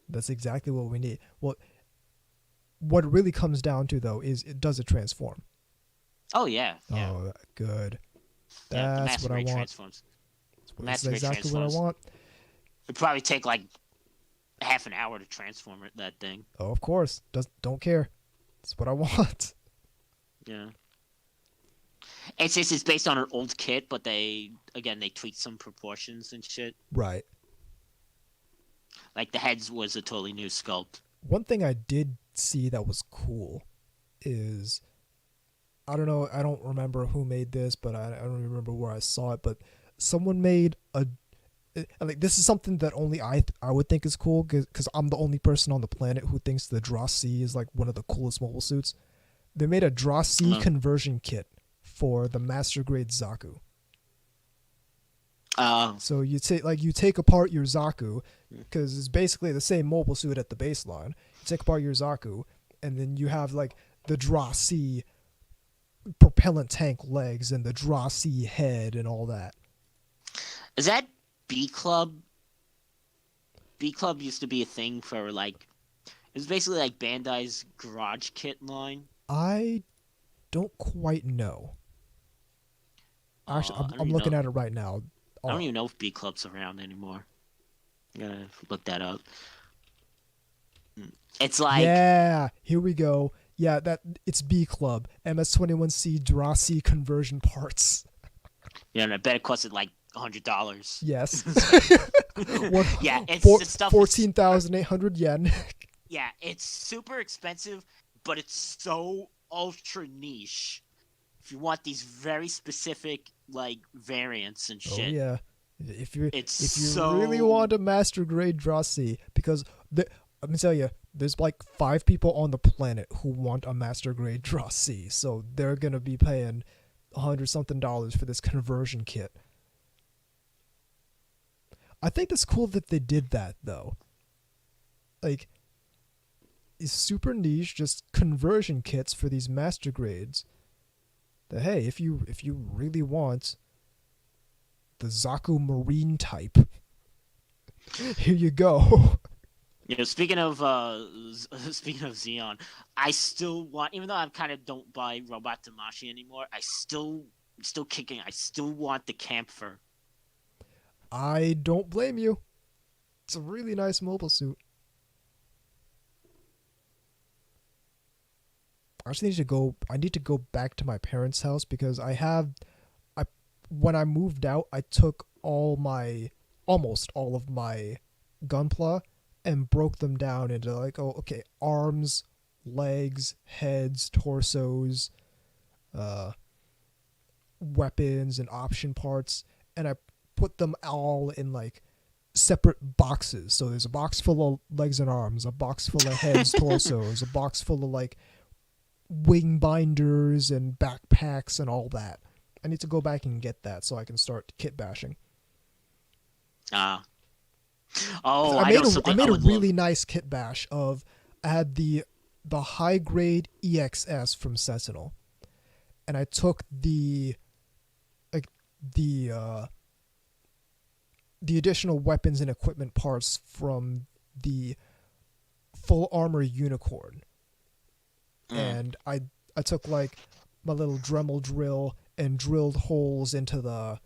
That's exactly what we need. What it really comes down to, though, is does it transform? Oh, yeah. Oh, good. Yeah, That's what I want. Transforms. That's exactly what I want. It'd probably take half an hour to transform that thing. Oh, of course. Don't care. That's what I want. Yeah. It's based on an old kit, but they tweaked some proportions and shit. Right. Like the heads was a totally new sculpt. One thing I did see that was cool is, I don't know, I don't remember who made this, but I don't remember where I saw it, but someone made this is something that only I would think is cool, because I'm the only person on the planet who thinks the Dross C is one of the coolest mobile suits. They made a Draw C Uh-huh. conversion kit for the Master Grade Zaku. So you take apart your Zaku, because it's basically the same mobile suit at the baseline. You take apart your Zaku, and then you have like the Draw C propellant tank legs and the Draw C head and all that. Is that B Club? B Club used to be a thing for like, it was basically like Bandai's garage kit line. I don't quite know. Actually, I don't I'm even looking know. at it right now. I don't even know if B Club's around anymore. I'm gonna look that up. It's like, Yeah, here we go. Yeah, it's B Club MS-21C Draw C conversion parts. yeah, and I bet it costed like $100. Yes. Yeah, it's the stuff. 14,800 yen. Yeah, it's super expensive, but it's so ultra niche. If you want these very specific like variants and Oh shit. yeah. If you so... really want a Master Grade Draw C, because let me tell you, there's like 5 people on the planet who want a Master Grade Draw C, so they're gonna be paying $100-something for this conversion kit. I think it's cool that they did that though. Like, it's super niche, just conversion kits for these Master Grades. That hey, if you really want the Zaku Marine type, here you go. You know, speaking of Xeon, I still want, even though I kind of don't buy Robot Tamashi anymore, I'm still kicking. I still want the Camphor. I don't blame you. It's a really nice mobile suit. I just need to go. I need to go back to my parents' house because when I moved out, I took almost all of my Gunpla and broke them down into like, oh, okay, arms, legs, heads, torsos, weapons and option parts, and I put them all in like separate boxes. So there's a box full of legs and arms, a box full of heads, torsos, a box full of like wing binders and backpacks and all that. I need to go back and get that so I can start kit bashing. I made a really nice kit bash of. I had the high grade EXS from Sentinel, and I took the additional weapons and equipment parts from the full armor unicorn, and I took like my little Dremel drill and drilled holes into the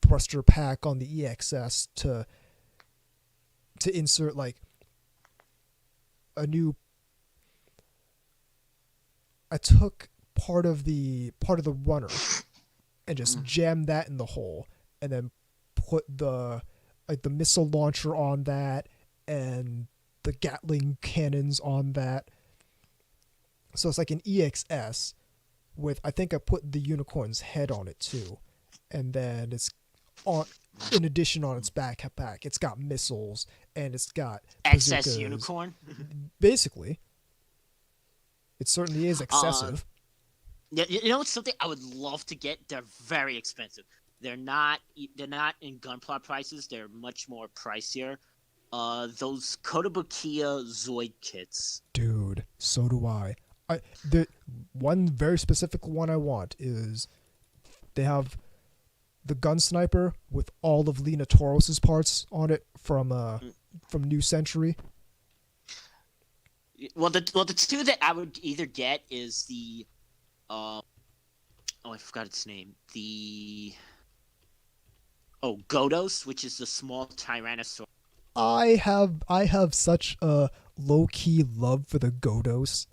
thruster pack on the EXS to insert like a new. I took part of the runner and just jammed that in the hole, and then put the missile launcher on that and the Gatling cannons on that. So it's like an EXS with, I think I put the unicorn's head on it too, and then it's on. In addition, on its backpack, it's got missiles and it's got excess bazookas. unicorn. Basically, it certainly is excessive. Yeah, you know, it's something I would love to get. They're very expensive. They're not in Gunpla prices. They're much more pricier. Those Kotobukiya Zoid kits. Dude, so do I. The one very specific one I want is they have the gun sniper with all of Lena Toros's parts on it from New Century. Well, the two that I would either get is the I forgot its name. The Godos, which is the small Tyrannosaurus. I have such a low key love for the Godos.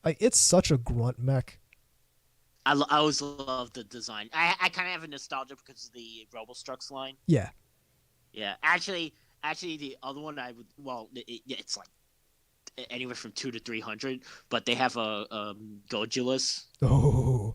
Like, it's such a grunt mech. I always love the design. I kind of have a nostalgia because of the Robostrucks line. Yeah. Yeah. Actually, the other one I would. Well, it's like anywhere from 200 to 300, but they have a Godulus. Oh,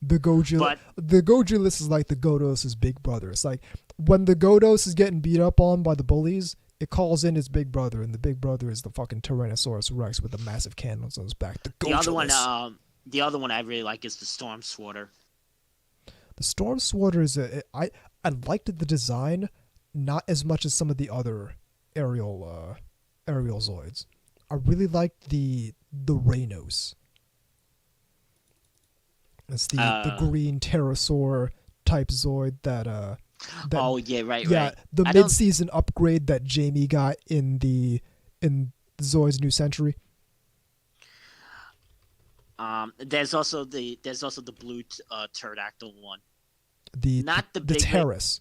the Godulus. The Godulus is like the Godos' big brother. It's like when the Godos is getting beat up on by the bullies, it calls in its big brother, and the big brother is the fucking Tyrannosaurus Rex with the massive cannons on his back. The other one I really like is the Storm Sworder. The Storm Sworder is I liked the design, not as much as some of the other aerial Zoids. I really liked the Rainos. It's the green pterosaur type Zoid that oh yeah, right. The mid-season upgrade that Jamie got in Zoid's New Century. There's also the blue pterodactyl one. Not the Terrace.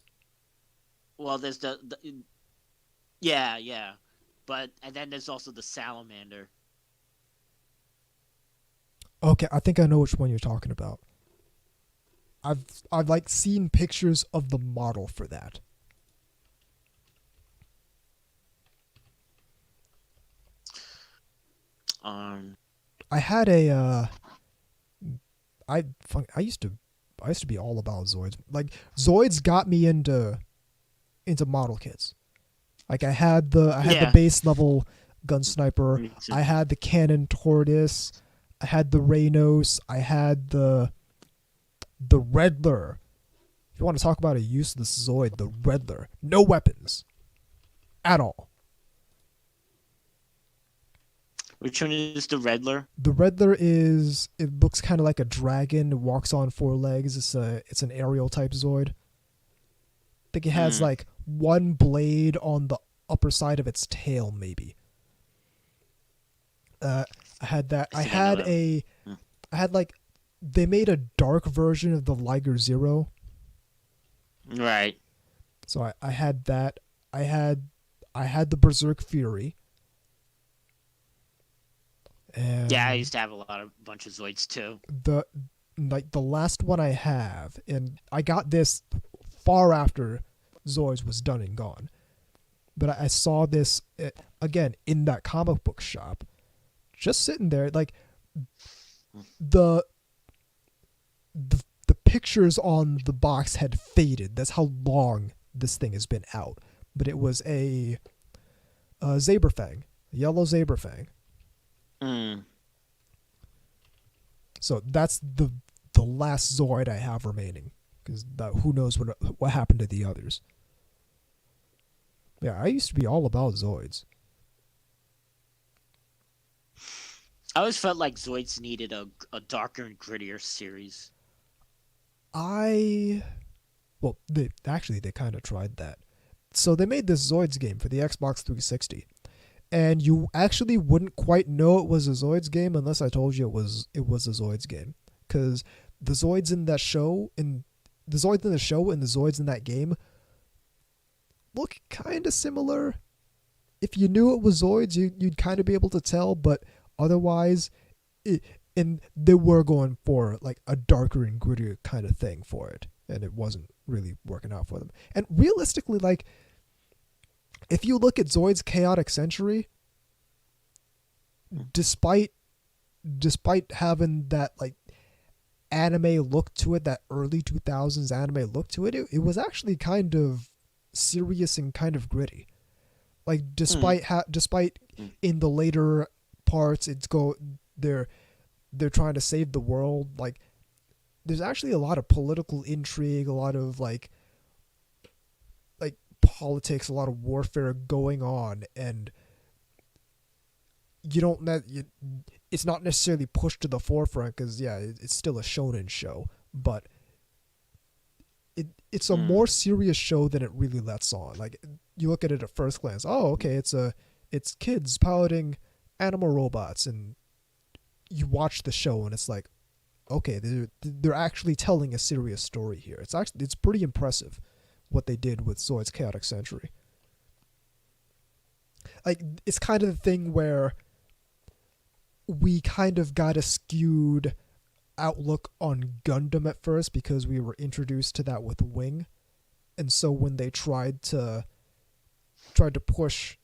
Well, there's the yeah, but and then there's also the salamander. Okay, I think I know which one you're talking about. I've like seen pictures of the model for that. I had a I used to be all about Zoids. Like Zoids got me into model kits. Like I had the base level gun sniper. I had the cannon tortoise. I had the Rainos. I had the Redler. If you want to talk about a useless Zoid, the Redler. No weapons. At all. Which one is the Redler? The Redler it looks kind of like a dragon. It walks on 4 legs. It's an aerial type Zoid. I think it has like one blade on the upper side of its tail, maybe. I had that. I had like they made a dark version of the Liger Zero. Right. So I had that. I had the Berserk Fury. And yeah, I used to have a bunch of Zoids too. The last one I have, and I got this far after Zoids was done and gone, but I saw this again in that comic book shop, just sitting there. Like the pictures on the box had faded. That's how long this thing has been out. But it was a Zebrafang, a yellow Zebrafang. So that's the last Zoid I have remaining, because who knows what happened to the others. Yeah, I used to be all about Zoids. I always felt like Zoids needed a darker and grittier series. They kind of tried that. So they made this Zoids game for the Xbox 360. And you actually wouldn't quite know it was a Zoids game unless I told you it was a Zoids game. Because the Zoids in that show, and the Zoids in the show and the Zoids in that game look kind of similar. If you knew it was Zoids, you'd kind of be able to tell, but otherwise, and they were going for like a darker and grittier kind of thing for it, and it wasn't really working out for them. And realistically, like, if you look at Zoid's Chaotic Century, despite having that like anime look to it, that early 2000s anime look to it, it was actually kind of serious and kind of gritty. Like despite in the later parts they're trying to save the world, like there's actually a lot of political intrigue, a lot of like politics, a lot of warfare going on, and it's not necessarily pushed to the forefront because it's still a shonen show, but it's a more serious show than it really lets on. Like you look at it at first glance, oh okay, it's kids piloting animal robots, and you watch the show and it's like, okay, they're actually telling a serious story here. It's pretty impressive what they did with Zoid's Chaotic Century. Like, it's kind of the thing where we kind of got a skewed outlook on Gundam at first because we were introduced to that with Wing. And so when they tried to push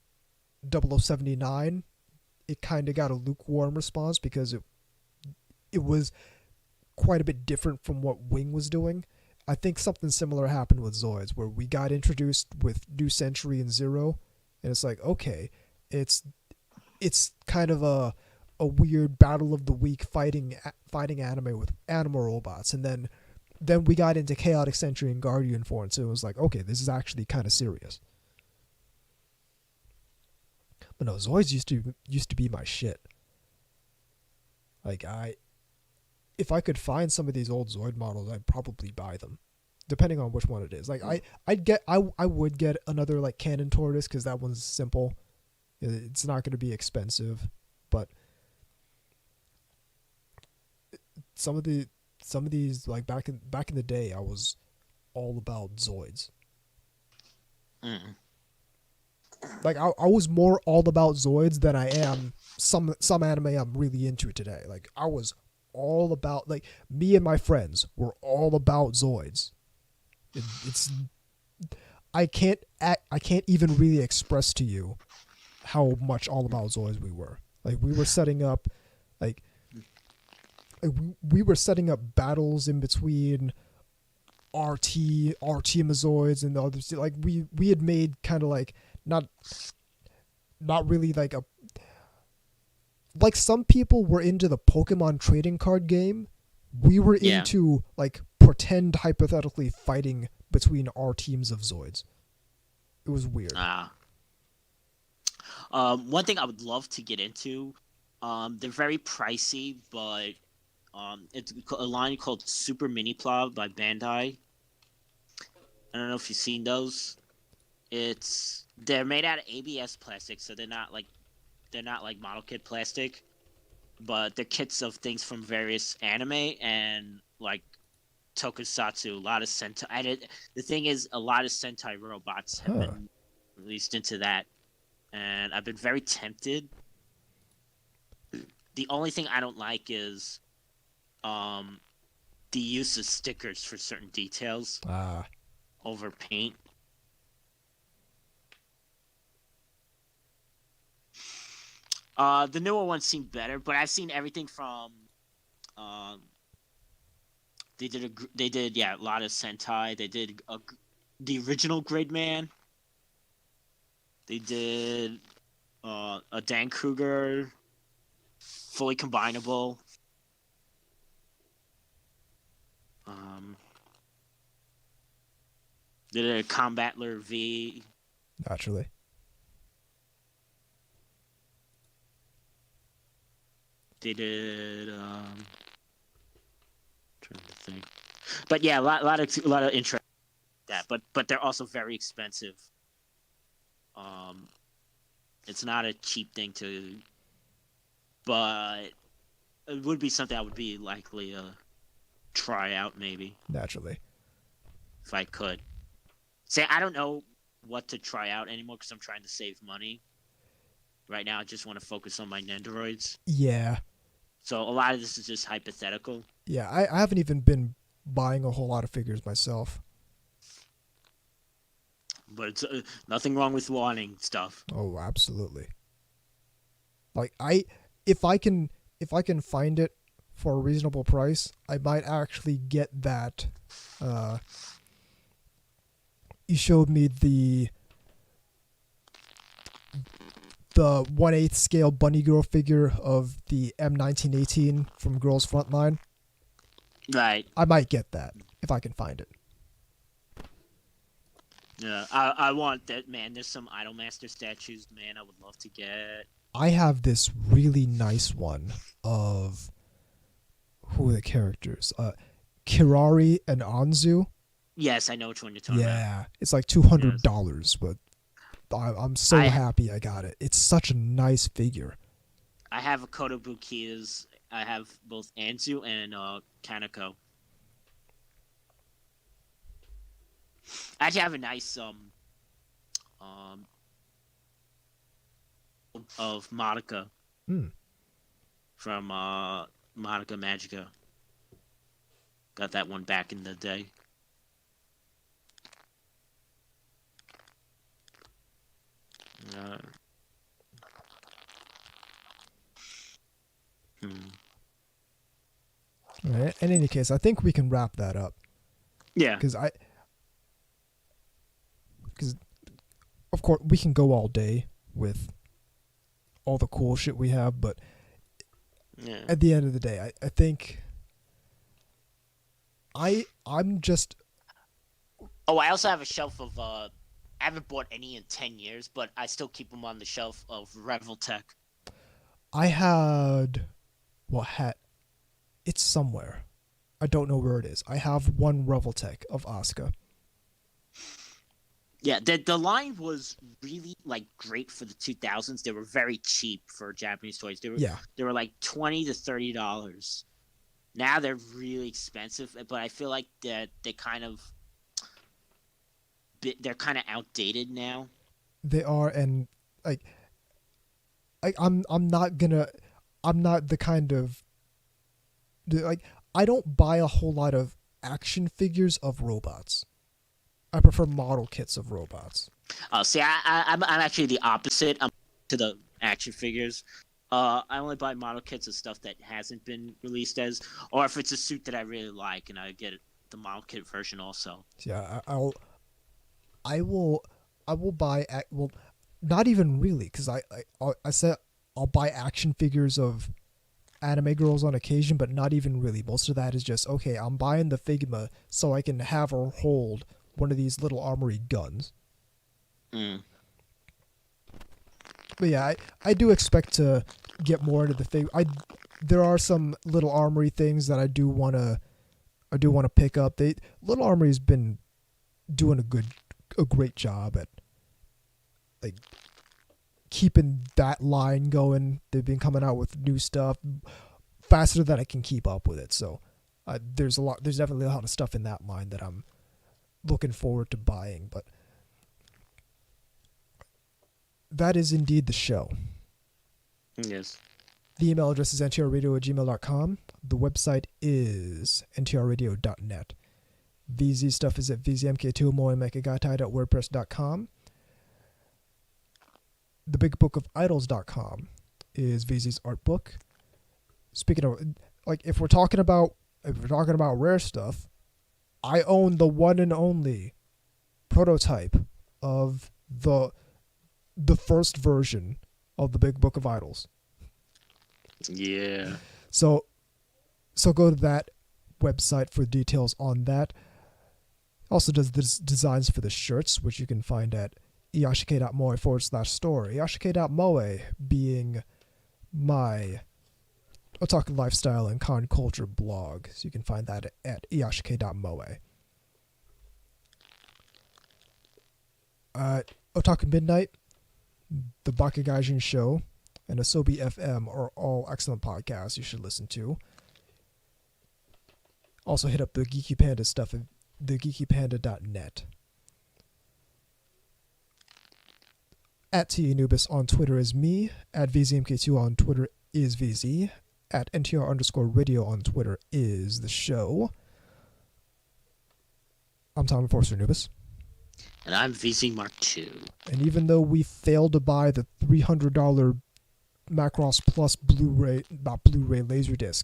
0079, it kind of got a lukewarm response because it was quite a bit different from what Wing was doing. I think something similar happened with Zoids, where we got introduced with New Century and Zero, and it's like, okay, it's kind of a weird battle of the week fighting anime with animal robots, and then we got into Chaotic Century and Guardian Form, so it was like, okay, this is actually kind of serious. But no, Zoids used to be my shit. Like, if I could find some of these old Zoid models, I'd probably buy them, depending on which one it is. Like, I would get another like Cannon Tortoise because that one's simple. It's not going to be expensive, but some of these like back in the day, I was all about Zoids. Mm. Like I was more all about Zoids than I am some anime I'm really into today. Like I was all about, like, me and my friends were all about Zoids. It's I can't even really express to you how much all about Zoids we were. Like we were setting up we were setting up battles in between RT Mazoids and the others. Like we had made kind of like not really like a, like some people were into the Pokemon trading card game. We were into like pretend hypothetically fighting between our teams of Zoids. It was weird. One thing I would love to get into, they're very pricey, but it's a line called Super Mini Plow by Bandai. I don't know if you've seen those. They're made out of ABS plastic, so they're not like model kit plastic, but they're kits of things from various anime and like tokusatsu. A lot of Sentai. The thing is, a lot of Sentai robots have been released into that, and I've been very tempted. The only thing I don't like is the use of stickers for certain details over paint. The newer ones seem better, but I've seen everything from they did a lot of Sentai. They did the original Gridman. They did a Dan Kruger fully combinable. They did a Combatler V. Naturally. They did trying to think. But yeah, a lot of interest in that. But they're also very expensive. It's not a cheap thing to, but it would be something I would be likely to try out maybe. Naturally. If I could. Say, I don't know what to try out anymore because I'm trying to save money. Right now, I just want to focus on my Nendoroids. Yeah. So a lot of this is just hypothetical. Yeah, I haven't even been buying a whole lot of figures myself. But it's nothing wrong with wanting stuff. Oh, absolutely. Like if I can find it for a reasonable price, I might actually get that. You showed me the 1/8 scale bunny girl figure of the M1918 from Girls Frontline. Right. I might get that if I can find it. Yeah, I want that, man. There's some Idolmaster statues, man, I would love to get. I have this really nice one of, who are the characters? Kirari and Anzu. Yes, I know which one you're talking about. Yeah, it's like $200, but I'm so happy I got it. It's such a nice figure. I have a Kotobukiya's. I have both Anzu and Kaneko. I actually have a nice of Madoka from Madoka Magica. Got that one back in the day. All right. In any case, I think we can wrap that up. Yeah. Because of course, we can go all day with all the cool shit we have, but Yeah. at the end of the day, I think I'm just Oh, I also have a shelf of I haven't bought any in 10 years, but I still keep them on the shelf of Reveltech. I had what hat? It's somewhere. I don't know where it is. I have one Reveltech of Asuka. Yeah, the line was really like great for the 2000s. They were very cheap for Japanese toys. They were like $20 to $30. Now they're really expensive, but I feel like that they're kind of outdated now. They are, and like I'm not the kind of like I don't buy a whole lot of action figures of robots. I prefer model kits of robots. See, I'm actually the opposite. I'm to the action figures. I only buy model kits of stuff that hasn't been released as, or if it's a suit that I really like, and I get the model kit version also. Yeah, I will buy well, not even really, because I said I'll buy action figures of anime girls on occasion, but not even really. Most of that is just, okay, I'm buying the Figma so I can have her hold one of these little armory guns. Mm. But yeah, I do expect to get more into the thing. There are some little armory things that I do want to pick up. Little Armory's been doing a great job at like keeping that line going. They've been coming out with new stuff faster than I can keep up with it. So there's definitely a lot of stuff in that line that I'm looking forward to buying. But that is indeed the show. Yes. The email address is ntrradio@gmail.com. The website is ntrradio.net. VZ stuff is at vzmk2moemekagatai.wordpress.com. ThebigbookofIdols.com is VZ's art book. Speaking of, like, if we're talking about rare stuff, I own the one and only prototype of the first version of the Big Book of Idols. Yeah. So go to that website for details on that. Also does the designs for the shirts, which you can find at iyashike.moe/store. Iyashike.moe being my otaku lifestyle and con culture blog. So you can find that at iyashike.moe. Otaku Midnight, the Bakugaijin Show, and Asobi FM are all excellent podcasts you should listen to. Also hit up the Geeky Panda stuff at thegeekypanda.net. At TAnubis on Twitter is me. At VZMK2 on Twitter is VZ. At NTR_radio on Twitter is the show. I'm Tom Enforcer Anubis. And I'm VZ Mark II. And even though we failed to buy the $300 Macross Plus Blu-ray Laserdisc,